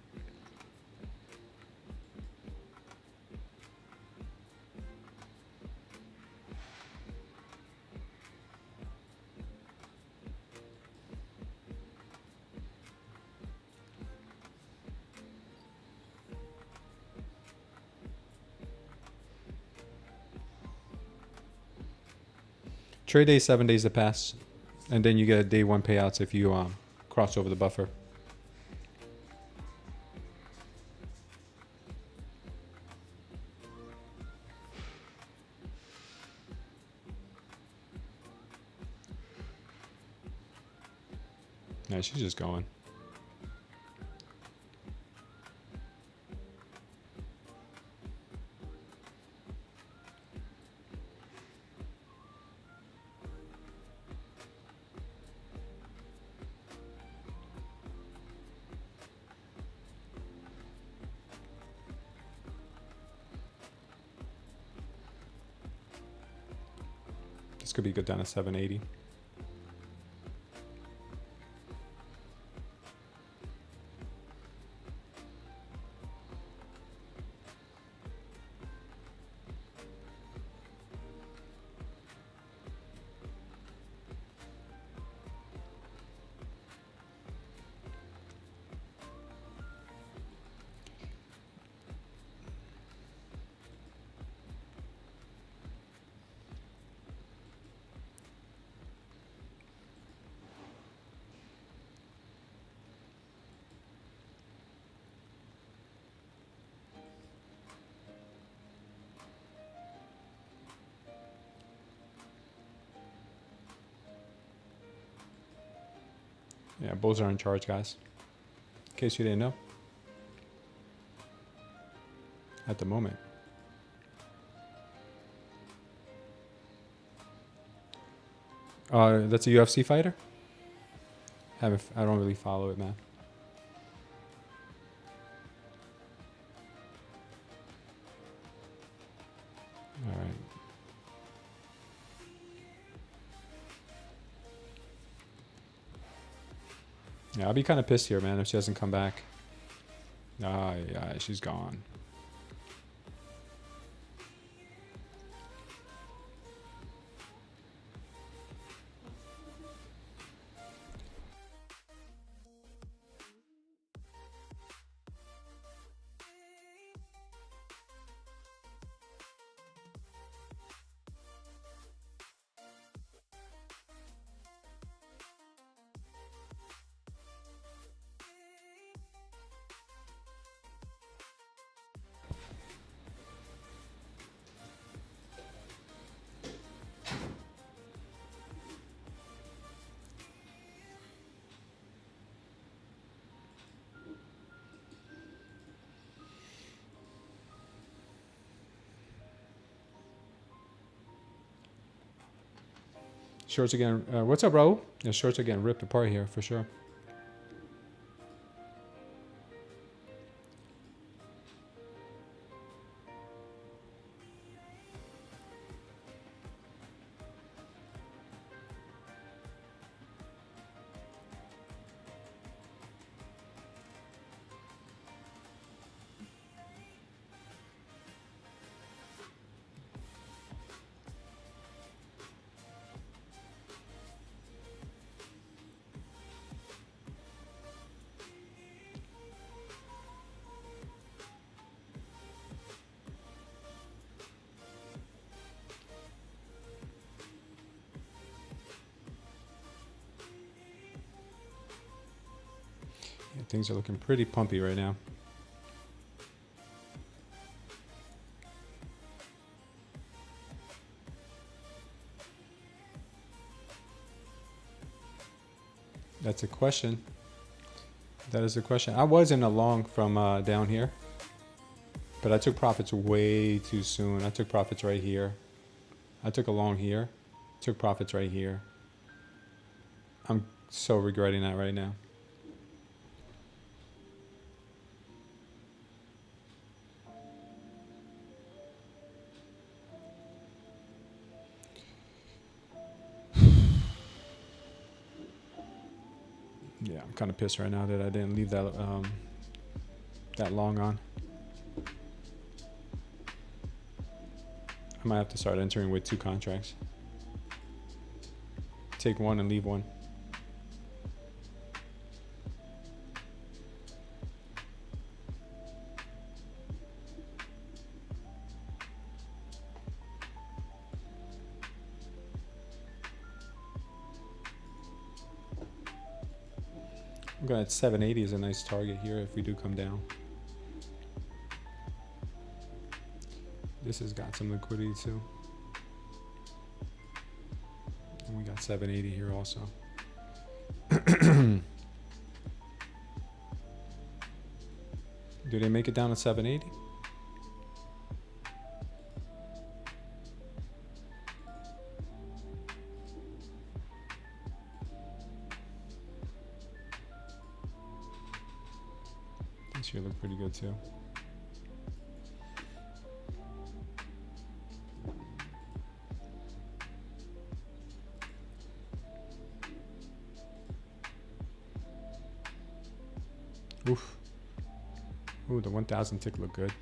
S5: Trade day 7 days to pass, and then you get a day one payouts if you cross over the buffer. Yeah, she's just going. This could be good down to 780. Yeah, bulls are in charge, guys. In case you didn't know. At the moment. That's a UFC fighter? I don't really follow it, man. All right. Yeah, I'll be kind of pissed here, man, if she doesn't come back. Ah, yeah, she's gone. Shorts again. What's up, Raul? Yeah, shorts again ripped apart here for sure. Things are looking pretty pumpy right now. That's a question. That is a question. I was in a long from down here, but I took profits way too soon. I took profits right here. I took a long here, took profits right here. I'm so regretting that right now. Yeah, I'm kind of pissed right now that I didn't leave that that long on. I might have to start entering with 2 contracts. Take one and leave one. I'm going at 780 is a nice target here if we do come down. This has got some liquidity too. And we got 780 here also. Do they make it down to 780? This should look pretty good too. Oof. Ooh, the 1000 tick look good.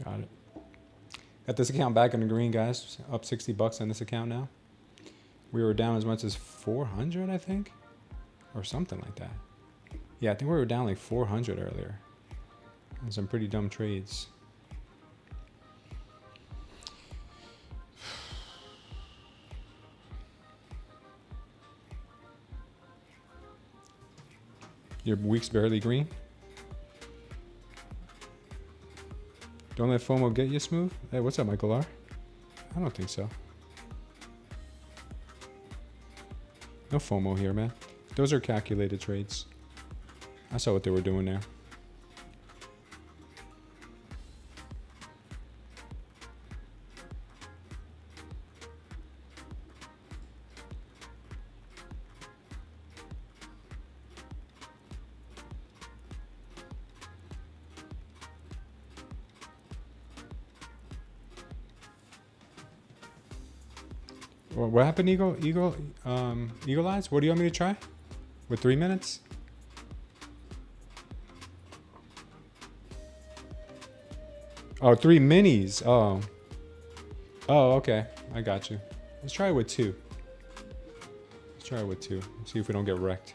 S5: Got it. Got this account back in the green, guys. Up 60 bucks on this account now. We were down as much as 400, I think, or something like that. Yeah, I think we were down like 400 earlier. And some pretty dumb trades. Your week's barely green. Don't let FOMO get you, Smooth. Hey, what's up, Michael R? I don't think so. No FOMO here, man. Those are calculated trades. I saw what they were doing there. What happened, Eagle Eyes? What do you want me to try? With 3 minutes? Oh, 3 minis. Oh. Oh, okay. I got you. Let's try it with 2. Let's try it with 2. See if we don't get wrecked.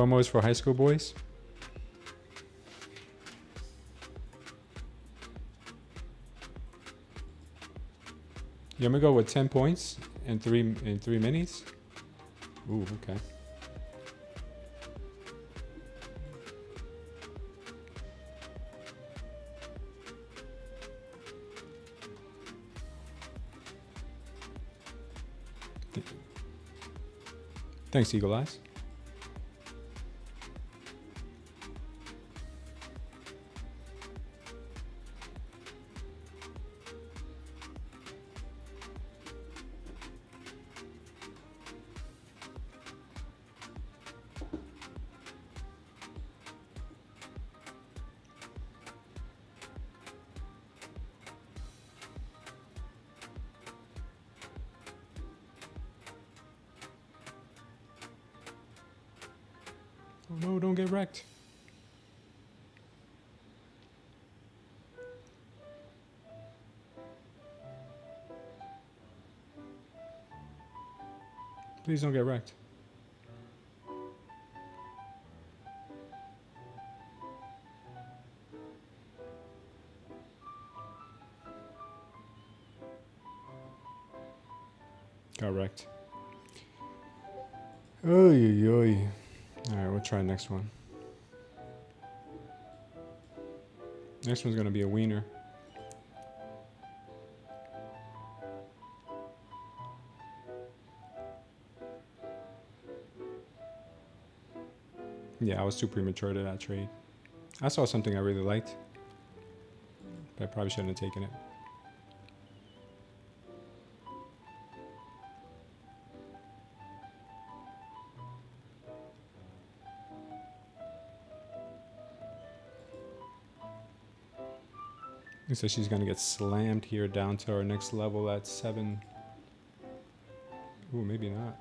S5: FOMO is for high school boys. You want me to go with 10 points and three minis? Ooh, okay. Thanks, Eagle Eyes. Oh no, don't get wrecked. Please don't get wrecked. Got wrecked. Oy, oy. Alright, we'll try next one. Next one's gonna be a wiener. Yeah, I was too premature to that trade. I saw something I really liked, but I probably shouldn't have taken it. It says she's gonna get slammed here down to our next level at 7. Ooh, maybe not.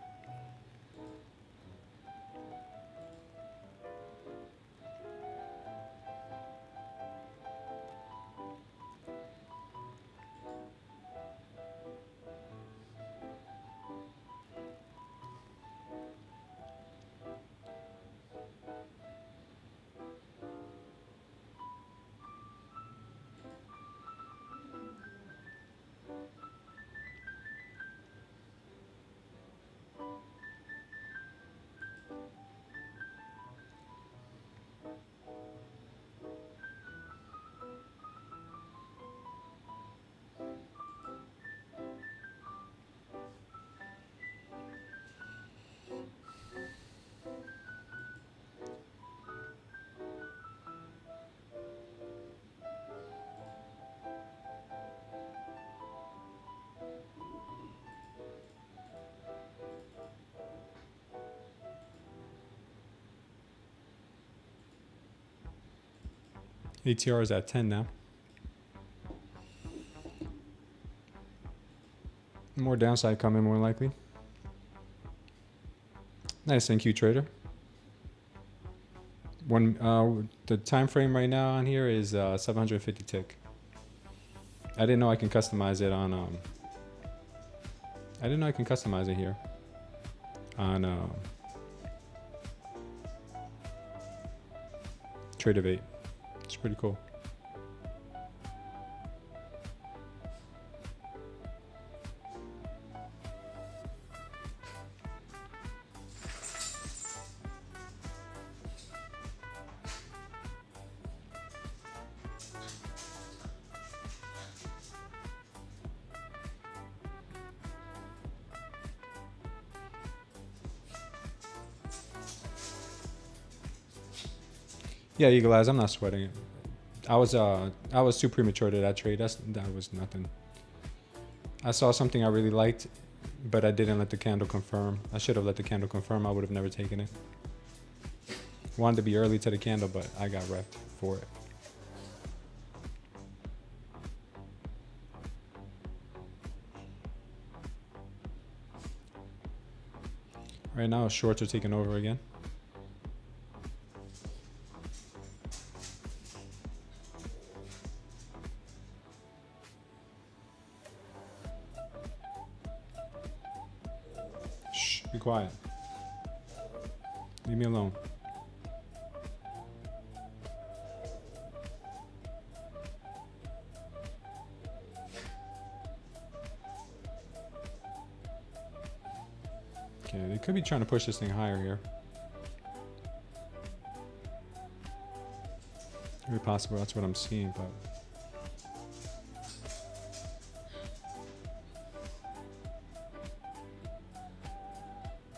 S5: ATR is at 10 now. More downside coming, more likely. Nice, thank you, trader. The time frame right now on here is 750 tick. I didn't know I can customize it on. I didn't know I can customize it here on Tradeday. It's pretty cool. Yeah, Eagle Eyes, I'm not sweating it. I was too premature to that trade. That was nothing. I saw something I really liked, but I didn't let the candle confirm. I should have let the candle confirm. I would have never taken it. Wanted to be early to the candle, but I got wrecked for it. Right now, shorts are taking over again. Shh, be quiet. Leave me alone. Okay, they could be trying to push this thing higher here. Very possible that's what I'm seeing, but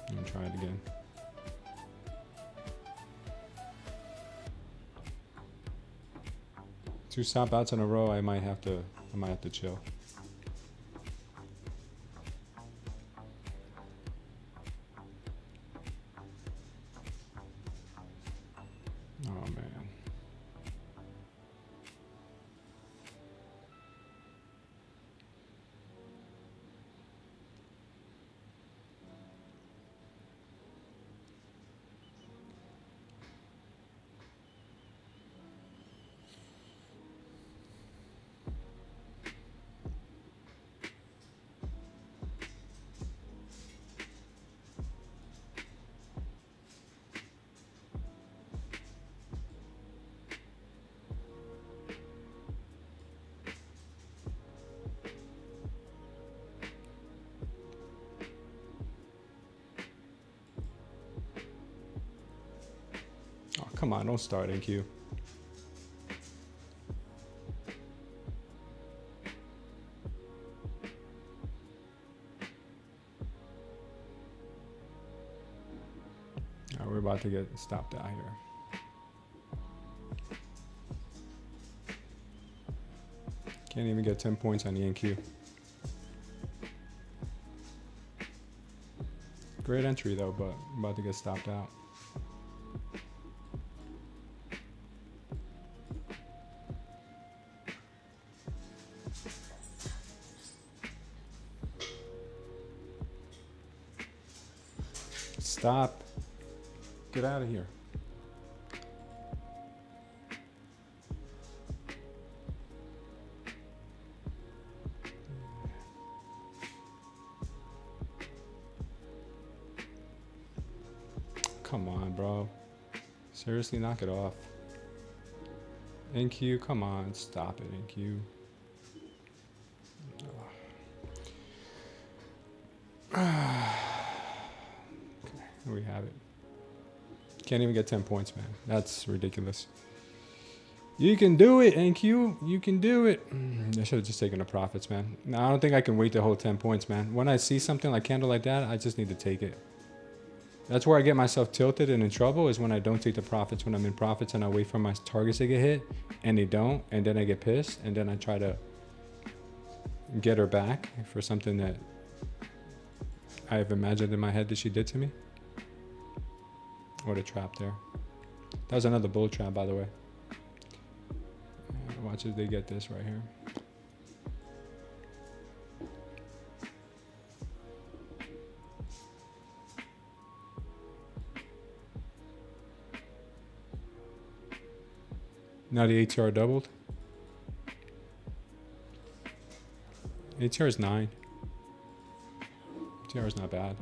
S5: let me try it again. Two stop outs in a row, I might have to chill. Oh man. Oh, come on, don't start, NQ. We're about to get stopped out here. Can't even get 10 points on the NQ. Great entry though, but I'm about to get stopped out. Stop. Get out of here. Come on, bro. Seriously, knock it off. NQ, come on. Stop it, NQ. Okay, we have it. Can't even get 10 points, man. That's ridiculous. You can do it, NQ. You can do it. I should have just taken the profits, man. No, I don't think I can wait the whole 10 points, man. When I see something like candle like that, I just need to take it. That's where I get myself tilted and in trouble, is when I don't take the profits. When I'm in profits and I wait for my targets to get hit and they don't, and then I get pissed and then I try to get her back for something that I've imagined in my head that she did to me. What a trap there. That was another bull trap, by the way. Watch if they get this right here. Now the ATR doubled. ATR is 9. ATR is not bad.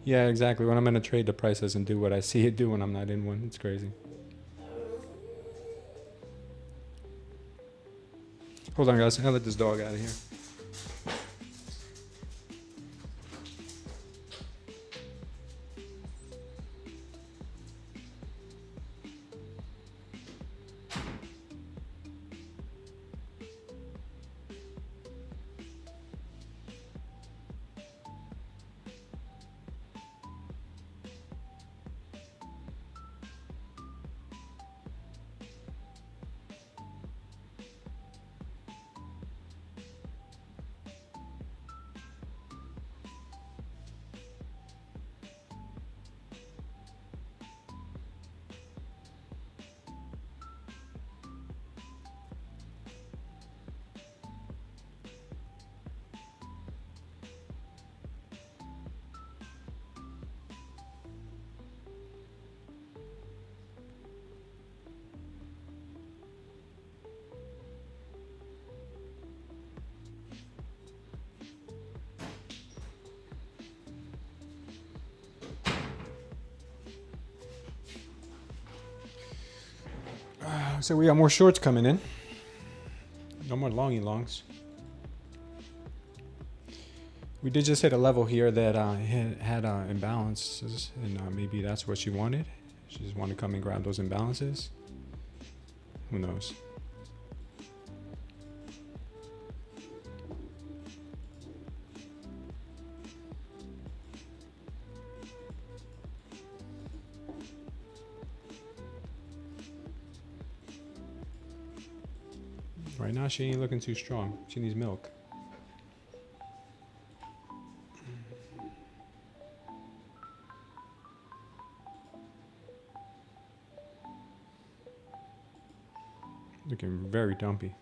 S5: Yeah, exactly. When I'm in a trade, the price doesn't do what I see it do when I'm not in one. It's crazy. Hold on, guys. I'll let this dog out of here. So we got more shorts coming in. No more longy longs. We did just hit a level here that had imbalances, and maybe that's what she wanted. She just wanted to come and grab those imbalances. Who knows? Right now, she ain't looking too strong. She needs milk. Looking very dumpy.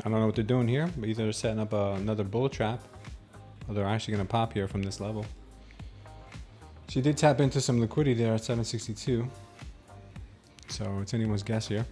S5: I don't know what they're doing here, but either they're setting up another bull trap, or they're actually going to pop here from this level. She did tap into some liquidity there at 762, so it's anyone's guess here.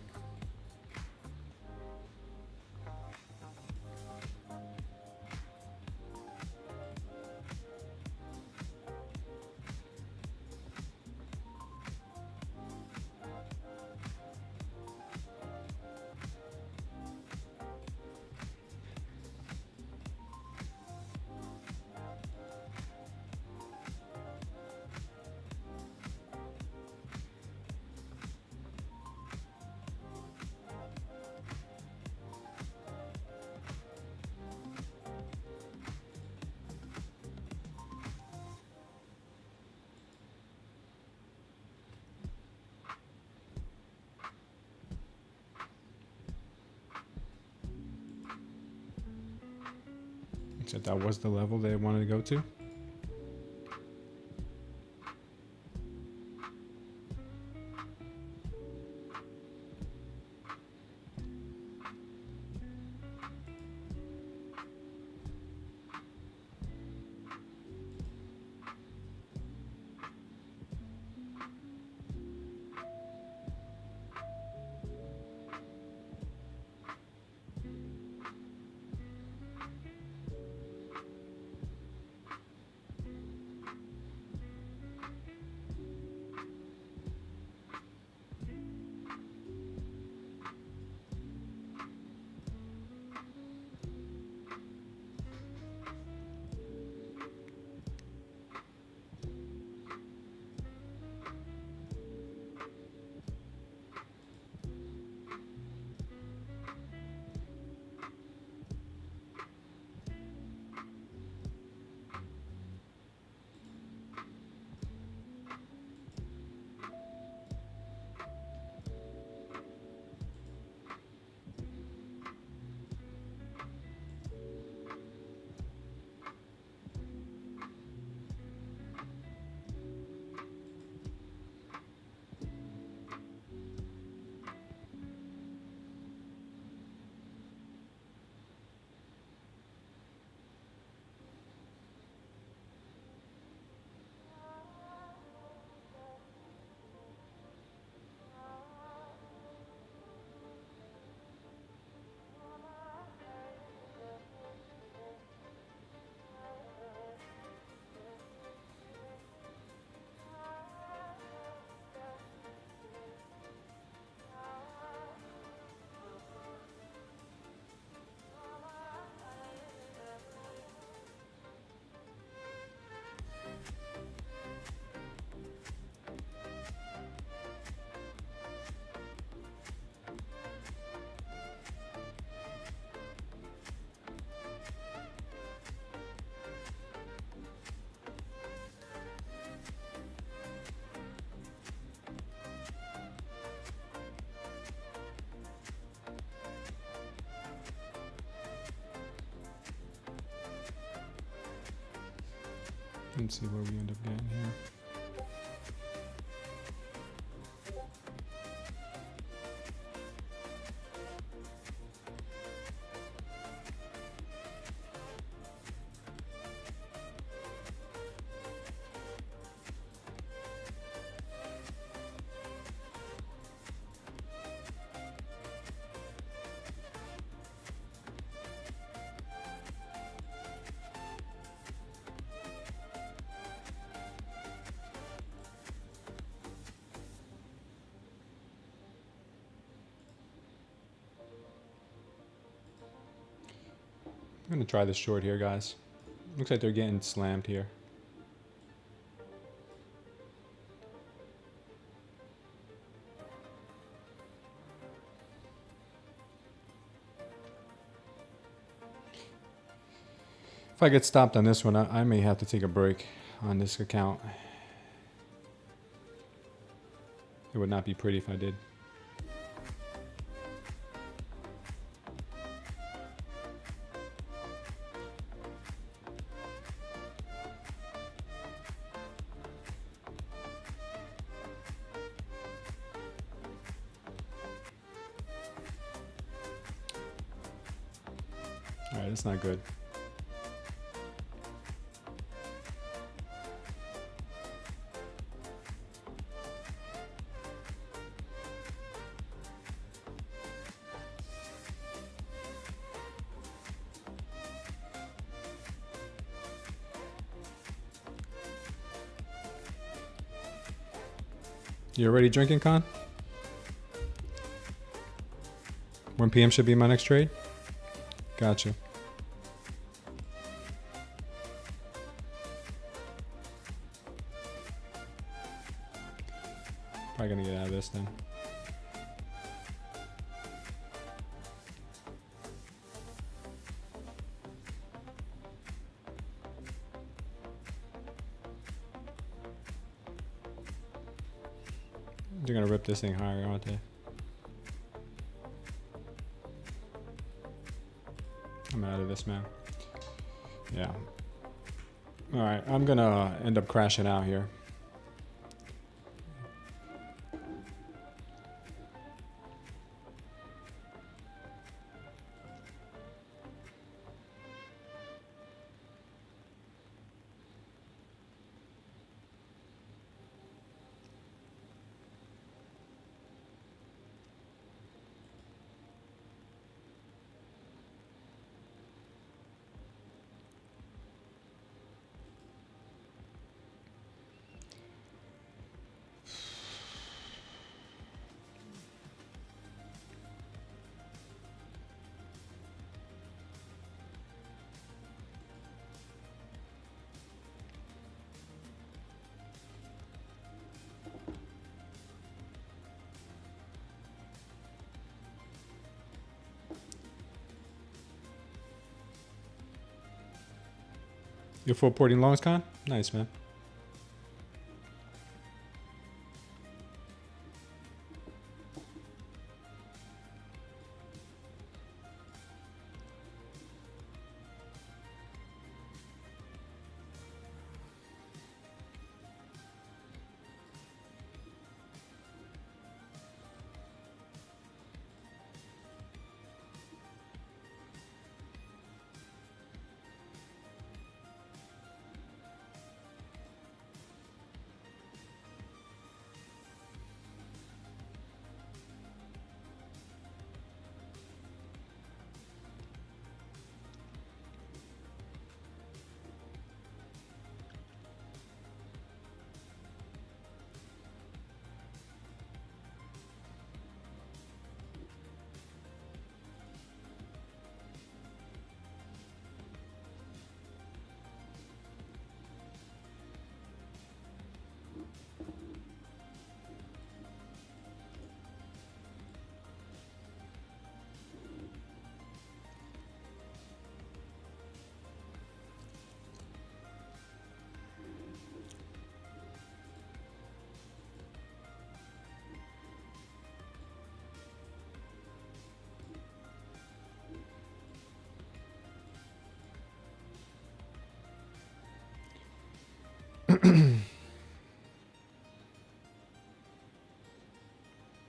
S5: So that was the level they wanted to go to. Let's see where we end up getting here. I'm going to try this short here, guys. Looks like they're getting slammed here. If I get stopped on this one, I may have to take a break on this account. It would not be pretty if I did. All right, that's not good. You already drinking, Con? 1 p.m. should be my next trade? Gotcha. Probably gonna get out of this then. They're gonna rip this thing higher, aren't they? I'm out of this, man. Yeah. All right, I'm gonna end up crashing out here. You're full porting longs, Con? Nice, man.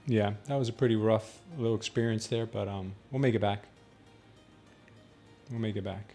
S5: Yeah, that was a pretty rough little experience there, but we'll make it back. We'll make it back.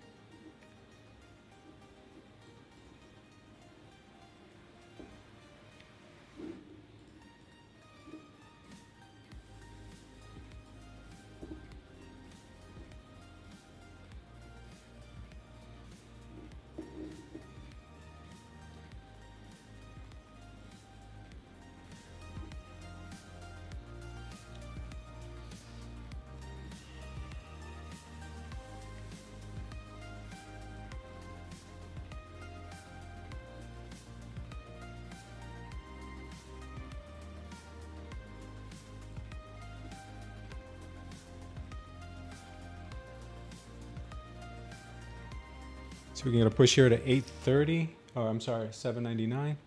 S5: So we can get a push here to 830. Oh, I'm sorry, 799.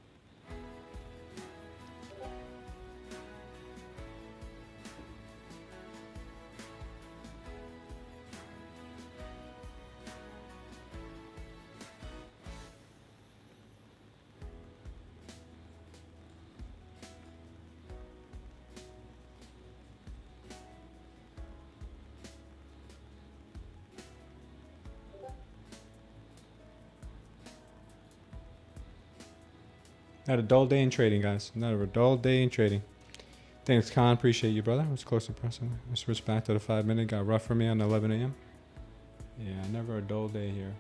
S5: Not a dull day in trading, guys. Not a dull day in trading. Thanks, Khan. Appreciate you, brother. I was close to pressing. I switched back to the 5-minute. Got rough for me on 11 a.m. Yeah, never a dull day here.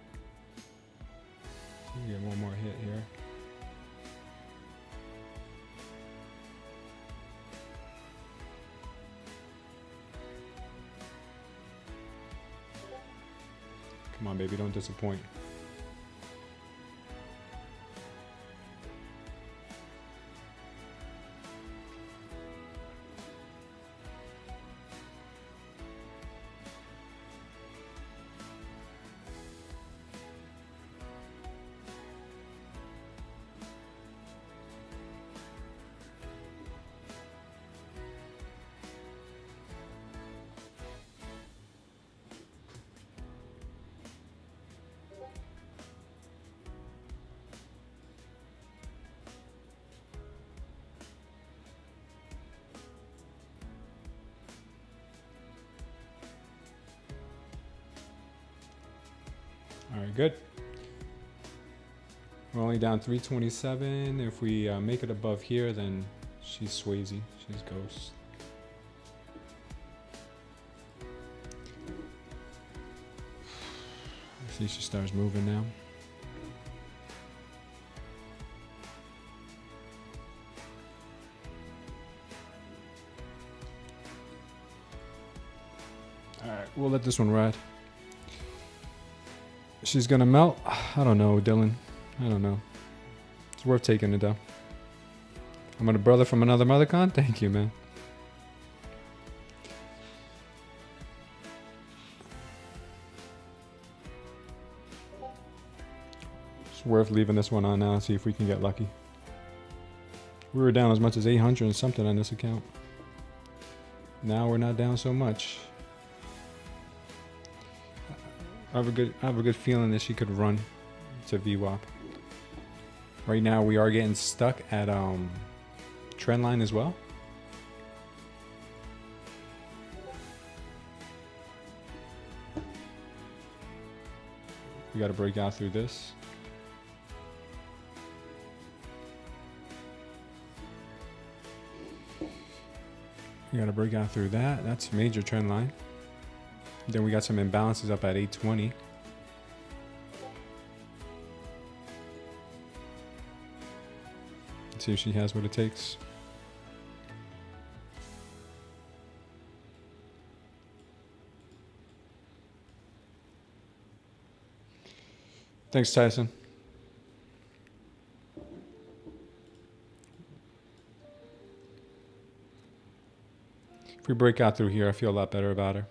S5: Let me get one more hit here. Come on, baby. Don't disappoint. All right, good. We're only down 327. If we make it above here, then she's Swayze. She's Ghost. I see she starts moving now. All right, we'll let this one ride. She's gonna melt. I don't know, Dylan. I don't know. It's worth taking it though. I'm a brother from another mother, Con. Thank you, man. It's worth leaving this one on now and see if we can get lucky. We were down as much as 800 and something on this account. Now we're not down so much. I have a good feeling that she could run to VWAP. Right now we are getting stuck at trend line as well. We got to break out through this. We got to break out through that. That's major trend line. Then we got some imbalances up at 820. Let's see if she has what it takes. Thanks, Tyson. If we break out through here, I feel a lot better about her.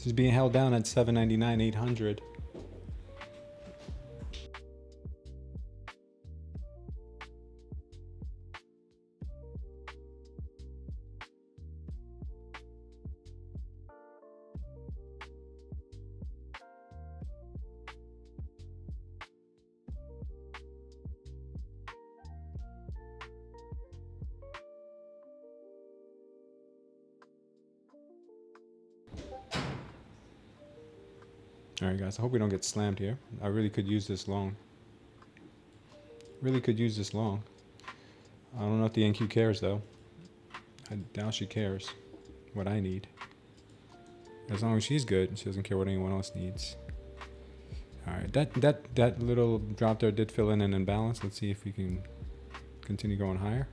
S5: She's being held down at 799, 800. All right, guys. I hope we don't get slammed here. I really could use this long. Really could use this long. I don't know if the NQ cares though. I doubt she cares what I need. As long as she's good, she doesn't care what anyone else needs. All right, that little drop there did fill in an imbalance. Let's see if we can continue going higher.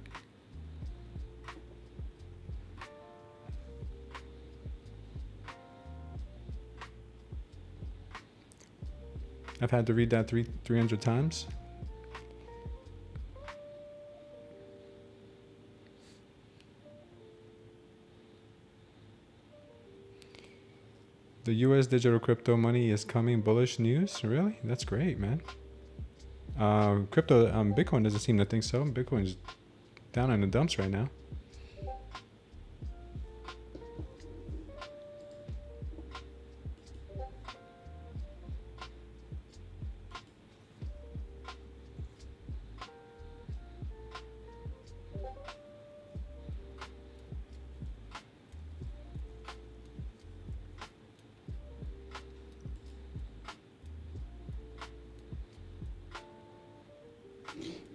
S5: I've had to read that 300 times. The US digital crypto money is coming. Bullish news? Really? That's great, man. Bitcoin doesn't seem to think so. Bitcoin's down in the dumps right now.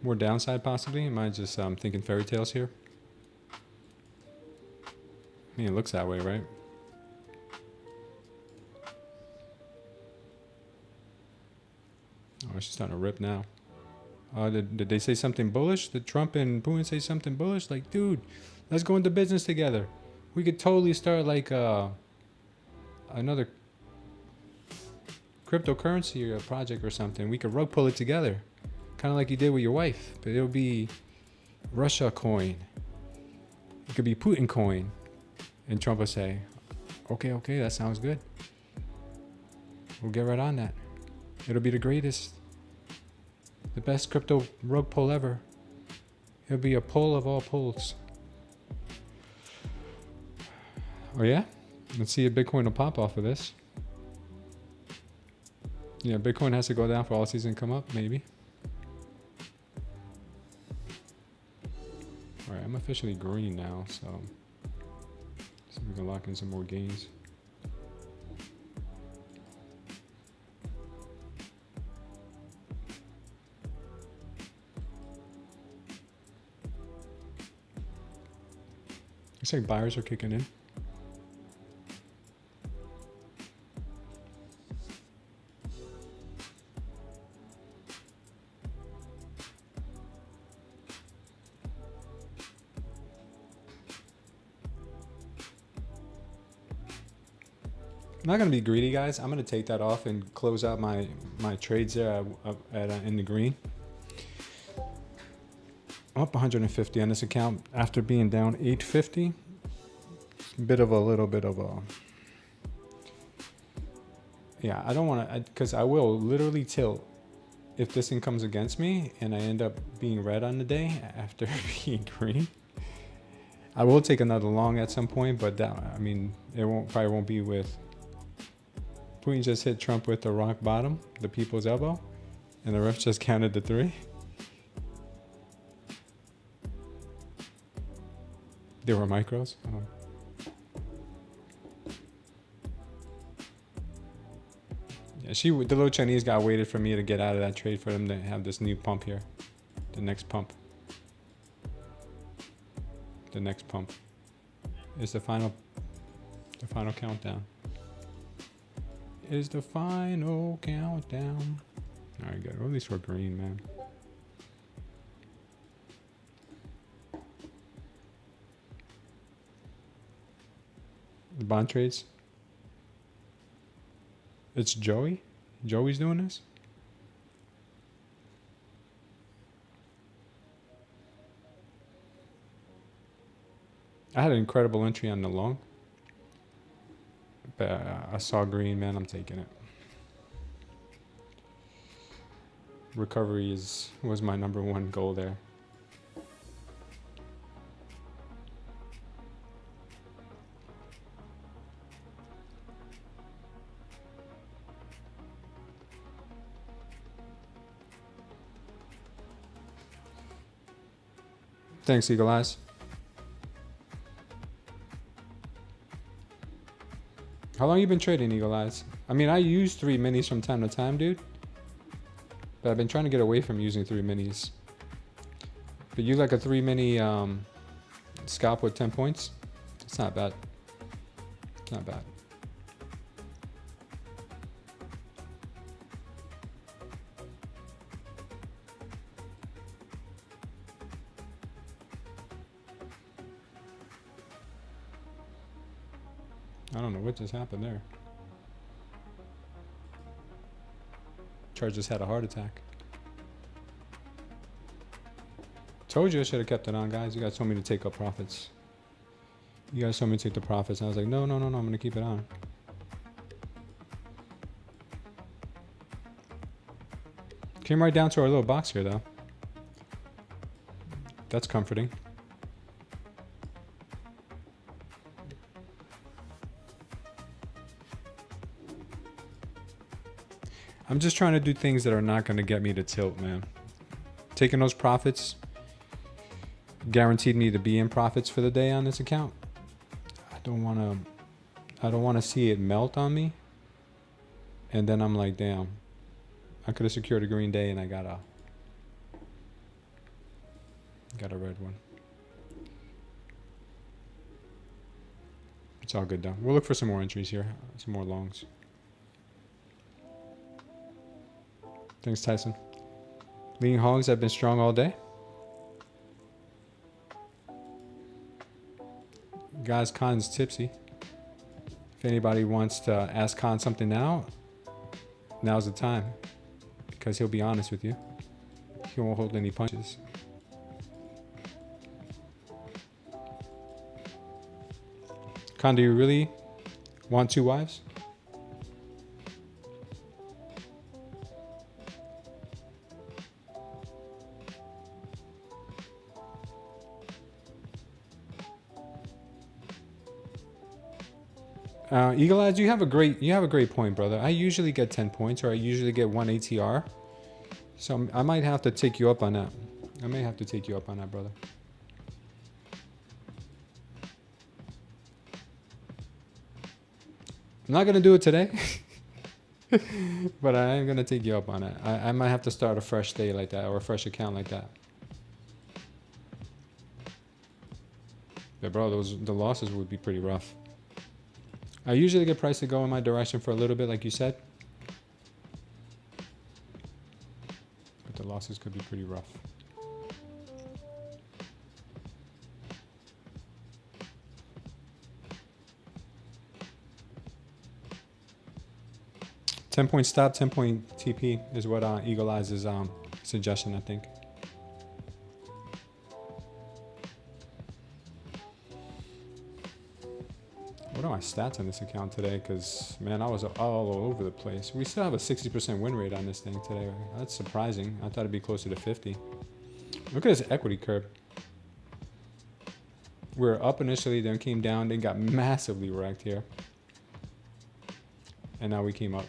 S5: More downside possibly? Am I just thinking fairy tales here? I mean, it looks that way, right? Oh, she's starting to rip now. Did they say something bullish? Did Trump and Putin say something bullish? Like, dude, let's go into business together. We could totally start like another cryptocurrency or a project or something. We could rug pull it together. Kind of like you did with your wife, but it'll be Russia coin. It could be Putin coin. And Trump will say, okay, that sounds good. We'll get right on that. It'll be the greatest, the best crypto rug pull ever. It'll be a pull of all pulls. Oh yeah? Let's see if Bitcoin will pop off of this. Yeah, Bitcoin has to go down for all season come up, maybe. Alright, I'm officially green now, so see if we can lock in some more gains. Looks like buyers are kicking in. I'm not gonna be greedy, guys. I'm gonna take that off and close out my trades there in the green. I'm up 150 on this account after being down 850. Little bit of a. Yeah, I don't want to, because I will literally tilt if this thing comes against me and I end up being red on the day after being green. I will take another long at some point, but that, I mean, it probably won't be with. Putin just hit Trump with the rock bottom, the people's elbow, and the ref just counted to 3. There were micros. Oh. Yeah, the little Chinese guy waited for me to get out of that trade for them to have this new pump here, the next pump. The next pump is the final countdown. Is the final countdown. All right, good. Or at least we're green, man. The bond trades. It's Joey. Joey's doing this. I had an incredible entry on the long. But I saw green, man. I'm taking it. Recovery was my #1 goal there. Thanks, Eagle Eyes. How long you been trading, Eagle Eyes? I mean, I use 3 minis from time to time, dude. But I've been trying to get away from using 3 minis. But you like a 3 mini scalp with 10 points? It's not bad. It's not bad. I don't know what just happened there. Charge just had a heart attack. Told you I should have kept it on, guys. You guys told me to take up profits. You guys told me to take the profits. And I was like, no, I'm going to keep it on. Came right down to our little box here, though. That's comforting. I'm just trying to do things that are not going to get me to tilt, man. Taking those profits guaranteed me to be in profits for the day on this account. I don't want to see it melt on me. And then I'm like, damn, I could have secured a green day and I got a red one. It's all good though. We'll look for some more entries here, some more longs. Thanks, Tyson. Lean hogs have been strong all day. Guys, Khan's tipsy. If anybody wants to ask Khan something now, now's the time. Because he'll be honest with you. He won't hold any punches. Khan, do you really want 2 wives? Eagle Eyes, you have a great point, brother. I usually get 10 points, or I usually get 1 ATR. So I might have to take you up on that. I may have to take you up on that, brother. I'm not gonna do it today, but I am gonna take you up on it. I might have to start a fresh day like that, or a fresh account like that. Yeah, bro, the losses would be pretty rough. I usually get price to go in my direction for a little bit, like you said. But the losses could be pretty rough. $10-point stop, 10-point TP is what Eagle Eyes is suggestion, I think. What are my stats on this account today? Because, man, I was all over the place. We still have a 60% win rate on this thing today. That's surprising. I thought it'd be closer to 50. Look at this equity curve. We were up initially, then came down, then got massively wrecked here. And now we came up.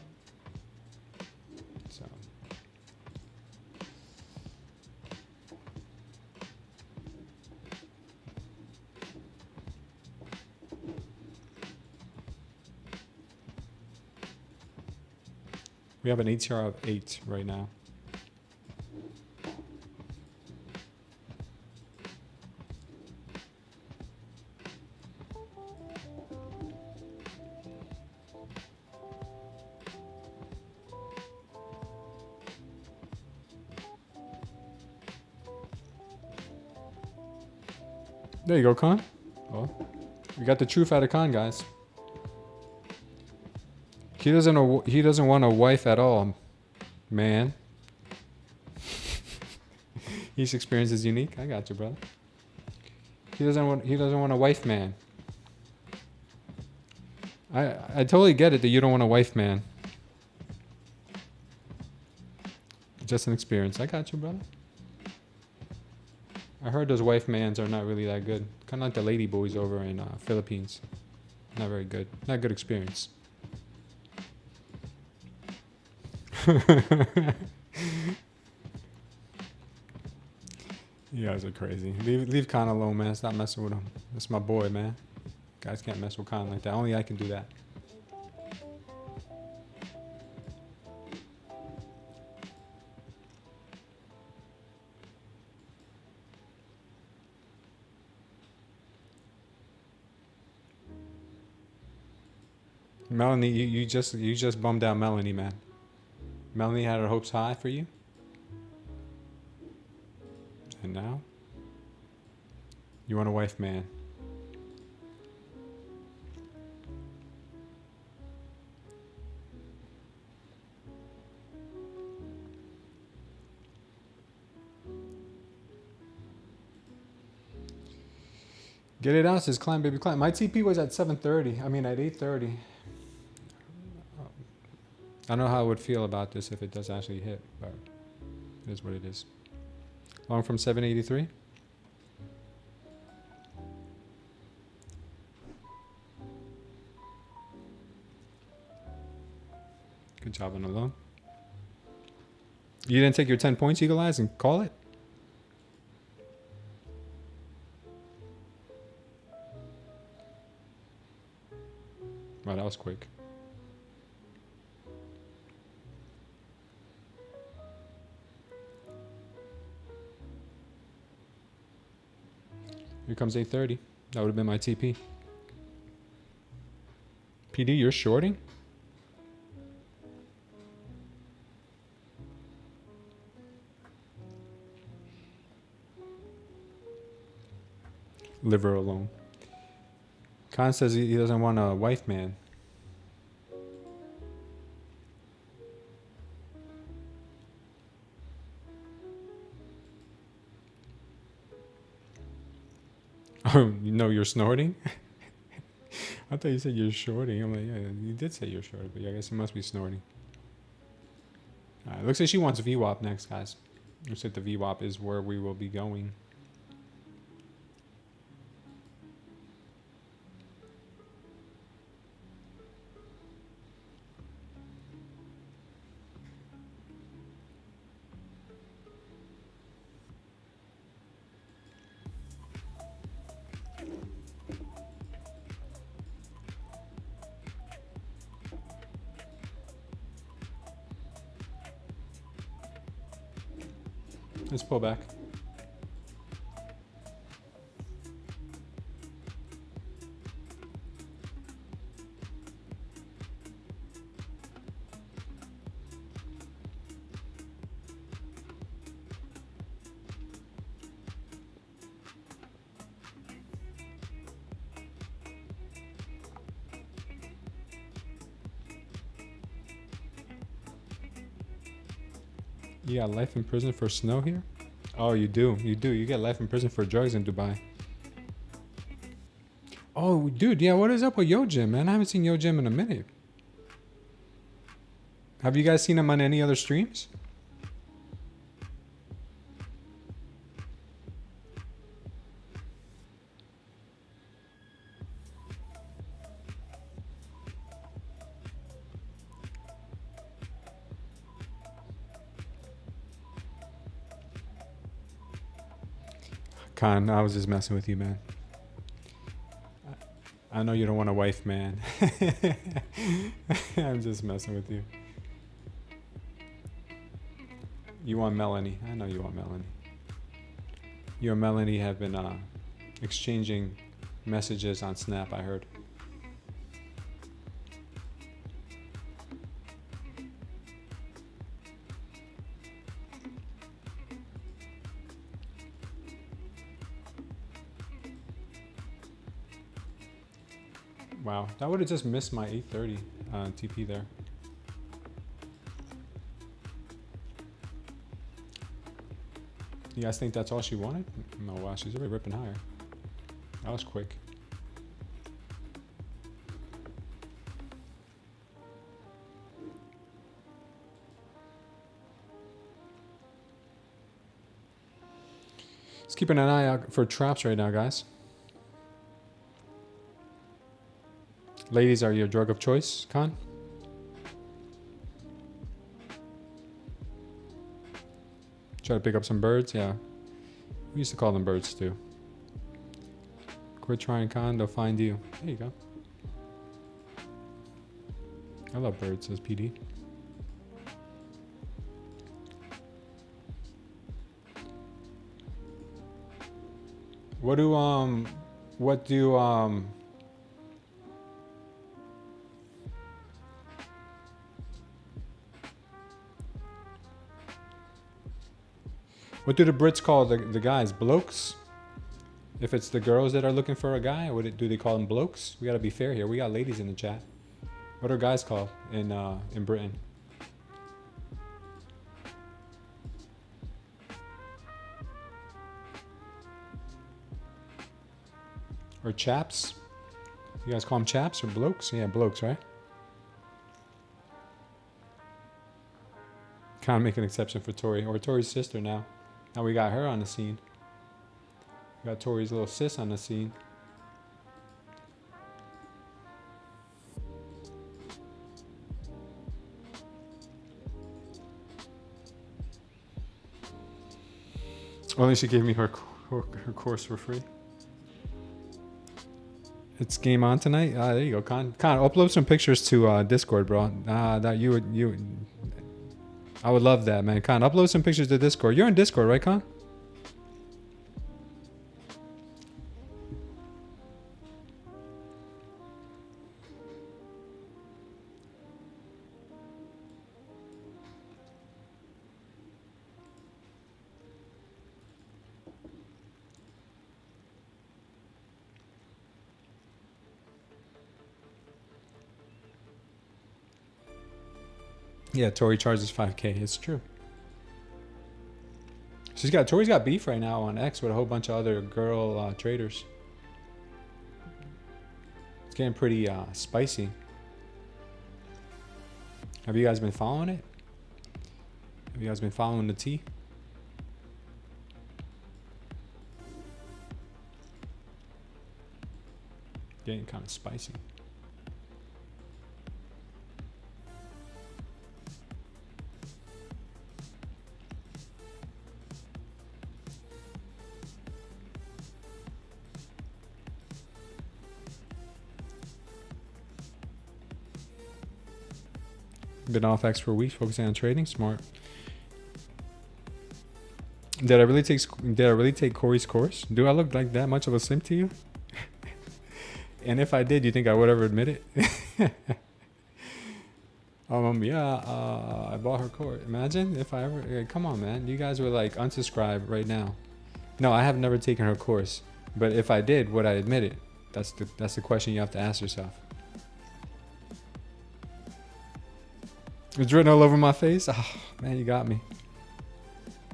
S5: So. We have an ATR of 8 right now. There you go, Khan. Well, we got the truth out of Khan, guys. He doesn't want a wife at all, man. Each experience is unique. I got you, brother. He doesn't want a wife, man. I totally get it that you don't want a wife, man. Just an experience. I got you, brother. I heard those wife mans are not really that good. Kind of like the lady boys over in Philippines. Not very good. Not good experience. You guys are crazy. Leave Khan alone, man. Stop messing with him. That's my boy, man. Guys can't mess with Khan like that. Only I can do that. Melanie, you just bummed out Melanie, man. Melanie had her hopes high for you. And now you want a wife, man. Get it out, says Climb Baby Climb. My TP was at 7:30. I mean at 8:30. I don't know how I would feel about this if it does actually hit, but it is what it is. Long from 783. Good job on the long. You didn't take your 10 points, Eagle Eyes, and call it? Wow, that was quick. Here comes 8:30. That would have been my TP. PD, you're shorting? Leave her alone. Khan says he doesn't want a wife, man. Oh, you know you're snorting? I thought you said you're shorting. I'm like, yeah, you did say you're shorting, but yeah, I guess you must be snorting. Looks like she wants VWAP next, guys. Looks like the VWAP is where we will be going. Let's pull back. You got life in prison for snow here? Oh, you do. You do. You get life in prison for drugs in Dubai. Oh, dude. Yeah, what is up with Yo Jim, man? I haven't seen Yo Jim in a minute. Have you guys seen him on any other streams? Khan, I was just messing with you, man. I know you don't want a wife, man. I'm just messing with you. You want Melanie. I know you want Melanie. You and Melanie have been exchanging messages on Snap, I heard. Wow, that would have just missed my 8:30 TP there. You guys think that's all she wanted? Oh wow, she's already ripping higher. That was quick. Just keeping an eye out for traps right now, guys. Ladies are your drug of choice, Khan? Try to pick up some birds, yeah. We used to call them birds too. Quit trying, Khan, they'll find you. There you go. I love birds, says PD. What do What do the Brits call the guys? Blokes? If it's the girls that are looking for a guy, do they call them blokes? We gotta be fair here. We got ladies in the chat. What are guys called in Britain? Or chaps? You guys call them chaps or blokes? Yeah, blokes, right? Kind of make an exception for Tori, or Tori's sister now. Now we got her on the scene. We got Tori's little sis on the scene. Only she gave me her course for free. It's game on tonight. There you go, Con. Upload some pictures to Discord, bro. I would love that, man. Con, upload some pictures to Discord. You're in Discord, right, Con? Yeah, Tori charges 5K. It's true. Tori's got beef right now on X with a whole bunch of other girl traders. It's getting pretty spicy. Have you guys been following it? Have you guys been following the tea? Getting kind of spicy. Been off X for weeks, focusing on trading. Smart. Did I really take Corey's course? Do I look like that much of a simp to you? And if I did, you think I would ever admit it? Yeah, I bought her course. Imagine if I ever. Come on, man. You guys were like unsubscribe right now. No, I have never taken her course. But if I did, would I admit it? That's the question you have to ask yourself. It's written all over my face. Oh, man, you got me.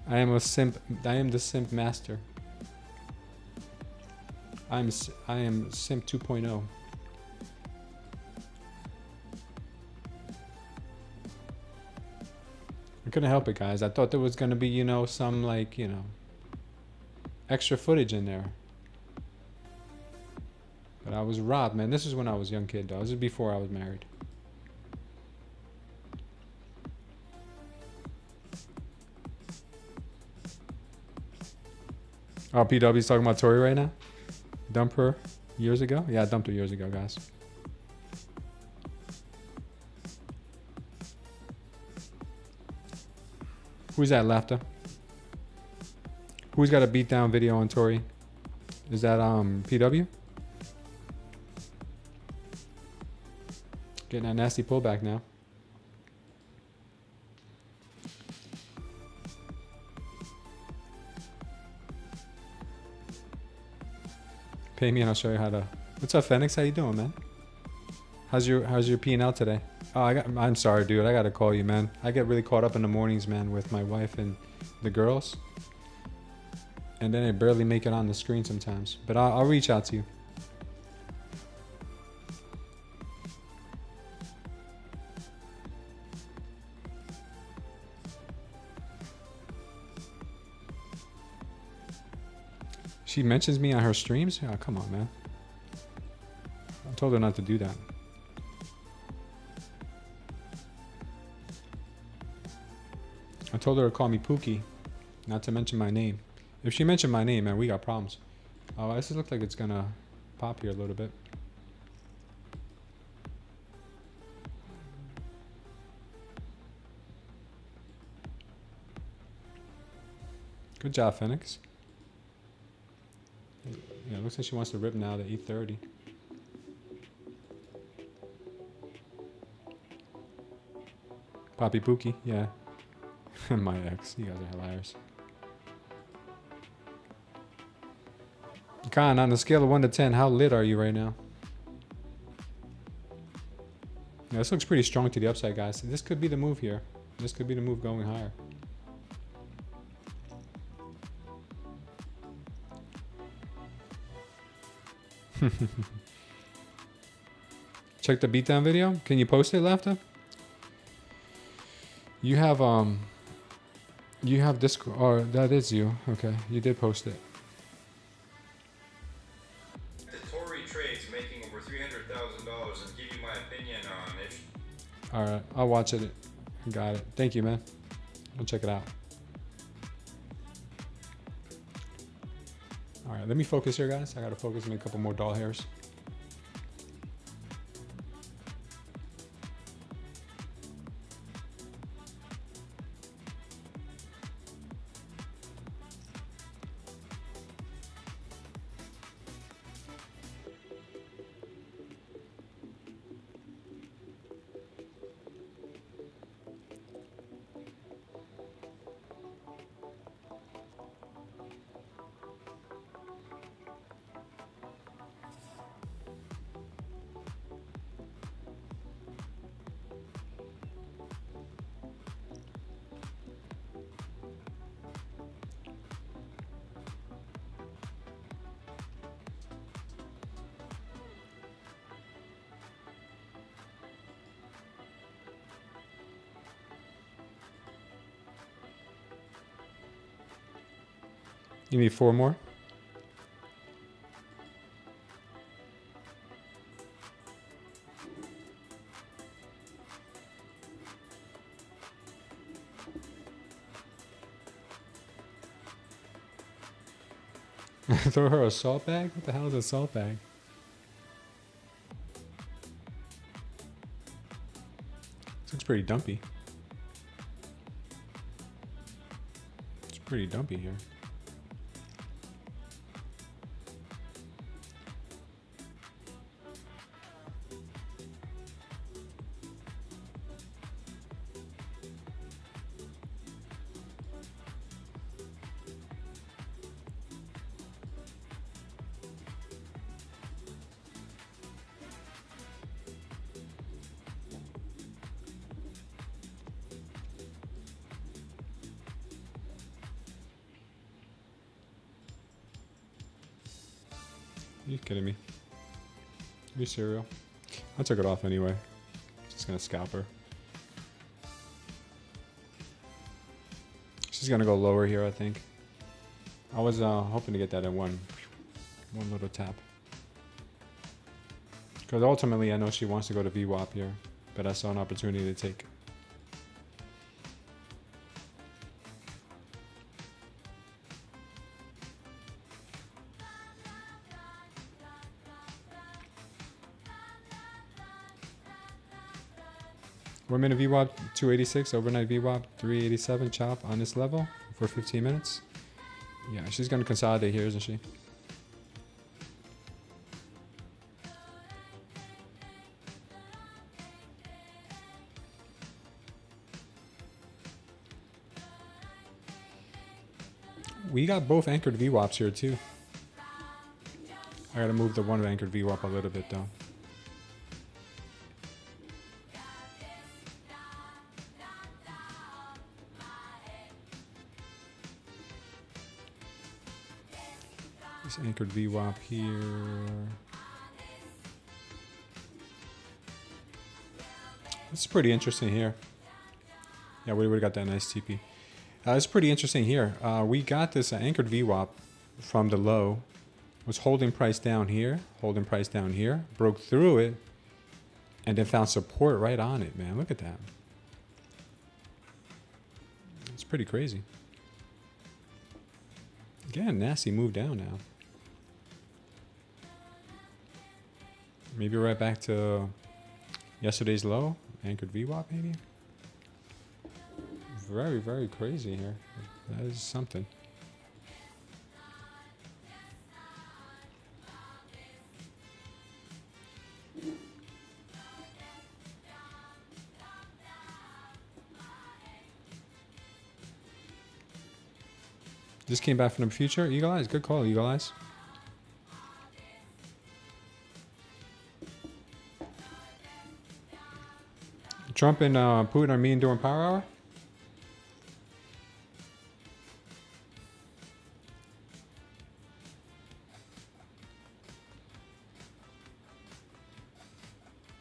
S5: I am a simp. I am the simp master. I am simp 2.0. I couldn't help it, guys. I thought there was gonna be, some extra footage in there. But I was robbed, man. This is when I was a young kid, though. This is before I was married. Oh, PW's talking about Tori right now? Dump her years ago? Yeah, I dumped her years ago, guys. Who's that, Laughter? Who's got a beatdown video on Tori? Is that PW? Getting that nasty pullback now. Pay me and I'll show you how to. What's up, Phoenix? How you doing, man? How's your P&L today? Oh, I'm sorry, dude. I gotta call you, man. I get really caught up in the mornings, man, with my wife and the girls, and then I barely make it on the screen sometimes. But I'll reach out to you. She mentions me on her streams? Oh, come on, man. I told her not to do that. I told her to call me Pookie, not to mention my name. If she mentioned my name, man, we got problems. Oh, this looks like it's gonna pop here a little bit. Good job, Phoenix. Yeah, it looks like she wants to rip now to 8:30. Poppy Pookie, yeah. My ex, you guys are hilarious. Khan, on a scale of 1 to 10, how lit are you right now? Yeah, this looks pretty strong to the upside, guys. This could be the move here. This could be the move going higher. Check the beatdown video. Can you post it, Laughter? You have Discord, or that is you. Okay, you did post it.
S7: The Tory trades making over $300,000 and give you my opinion on if.
S5: All right, I'll watch it. Got it. Thank you, man. I'll check it out. All right, let me focus here, guys. I gotta focus on a couple more doll hairs. You need 4 more? Throw her a salt bag? What the hell is a salt bag? This looks pretty dumpy. It's pretty dumpy here. Are you kidding me? You serial? I took it off anyway. Just gonna scalp her. She's gonna go lower here, I think. I was hoping to get that in one little tap. Because ultimately, I know she wants to go to VWAP here, but I saw an opportunity to take. One minute VWAP 286, overnight VWAP 387 chop on this level for 15 minutes. Yeah, she's gonna consolidate here, isn't she? We got both anchored VWAPs here too. I gotta move the one anchored VWAP a little bit though. This anchored VWAP here. This is pretty interesting here. Yeah, we would've got that nice TP. It's pretty interesting here. We got this anchored VWAP from the low. Was holding price down here, broke through it, and then found support right on it, man. Look at that. It's pretty crazy. Again, nasty move down now. Maybe right back to yesterday's low, anchored VWAP maybe. Very, very crazy here. That is something. Just came back from the future. Eagle Eyes. Good call, Eagle Eyes. Trump and Putin are meeting during power hour?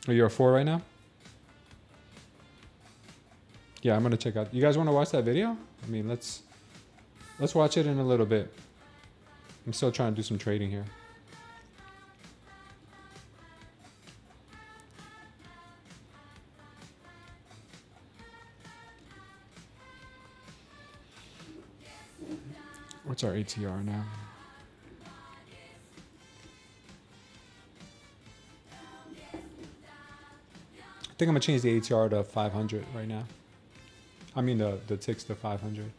S5: Are you a 4 right now? Yeah, I'm gonna check out. You guys want to watch that video? I mean, let's watch it in a little bit. I'm still trying to do some trading here. What's our ATR now? I think I'm gonna change the ATR to 500 right now. I mean the ticks to 500.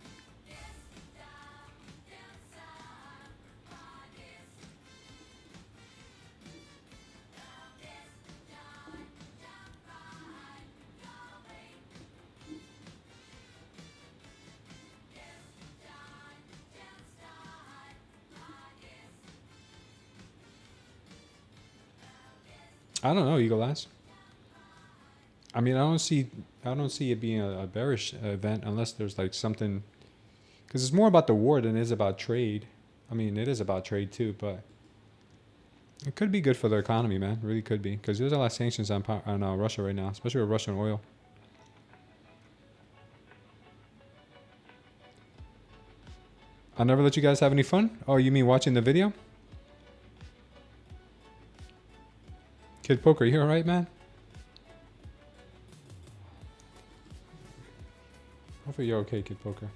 S5: I don't know, Eagle Eyes. I mean, I don't see it being a bearish event unless there's like something, because it's more about the war than it is about trade. I mean, it is about trade too, but it could be good for the economy, man. It really could be, because there's a lot of sanctions on Russia right now, especially with Russian oil. I'll never let you guys have any fun. Oh, you mean watching the video? Kid Poker, you alright, man? Hopefully you're okay, Kid Poker.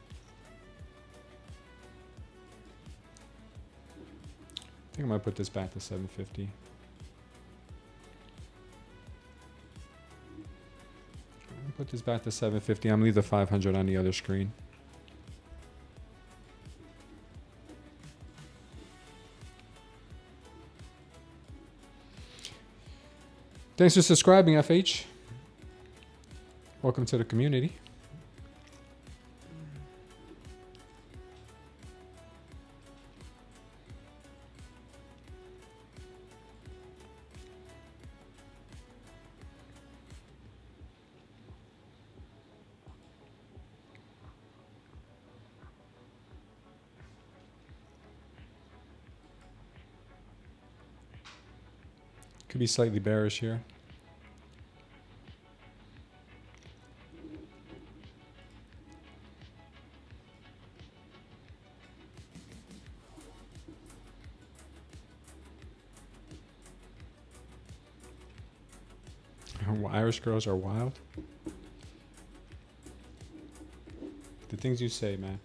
S5: I think I might put this back to 750. Put this back to 750. I'm gonna leave the 500 on the other screen. Thanks for subscribing, FH. Welcome to the community. Could be slightly bearish here. Irish girls are wild. The things you say, man.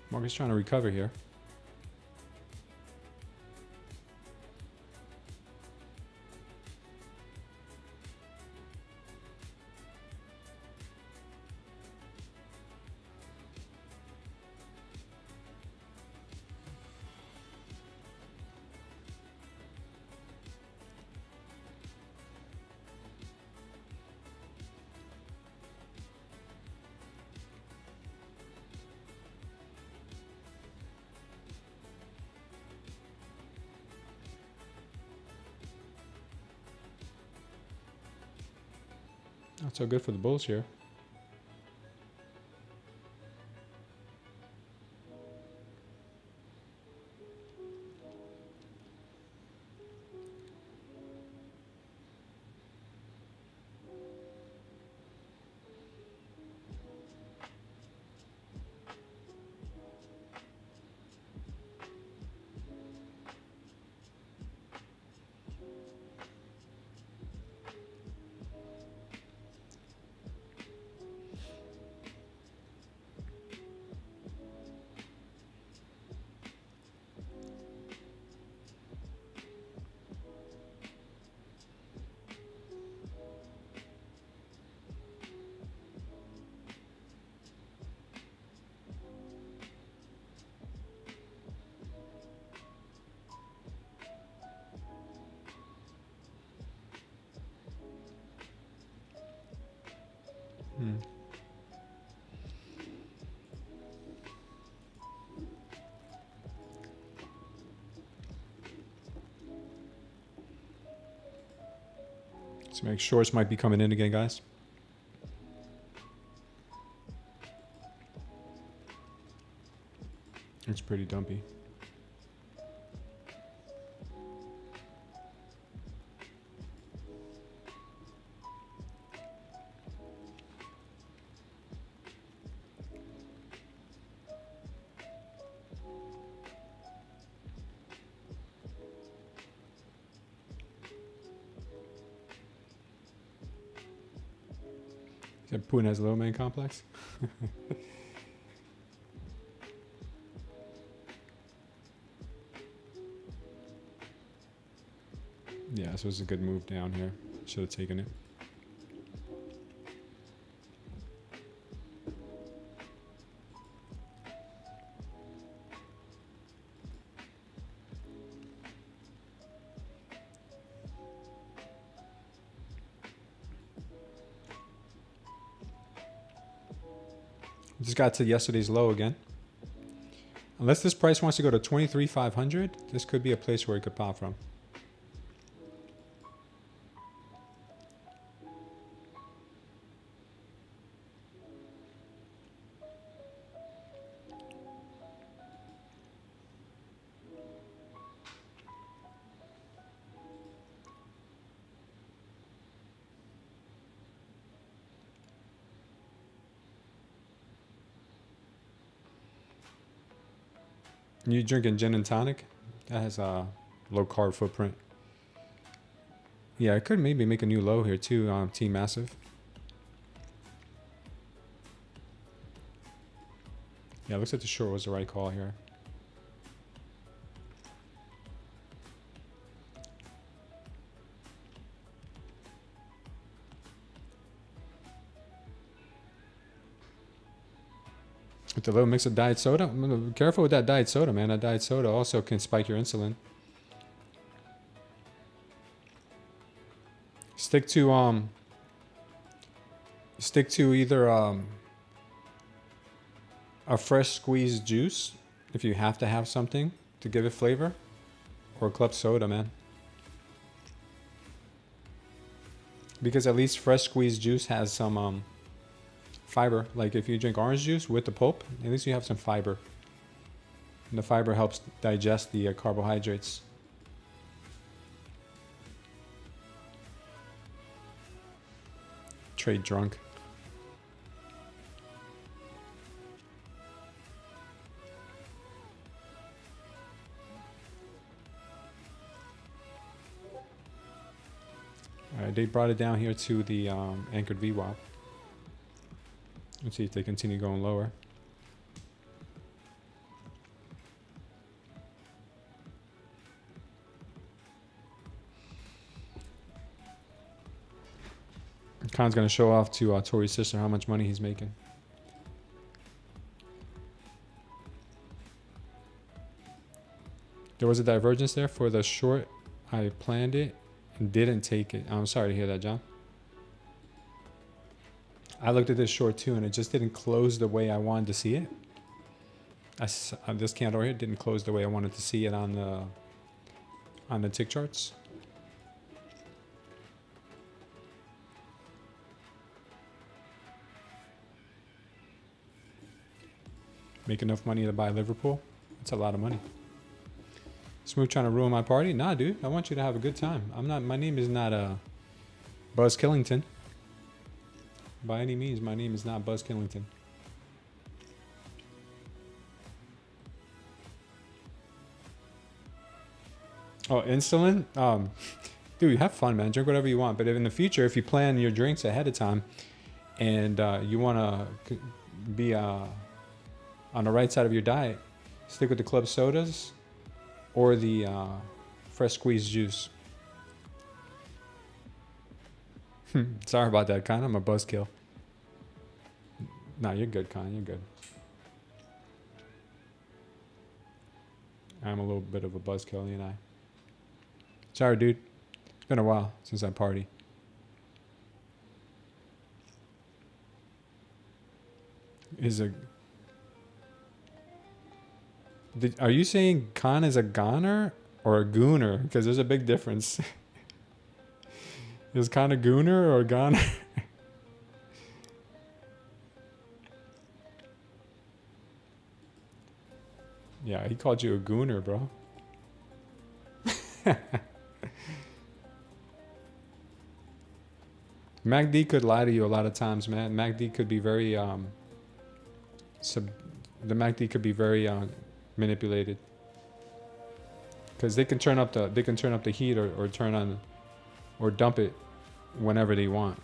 S5: Market's trying to recover here. Not so good for the bulls here. So make shorts might be coming in again, guys. It's pretty dumpy. Putin has a low main complex. Yeah, so it's a good move down here. Should have taken it. Just got to yesterday's low again. Unless this price wants to go to 23,500, this could be a place where it could pop from. You drinking gin and tonic? That has a low carb footprint. Yeah, I could maybe make a new low here too, Team Massive. Yeah, looks like the short was the right call here. With a little mix of diet soda. Be careful with that diet soda, man. That diet soda also can spike your insulin. Stick to either a fresh squeezed juice if you have to have something to give it flavor, or club soda, man. Because at least fresh squeezed juice has some fiber. Like if you drink orange juice with the pulp, at least you have some fiber. And the fiber helps digest the carbohydrates. Trade drunk. All right, they brought it down here to the anchored VWAP. Let's see if they continue going lower. Khan's going to show off to Tori's sister how much money he's making. There was a divergence there for the short. I planned it and didn't take it. I'm sorry to hear that, John. I looked at this short too, and it just didn't close the way I wanted to see it. This candle here didn't close the way I wanted to see it on the tick charts. Make enough money to buy Liverpool? That's a lot of money. Smooth trying to ruin my party? Nah, dude. I want you to have a good time. My name is not Buzz Killington. By any means, my name is not Buzz Killington. Oh, insulin? Dude, have fun, man. Drink whatever you want. But if in the future, if you plan your drinks ahead of time and you want to be on the right side of your diet, stick with the club sodas or the fresh squeezed juice. Sorry about that, Con. I'm a buzzkill. Nah, you're good, Con. You're good. I'm a little bit of a buzzkill, you and I. Sorry, dude. It's been a while since I party. Are you saying Khan is a goner or a gooner? Because there's a big difference. Is kind of gooner or goner? Yeah, he called you a gooner, bro. MACD could lie to you a lot of times, man. MACD could be very the MACD could be very manipulated, because they can turn up the heat or turn on or dump it whenever they want.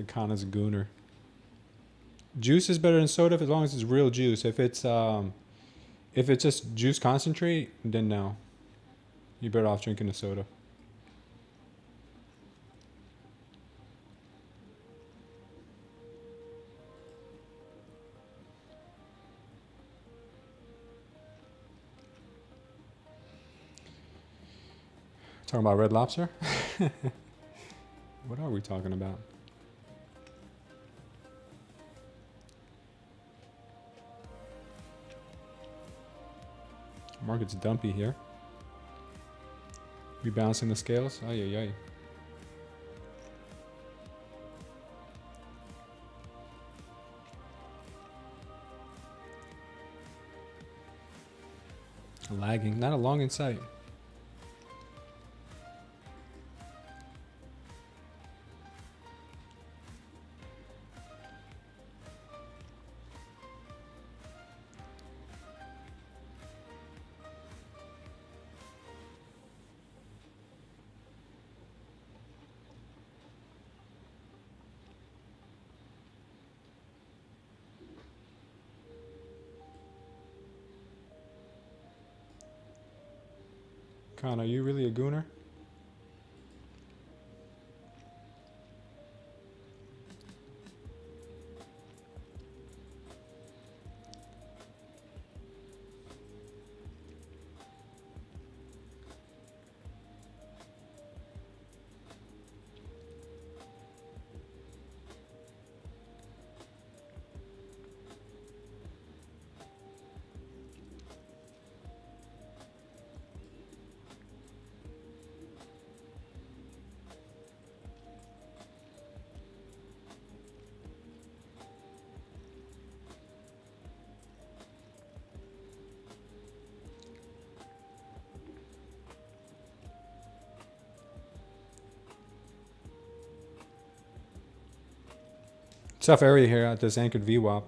S5: Kana's a gooner. Juice is better than soda as long as it's real juice. If it's just juice concentrate, then no. You're better off drinking the soda. Talking about Red Lobster? What are we talking about? Market's dumpy here. Rebalancing the scales. Ay, ay, ay. Lagging. Not a long in sight. Con, are you really a gooner? Tough area here at this anchored VWAP.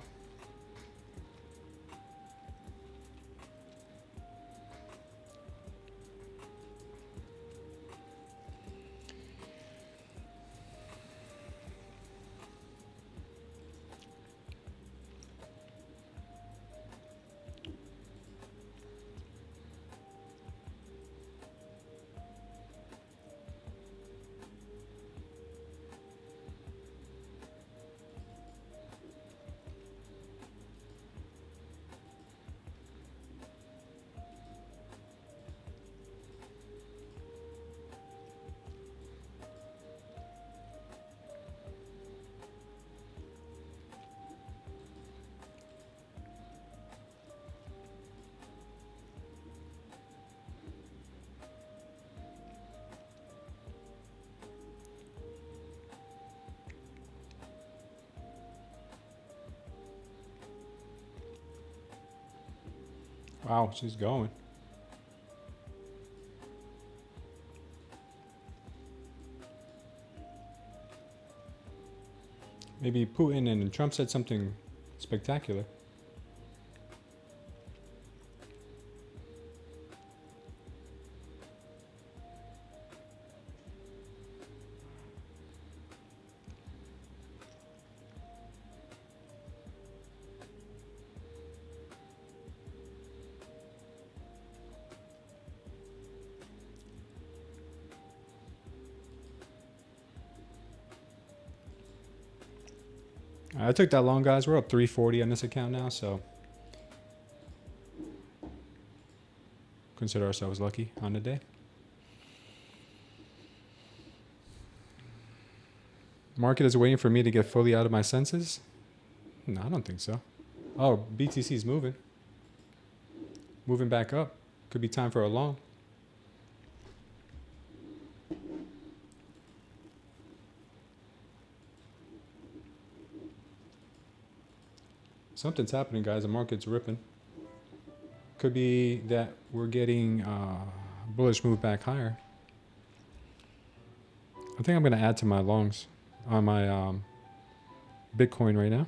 S5: Wow, she's going. Maybe Putin and Trump said something spectacular. I took that long, guys. We're up 340 on this account now, so consider ourselves lucky on the day. Market is waiting for me to get fully out of my senses. No, I don't think so. Oh, BTC is moving. Moving back up. Could be time for a long. Something's happening, guys. The market's ripping. Could be that we're getting bullish move back higher. I think I'm going to add to my longs on my Bitcoin right now.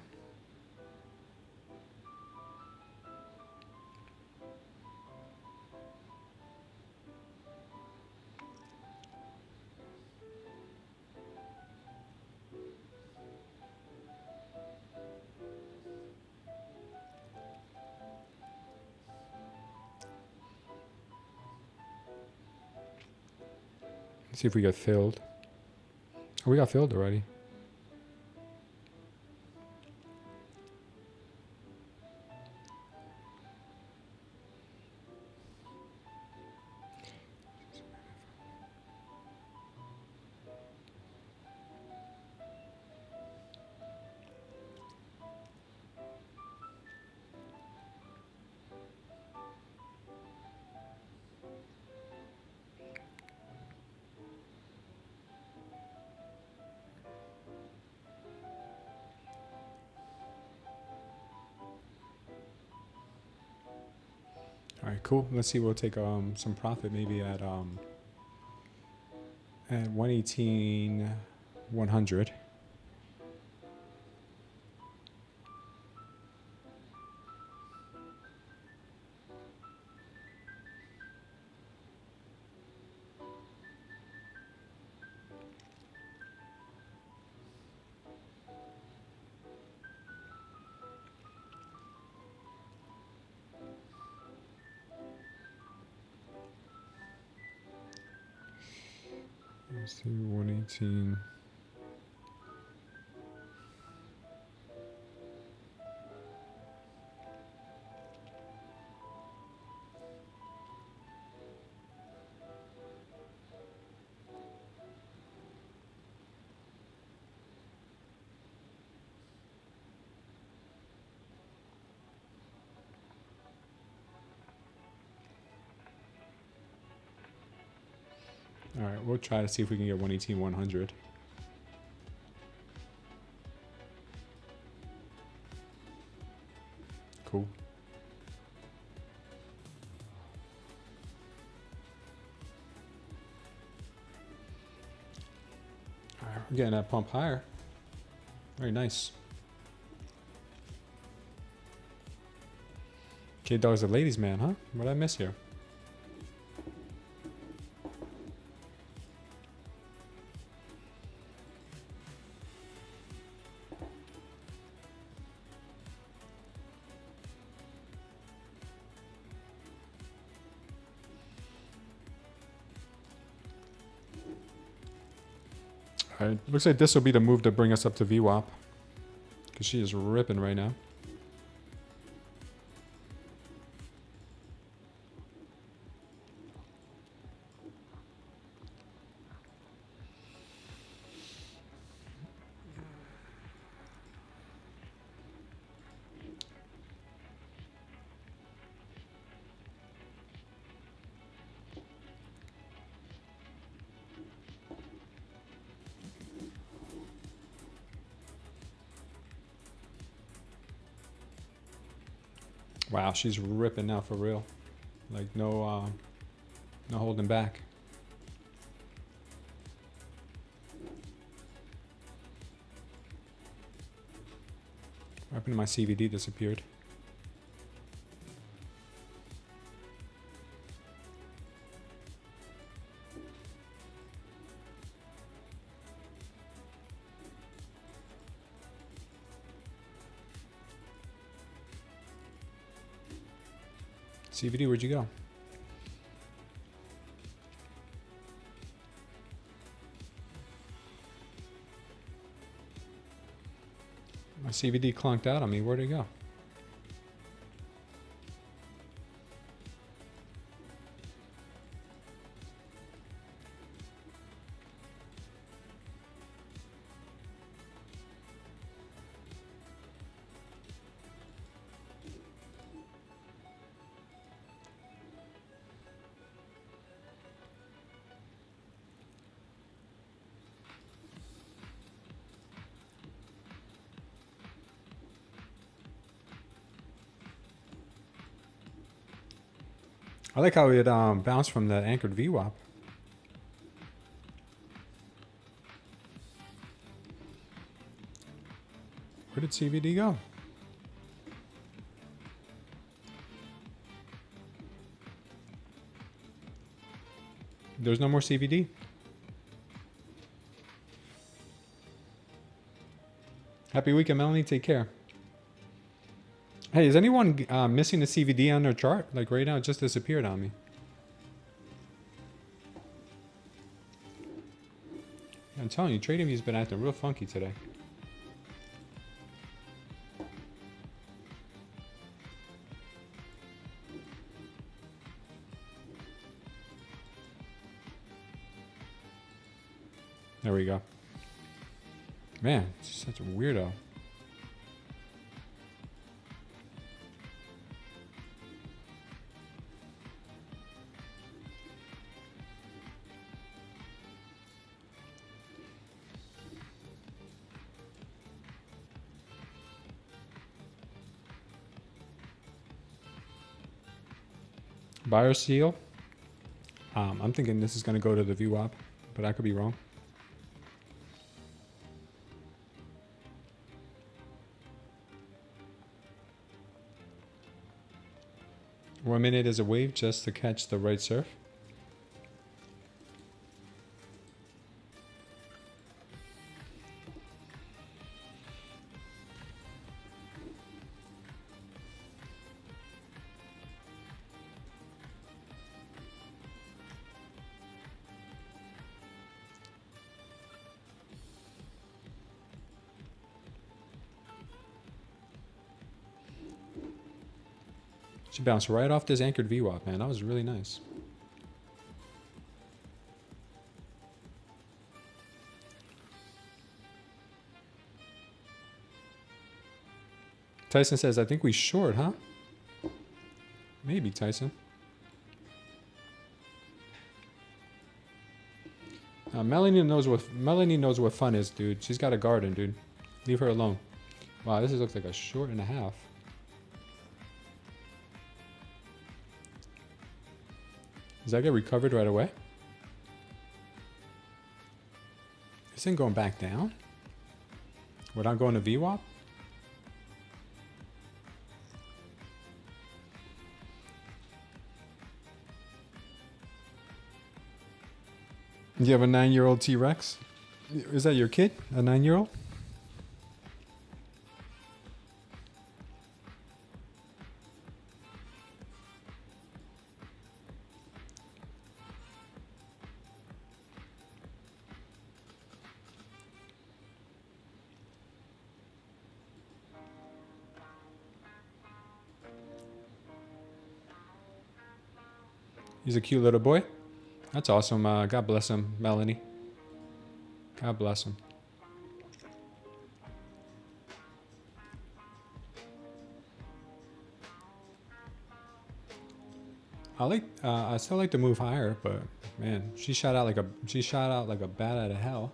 S5: Let's see if we get filled. Oh, we got filled already. All right, cool. Let's see. We'll take some profit maybe at 118.100. Let's see, 118. All right, we'll try to see if we can get 118.100. Cool. All right, we're getting that pump higher. Very nice. K-Dog's a ladies' man, huh? What did I miss here? All right, looks like this will be the move to bring us up to VWAP, because she is ripping right now. Wow, she's ripping now for real. Like no holding back. What happened to my CVD? Disappeared. CVD, where'd you go? My CBD clunked out on me. Where'd it go? I like how it bounced from the anchored VWAP. Where did CVD go? There's no more CVD. Happy weekend, Melanie. Take care. Hey, is anyone missing the CVD on their chart? Like right now, it just disappeared on me. I'm telling you, Trading View's been acting real funky today. There we go. Man, such a weirdo. Buyer seal. I'm thinking this is going to go to the VWAP, but I could be wrong. One minute is a wave just to catch the right surf. She bounced right off this anchored VWAP, man. That was really nice. Tyson says, I think we short, huh? Maybe, Tyson. Melanie knows what fun is, dude. She's got a garden, dude. Leave her alone. Wow, this looks like a short and a half. Does that get recovered right away? This thing going back down? Without going to VWAP? Do you have a 9-year-old T-Rex? Is that your kid? A 9-year-old? He's a cute little boy. That's awesome. God bless him, Melanie. God bless him. I still like to move higher, but man, she shot out like a bat out of hell.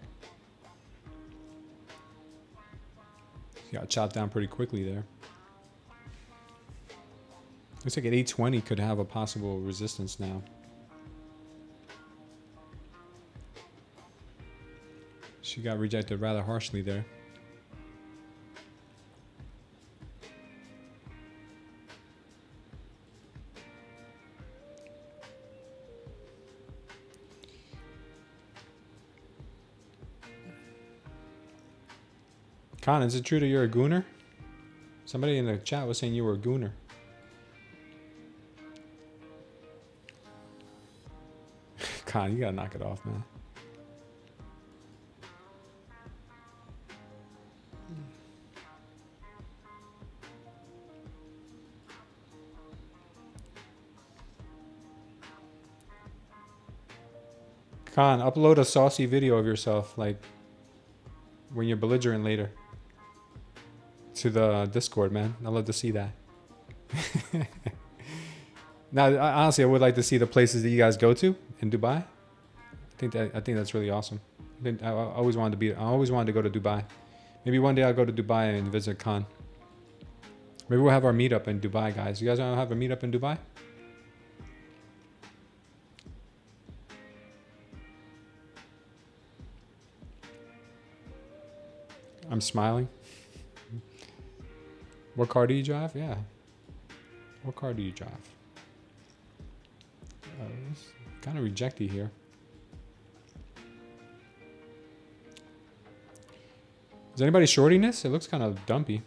S5: She got chopped down pretty quickly there. Looks like at 820 could have a possible resistance now. She got rejected rather harshly there. Con, is it true that you're a gooner? Somebody in the chat was saying you were a gooner. Con, you gotta knock it off, man. Khan, upload a saucy video of yourself, like when you're belligerent later, to the Discord, man. I'd love to see that. Now, honestly, I would like to see the places that you guys go to in Dubai. I think that's really awesome. I always wanted to go to Dubai. Maybe one day I'll go to Dubai and visit Khan. Maybe we'll have our meetup in Dubai, guys. You guys want to have a meetup in Dubai? I'm smiling. What car do you drive? Yeah. What car do you drive? It's kind of rejecty here. Is anybody shorting this? It looks kind of dumpy.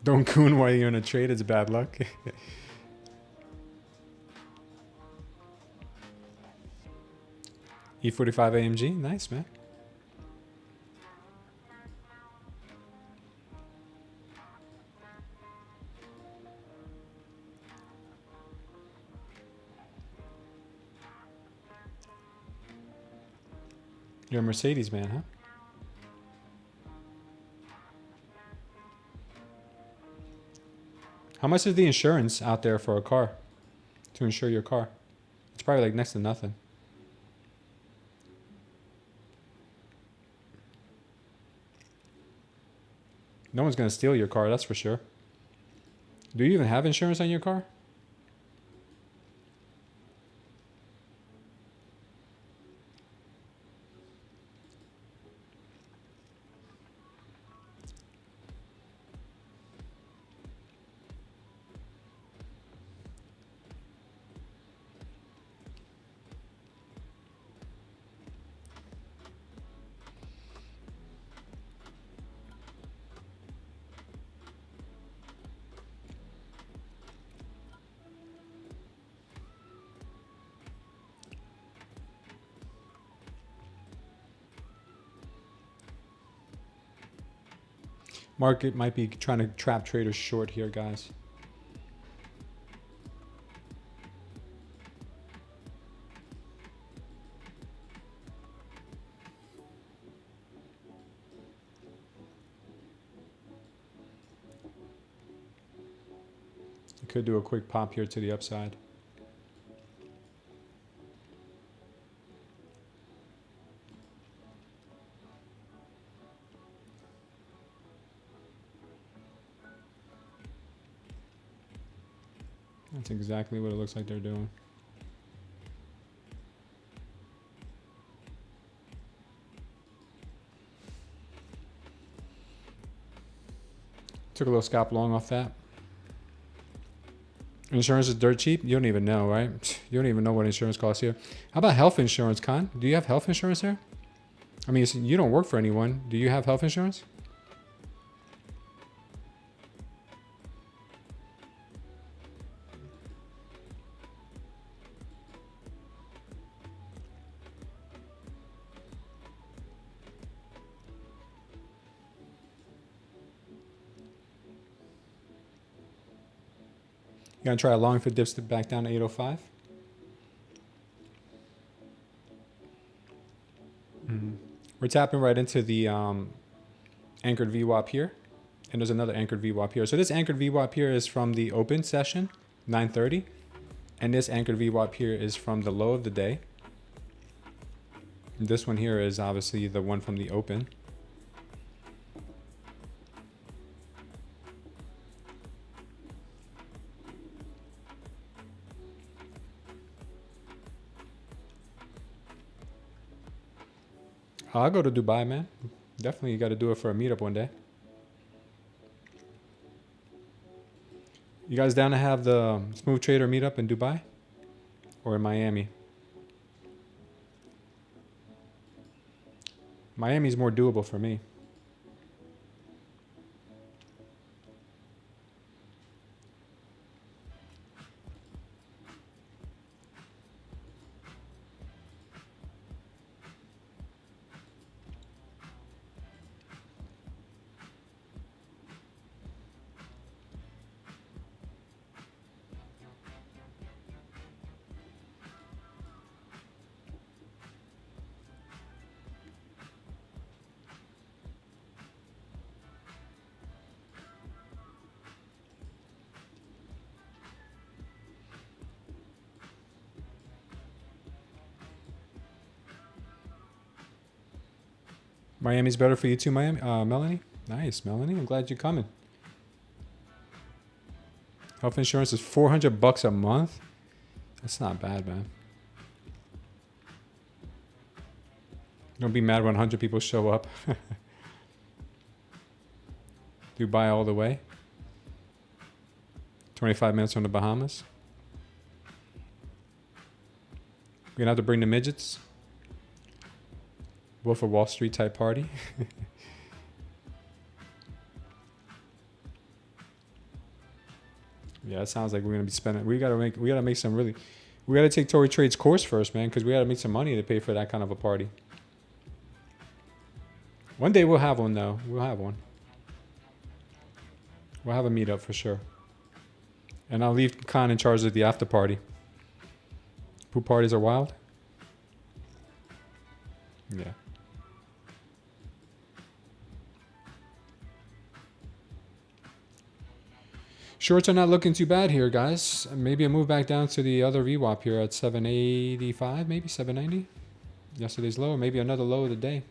S5: Don't coon while you're in a trade, it's bad luck. E45 AMG, nice, man. You're a Mercedes man, huh? How much is the insurance out there for a car? To insure your car? It's probably like next to nothing. No one's going to steal your car, that's for sure. Do you even have insurance on your car? Market might be trying to trap traders short here, guys. You could do a quick pop here to the upside. That's exactly what it looks like they're doing. Took a little scalp long off that. Insurance is dirt cheap? You don't even know, right? You don't even know what insurance costs here. How about health insurance, Con? Do you have health insurance here? I mean, you don't work for anyone. Do you have health insurance? You gonna try a long if it dips back down to 805? We're tapping right into the anchored VWAP here. And there's another anchored VWAP here. So this anchored VWAP here is from the open session, 9:30. And this anchored VWAP here is from the low of the day. And this one here is obviously the one from the open. I'll go to Dubai, man. Definitely you got to do it for a meetup one day. You guys down to have the Smooth Trader meetup in Dubai? Or in Miami? Miami's more doable for me. Miami's better for you too, Miami. Melanie. Nice, Melanie. I'm glad you're coming. Health insurance is $400 a month. That's not bad, man. Don't be mad when 100 people show up. Dubai all the way. 25 minutes from the Bahamas. We're gonna have to bring the midgets. Wolf of Wall Street type party. Yeah, it sounds like we're gonna be spending. We gotta make some really. We gotta take Tory Trade's course first, man, because we gotta make some money to pay for that kind of a party. One day we'll have one, though. We'll have one. We'll have a meetup for sure. And I'll leave Khan in charge of the after party. Poop parties are wild. Yeah. Shorts are not looking too bad here, guys. Maybe a move back down to the other VWAP here at 785, maybe 790. Yesterday's low, maybe another low of the day.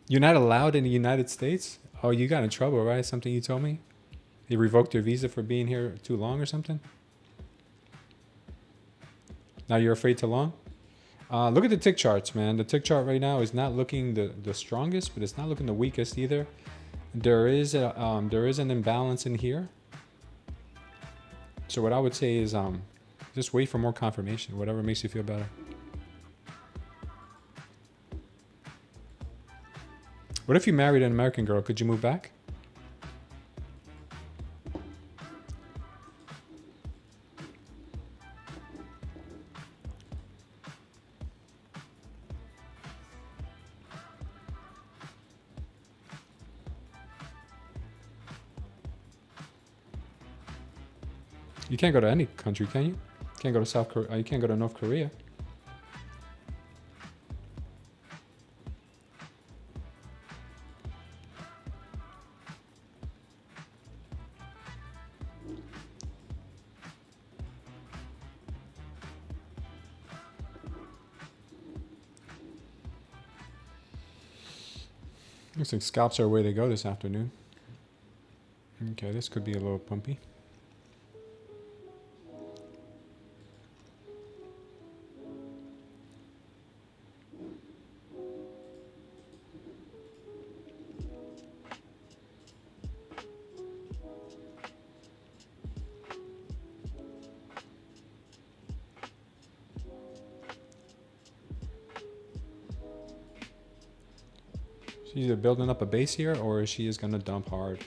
S5: You're not allowed in the United States? Oh, you got in trouble, right? Something you told me? They revoked your visa for being here too long or something? Now you're afraid to long? Look at the tick charts, man. The tick chart right now is not looking the strongest, but it's not looking the weakest either. There is an imbalance in here. So what I would say is just wait for more confirmation, whatever makes you feel better. What if you married an American girl? Could you move back? You can't go to any country, can you? You can't go to South Korea. You can't go to North Korea. Looks like scalps are a way to go this afternoon. Okay, this could be a little pumpy. She's either building up a base here or she is going to dump hard.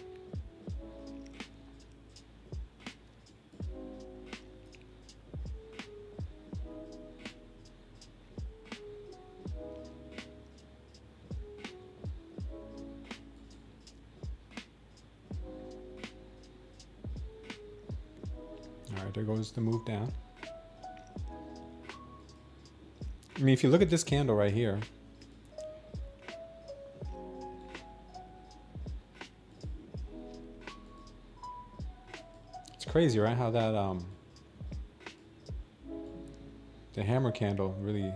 S5: All right, there goes the move down. I mean, if you look at this candle right here, crazy, right? How that the hammer candle really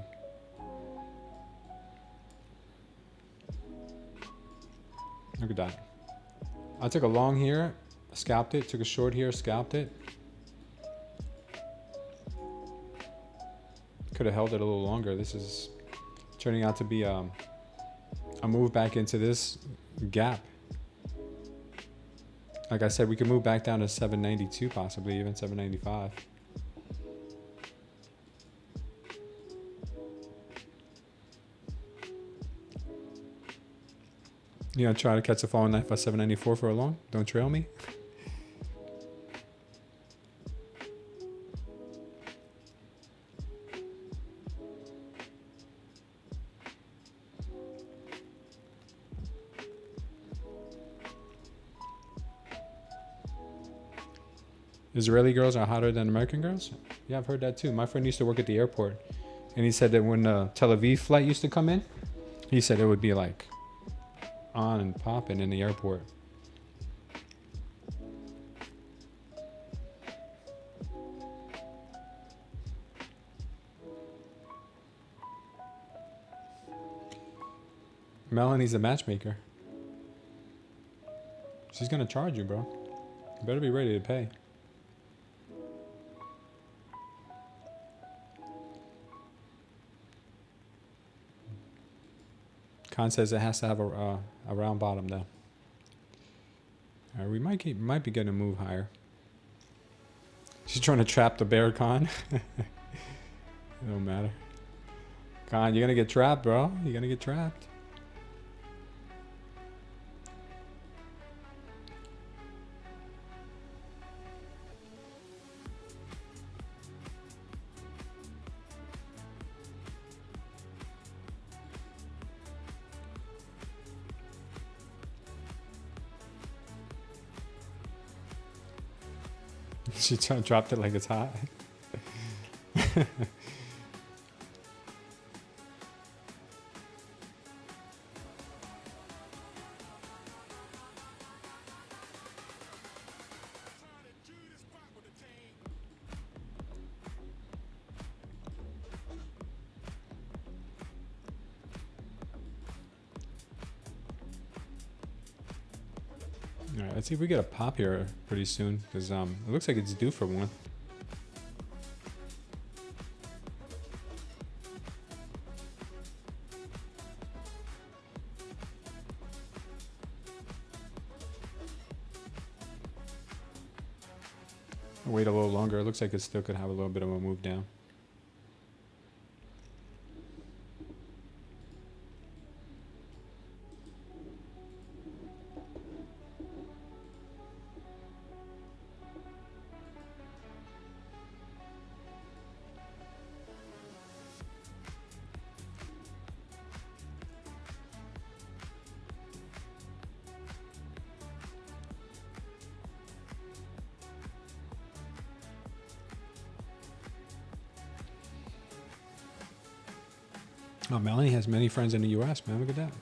S5: look at that. I took a long here, scalped it, took a short here, scalped it. Could have held it a little longer. This is turning out to be a move back into this gap. Like I said, we could move back down to 792, possibly even 795. You know, try to catch a falling knife at 794 for a long. Don't trail me. Israeli girls are hotter than American girls? Yeah, I've heard that too. My friend used to work at the airport, and he said that when the Tel Aviv flight used to come in, he said it would be like on and popping in the airport. Melanie's the matchmaker. She's gonna charge you, bro. You better be ready to pay. Khan says it has to have a round bottom though. Alright, we might be getting a move higher. She's trying to trap the bear, Khan. It don't matter. Khan, you're gonna get trapped, bro. You're gonna get trapped. She dropped it like it's hot. Alright, let's see if we get a pop here pretty soon, because it looks like it's due for one. I'll wait a little longer. It looks like it still could have a little bit of a move down. Oh, Melanie has many friends in the US, man. Look at that.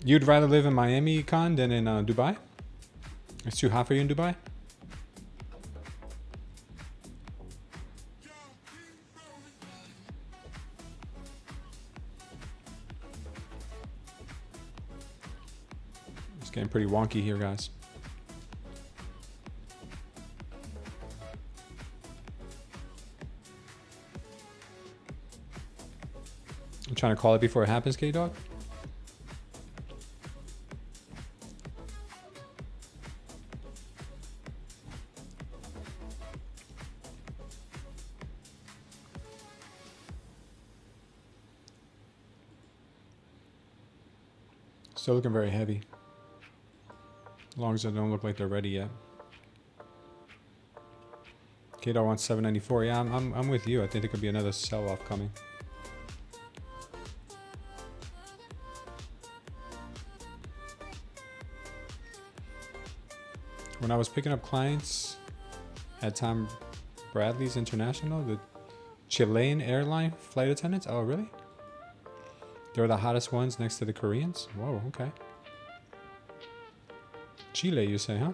S5: You'd rather live in Miami, Khan, than in Dubai? It's too hot for you in Dubai? It's getting pretty wonky here, guys. I'm trying to call it before it happens, K-Dog. Still looking very heavy. As long as they don't look like they're ready yet. K-Dog wants 794. Yeah, I'm with you. I think there could be another sell-off coming. When I was picking up clients at Tom Bradley's International, the Chilean airline flight attendants. Oh, really? They're the hottest ones next to the Koreans? Whoa, okay. Chile, you say, huh?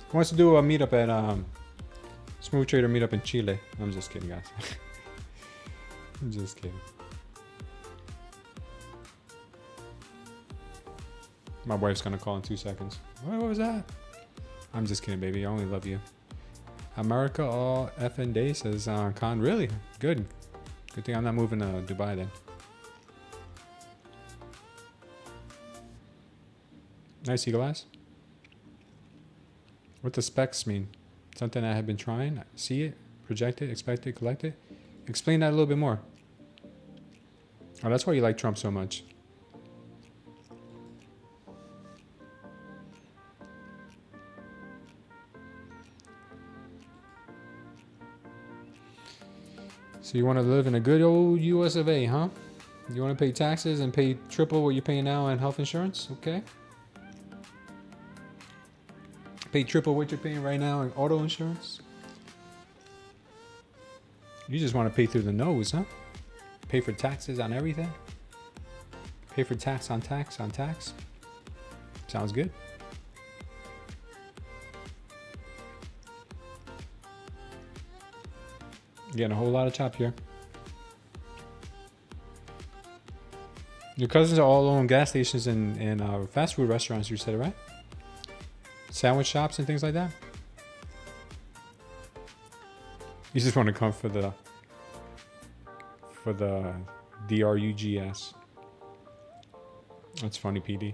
S5: Who wants to do a meetup at Smooth Trader meetup in Chile? I'm just kidding, guys. I'm just kidding. My wife's gonna call in 2 seconds. What was that? I'm just kidding, baby. I only love you. America all effing day, says Khan. Really? Good. Good thing I'm not moving to Dubai then. Nice eagle eyes. What does specs mean? Something I have been trying. See it, project it, expect it, collect it. Explain that a little bit more. Oh, that's why you like Trump so much. So you want to live in a good old US of A, huh? You want to pay taxes and pay triple what you're paying now on health insurance? Okay. Pay triple what you're paying right now in auto insurance. You just want to pay through the nose, huh? Pay for taxes on everything. Pay for tax on tax on tax. Sounds good. Getting a whole lot of chop here. Your cousins are all own gas stations and fast food restaurants, you said it, right? Sandwich shops and things like that. You just want to come for the DRUGS. That's funny, PD.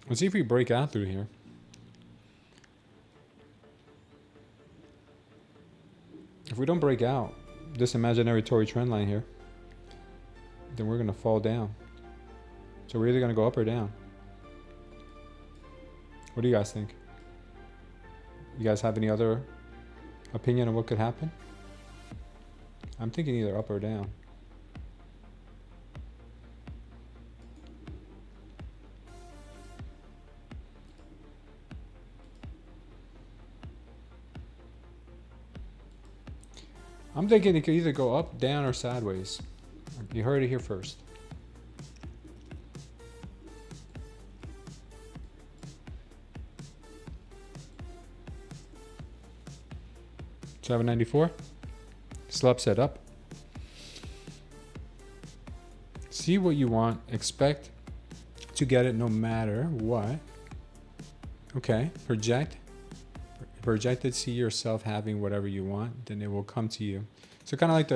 S5: Let's see if we break out through here. If we don't break out this imaginary Tory trend line here, then we're going to fall down. So we're either going to go up or down. What do you guys think? You guys have any other opinion on what could happen? I'm thinking either up or down. I'm thinking it could either go up, down, or sideways. You heard it here first. $7.94. Slub set up. See what you want. Expect to get it no matter what. Okay. Project. Projected, see yourself having whatever you want, then it will come to you. So kind of like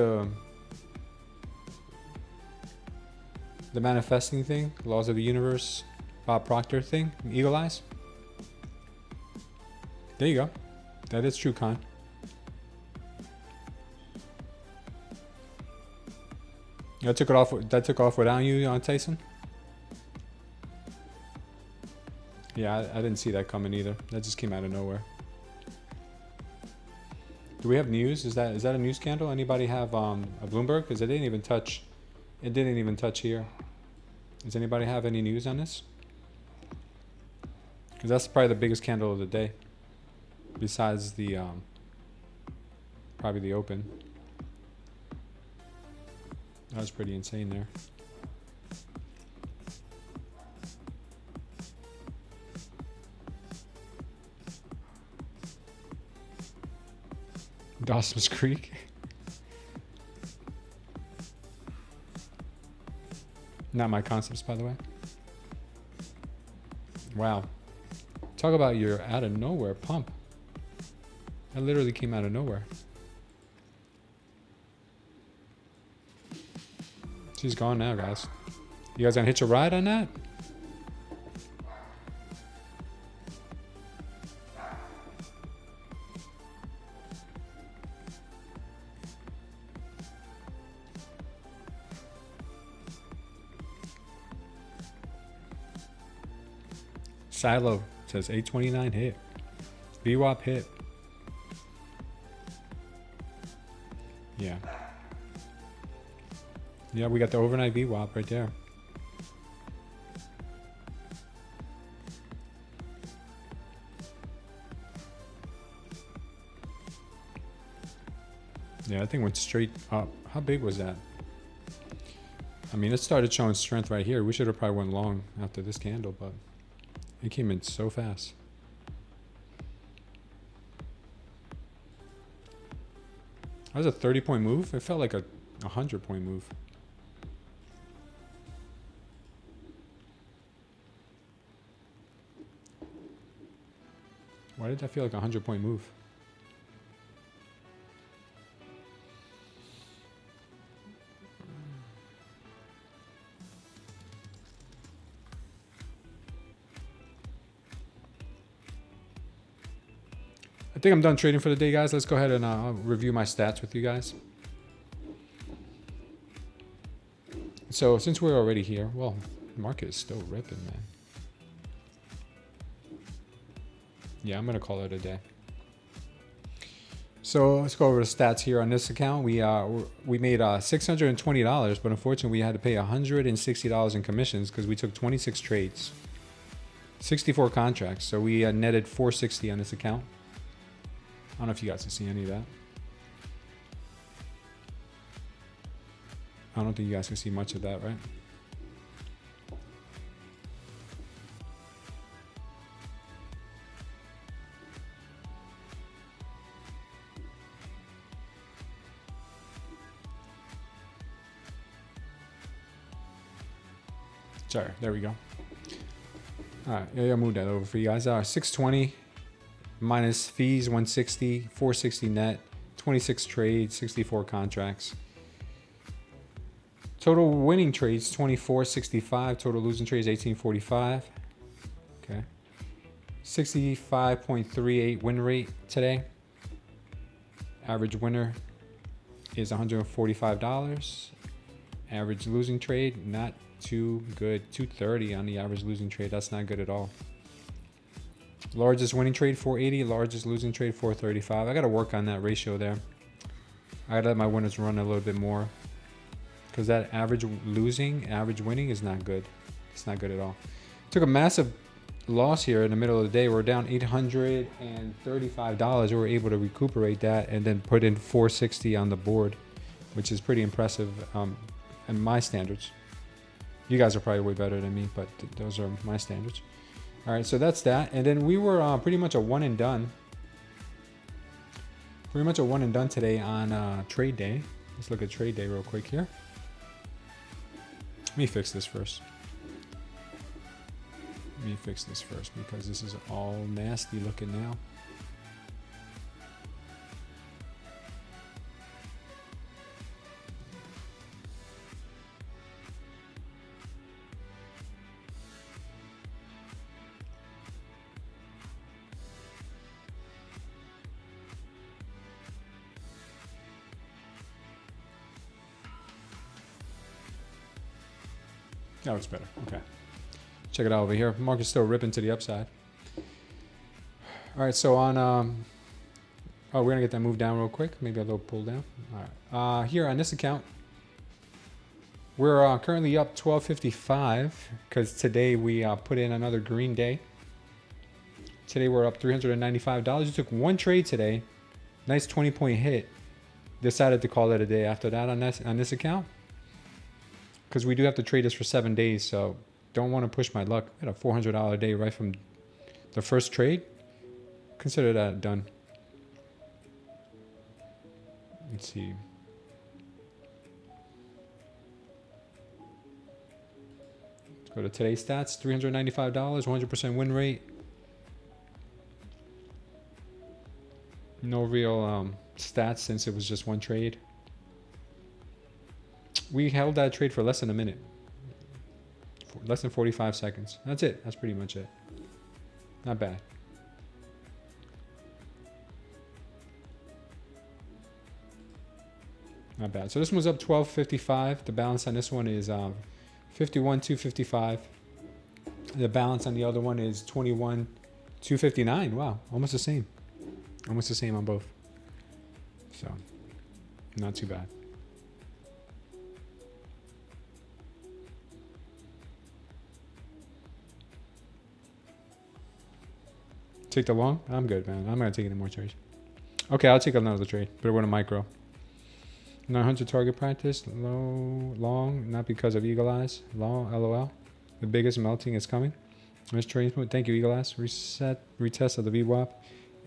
S5: the manifesting thing, laws of the universe, Bob Proctor thing, Eagle Eyes. There you go. That is true, Con. That took it off. That took off without you, Tyson. Yeah, I didn't see that coming either. That just came out of nowhere. Do we have news? Is that a news candle? Anybody have a Bloomberg? Because it didn't even touch. It didn't even touch here. Does anybody have any news on this? Because that's probably the biggest candle of the day. Besides the probably the open. That was pretty insane there. Dawson's Creek. Not my concepts, by the way. Wow. Talk about your out of nowhere pump. That literally came out of nowhere. She's gone now, guys. You guys gonna hitch a ride on that? Silo says 829 hit. VWAP hit. Yeah. Yeah, we got the overnight VWAP right there. Yeah, I think went straight up. How big was that? I mean, it started showing strength right here. We should have probably went long after this candle, but it came in so fast. That was a 30-point move. It felt like a 100-point move. Why did that feel like a 100-point move? I think I'm done trading for the day, guys. Let's go ahead and review my stats with you guys. So since we're already here, well, the market is still ripping, man. Yeah, I'm going to call it a day. So let's go over the stats here on this account. We made $620, but unfortunately we had to pay $160 in commissions because we took 26 trades, 64 contracts. So we netted $460 on this account. I don't know if you guys can see any of that. I don't think you guys can see much of that, right? Sorry, there we go. All right, yeah, I'll move that over for you guys. 620 minus fees, 160, 460 net, 26 trades, 64 contracts. Total winning trades, 2465. Total losing trades, 1845. Okay. 65.38 win rate today. Average winner is $145. Average losing trade, not too good. 230 on the average losing trade. That's not good at all. Largest winning trade, 480. Largest losing trade, 435. I got to work on that ratio there. I got to let my winners run a little bit more, because that average losing, average winning is not good. It's not good at all. Took a massive loss here in the middle of the day. We're down $835. We were able to recuperate that and then put in 460 on the board, which is pretty impressive in my standards. You guys are probably way better than me, but those are my standards. All right, so that's that. And then we were pretty much a one and done. Pretty much a one and done today on trade day. Let's look at trade day real quick here. Let me fix this first. Let me fix this first because this is all nasty looking now. That looks better. Okay. Check it out over here. Market's still ripping to the upside. All right, so on... oh, we're going to get that move down real quick. Maybe a little pull down. All right. Here on this account, we're currently up 1255 because today we put in another green day. Today we're up $395. We took one trade today. Nice 20-point hit. Decided to call it a day after that on this account, because we do have to trade this for 7 days, so don't want to push my luck. I had a $400 day right from the first trade. Consider that done. Let's see. Let's go to today's stats. $395, 100% win rate. No real stats since it was just one trade. We held that trade for less than a minute. Less than 45 seconds. That's it. That's pretty much it. Not bad. Not bad. So this one's up 12.55. The balance on this one is 51.255. The balance on the other one is 21.259. Wow, almost the same. Almost the same on both. So, not too bad. Take the long? I'm good, man. I'm not taking any more trades. Okay, I'll take another trade, but we're in a micro. 900 target practice. Low, long, not because of Eagle Eyes. Long, LOL. The biggest melting is coming. Nice trading smooth. Thank you, Eagle Eyes. Retest of the VWAP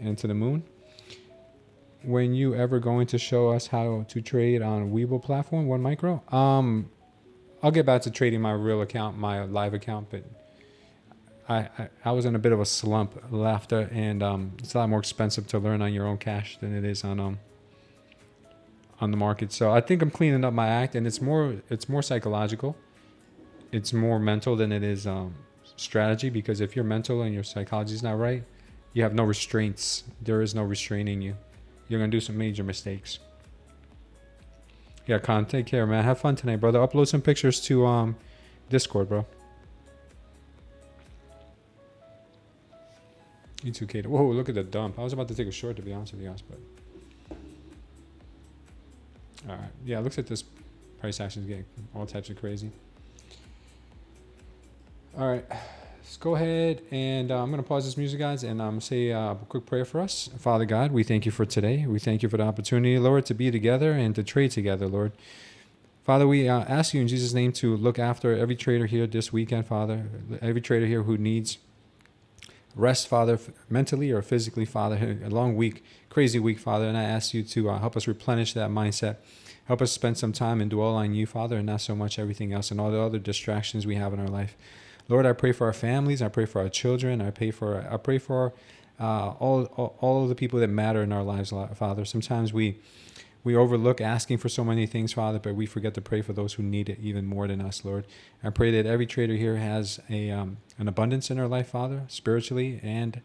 S5: and to the moon. When you ever going to show us how to trade on Webull platform, one micro? I'll get back to trading my real account, my live account, but I was in a bit of a slump after, and it's a lot more expensive to learn on your own cash than it is on the market. So I think I'm cleaning up my act, and it's more psychological. It's more mental than it is strategy, because if your mental and your psychology is not right, you have no restraints. There is no restraining you. You're gonna do some major mistakes. Yeah, Con, take care, man. Have fun tonight, brother. Upload some pictures to Discord, bro. E2K. Whoa, look at the dump. I was about to take a short, to be honest with you guys, but All right. Yeah, it looks like this price action is getting all types of crazy. All right. Let's go ahead and I'm going to pause this music, guys, and I'm going to say a quick prayer for us. Father God, we thank you for today. We thank you for the opportunity, Lord, to be together and to trade together, Lord. Father, we ask you in Jesus' name to look after every trader here this weekend, Father. Every trader here who needs rest, Father, mentally or physically, Father. A long week, crazy week, Father. And I ask you to help us replenish that mindset. Help us spend some time and dwell on you, Father, and not so much everything else and all the other distractions we have in our life. Lord, I pray for our families. I pray for our children. I pray for all of the people that matter in our lives, Father. Sometimes we overlook asking for so many things, Father, but we forget to pray for those who need it even more than us, Lord. I pray that every trader here has an abundance in their life, Father, spiritually and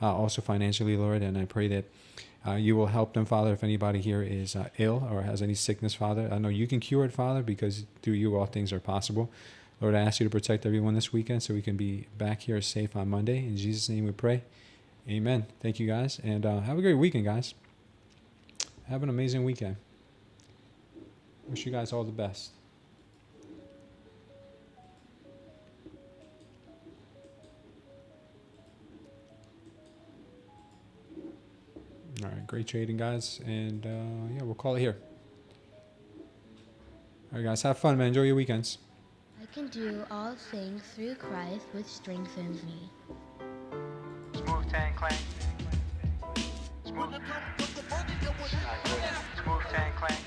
S5: also financially, Lord. And I pray that you will help them, Father, if anybody here is ill or has any sickness, Father. I know you can cure it, Father, because through you all things are possible. Lord, I ask you to protect everyone this weekend so we can be back here safe on Monday. In Jesus' name we pray. Amen. Thank you, guys. And have a great weekend, guys. Have an amazing weekend. Wish you guys all the best. All right, great trading, guys. And yeah, we'll call it here. All right, guys, have fun, man. Enjoy your weekends.
S3: I can do all things through Christ, which strengthens me.
S1: Smooth tang clang. Smooth. Smooth tang clang.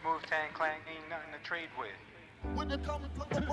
S1: Smooth tang clang. Ain't nothing to trade with.
S2: When it comes to the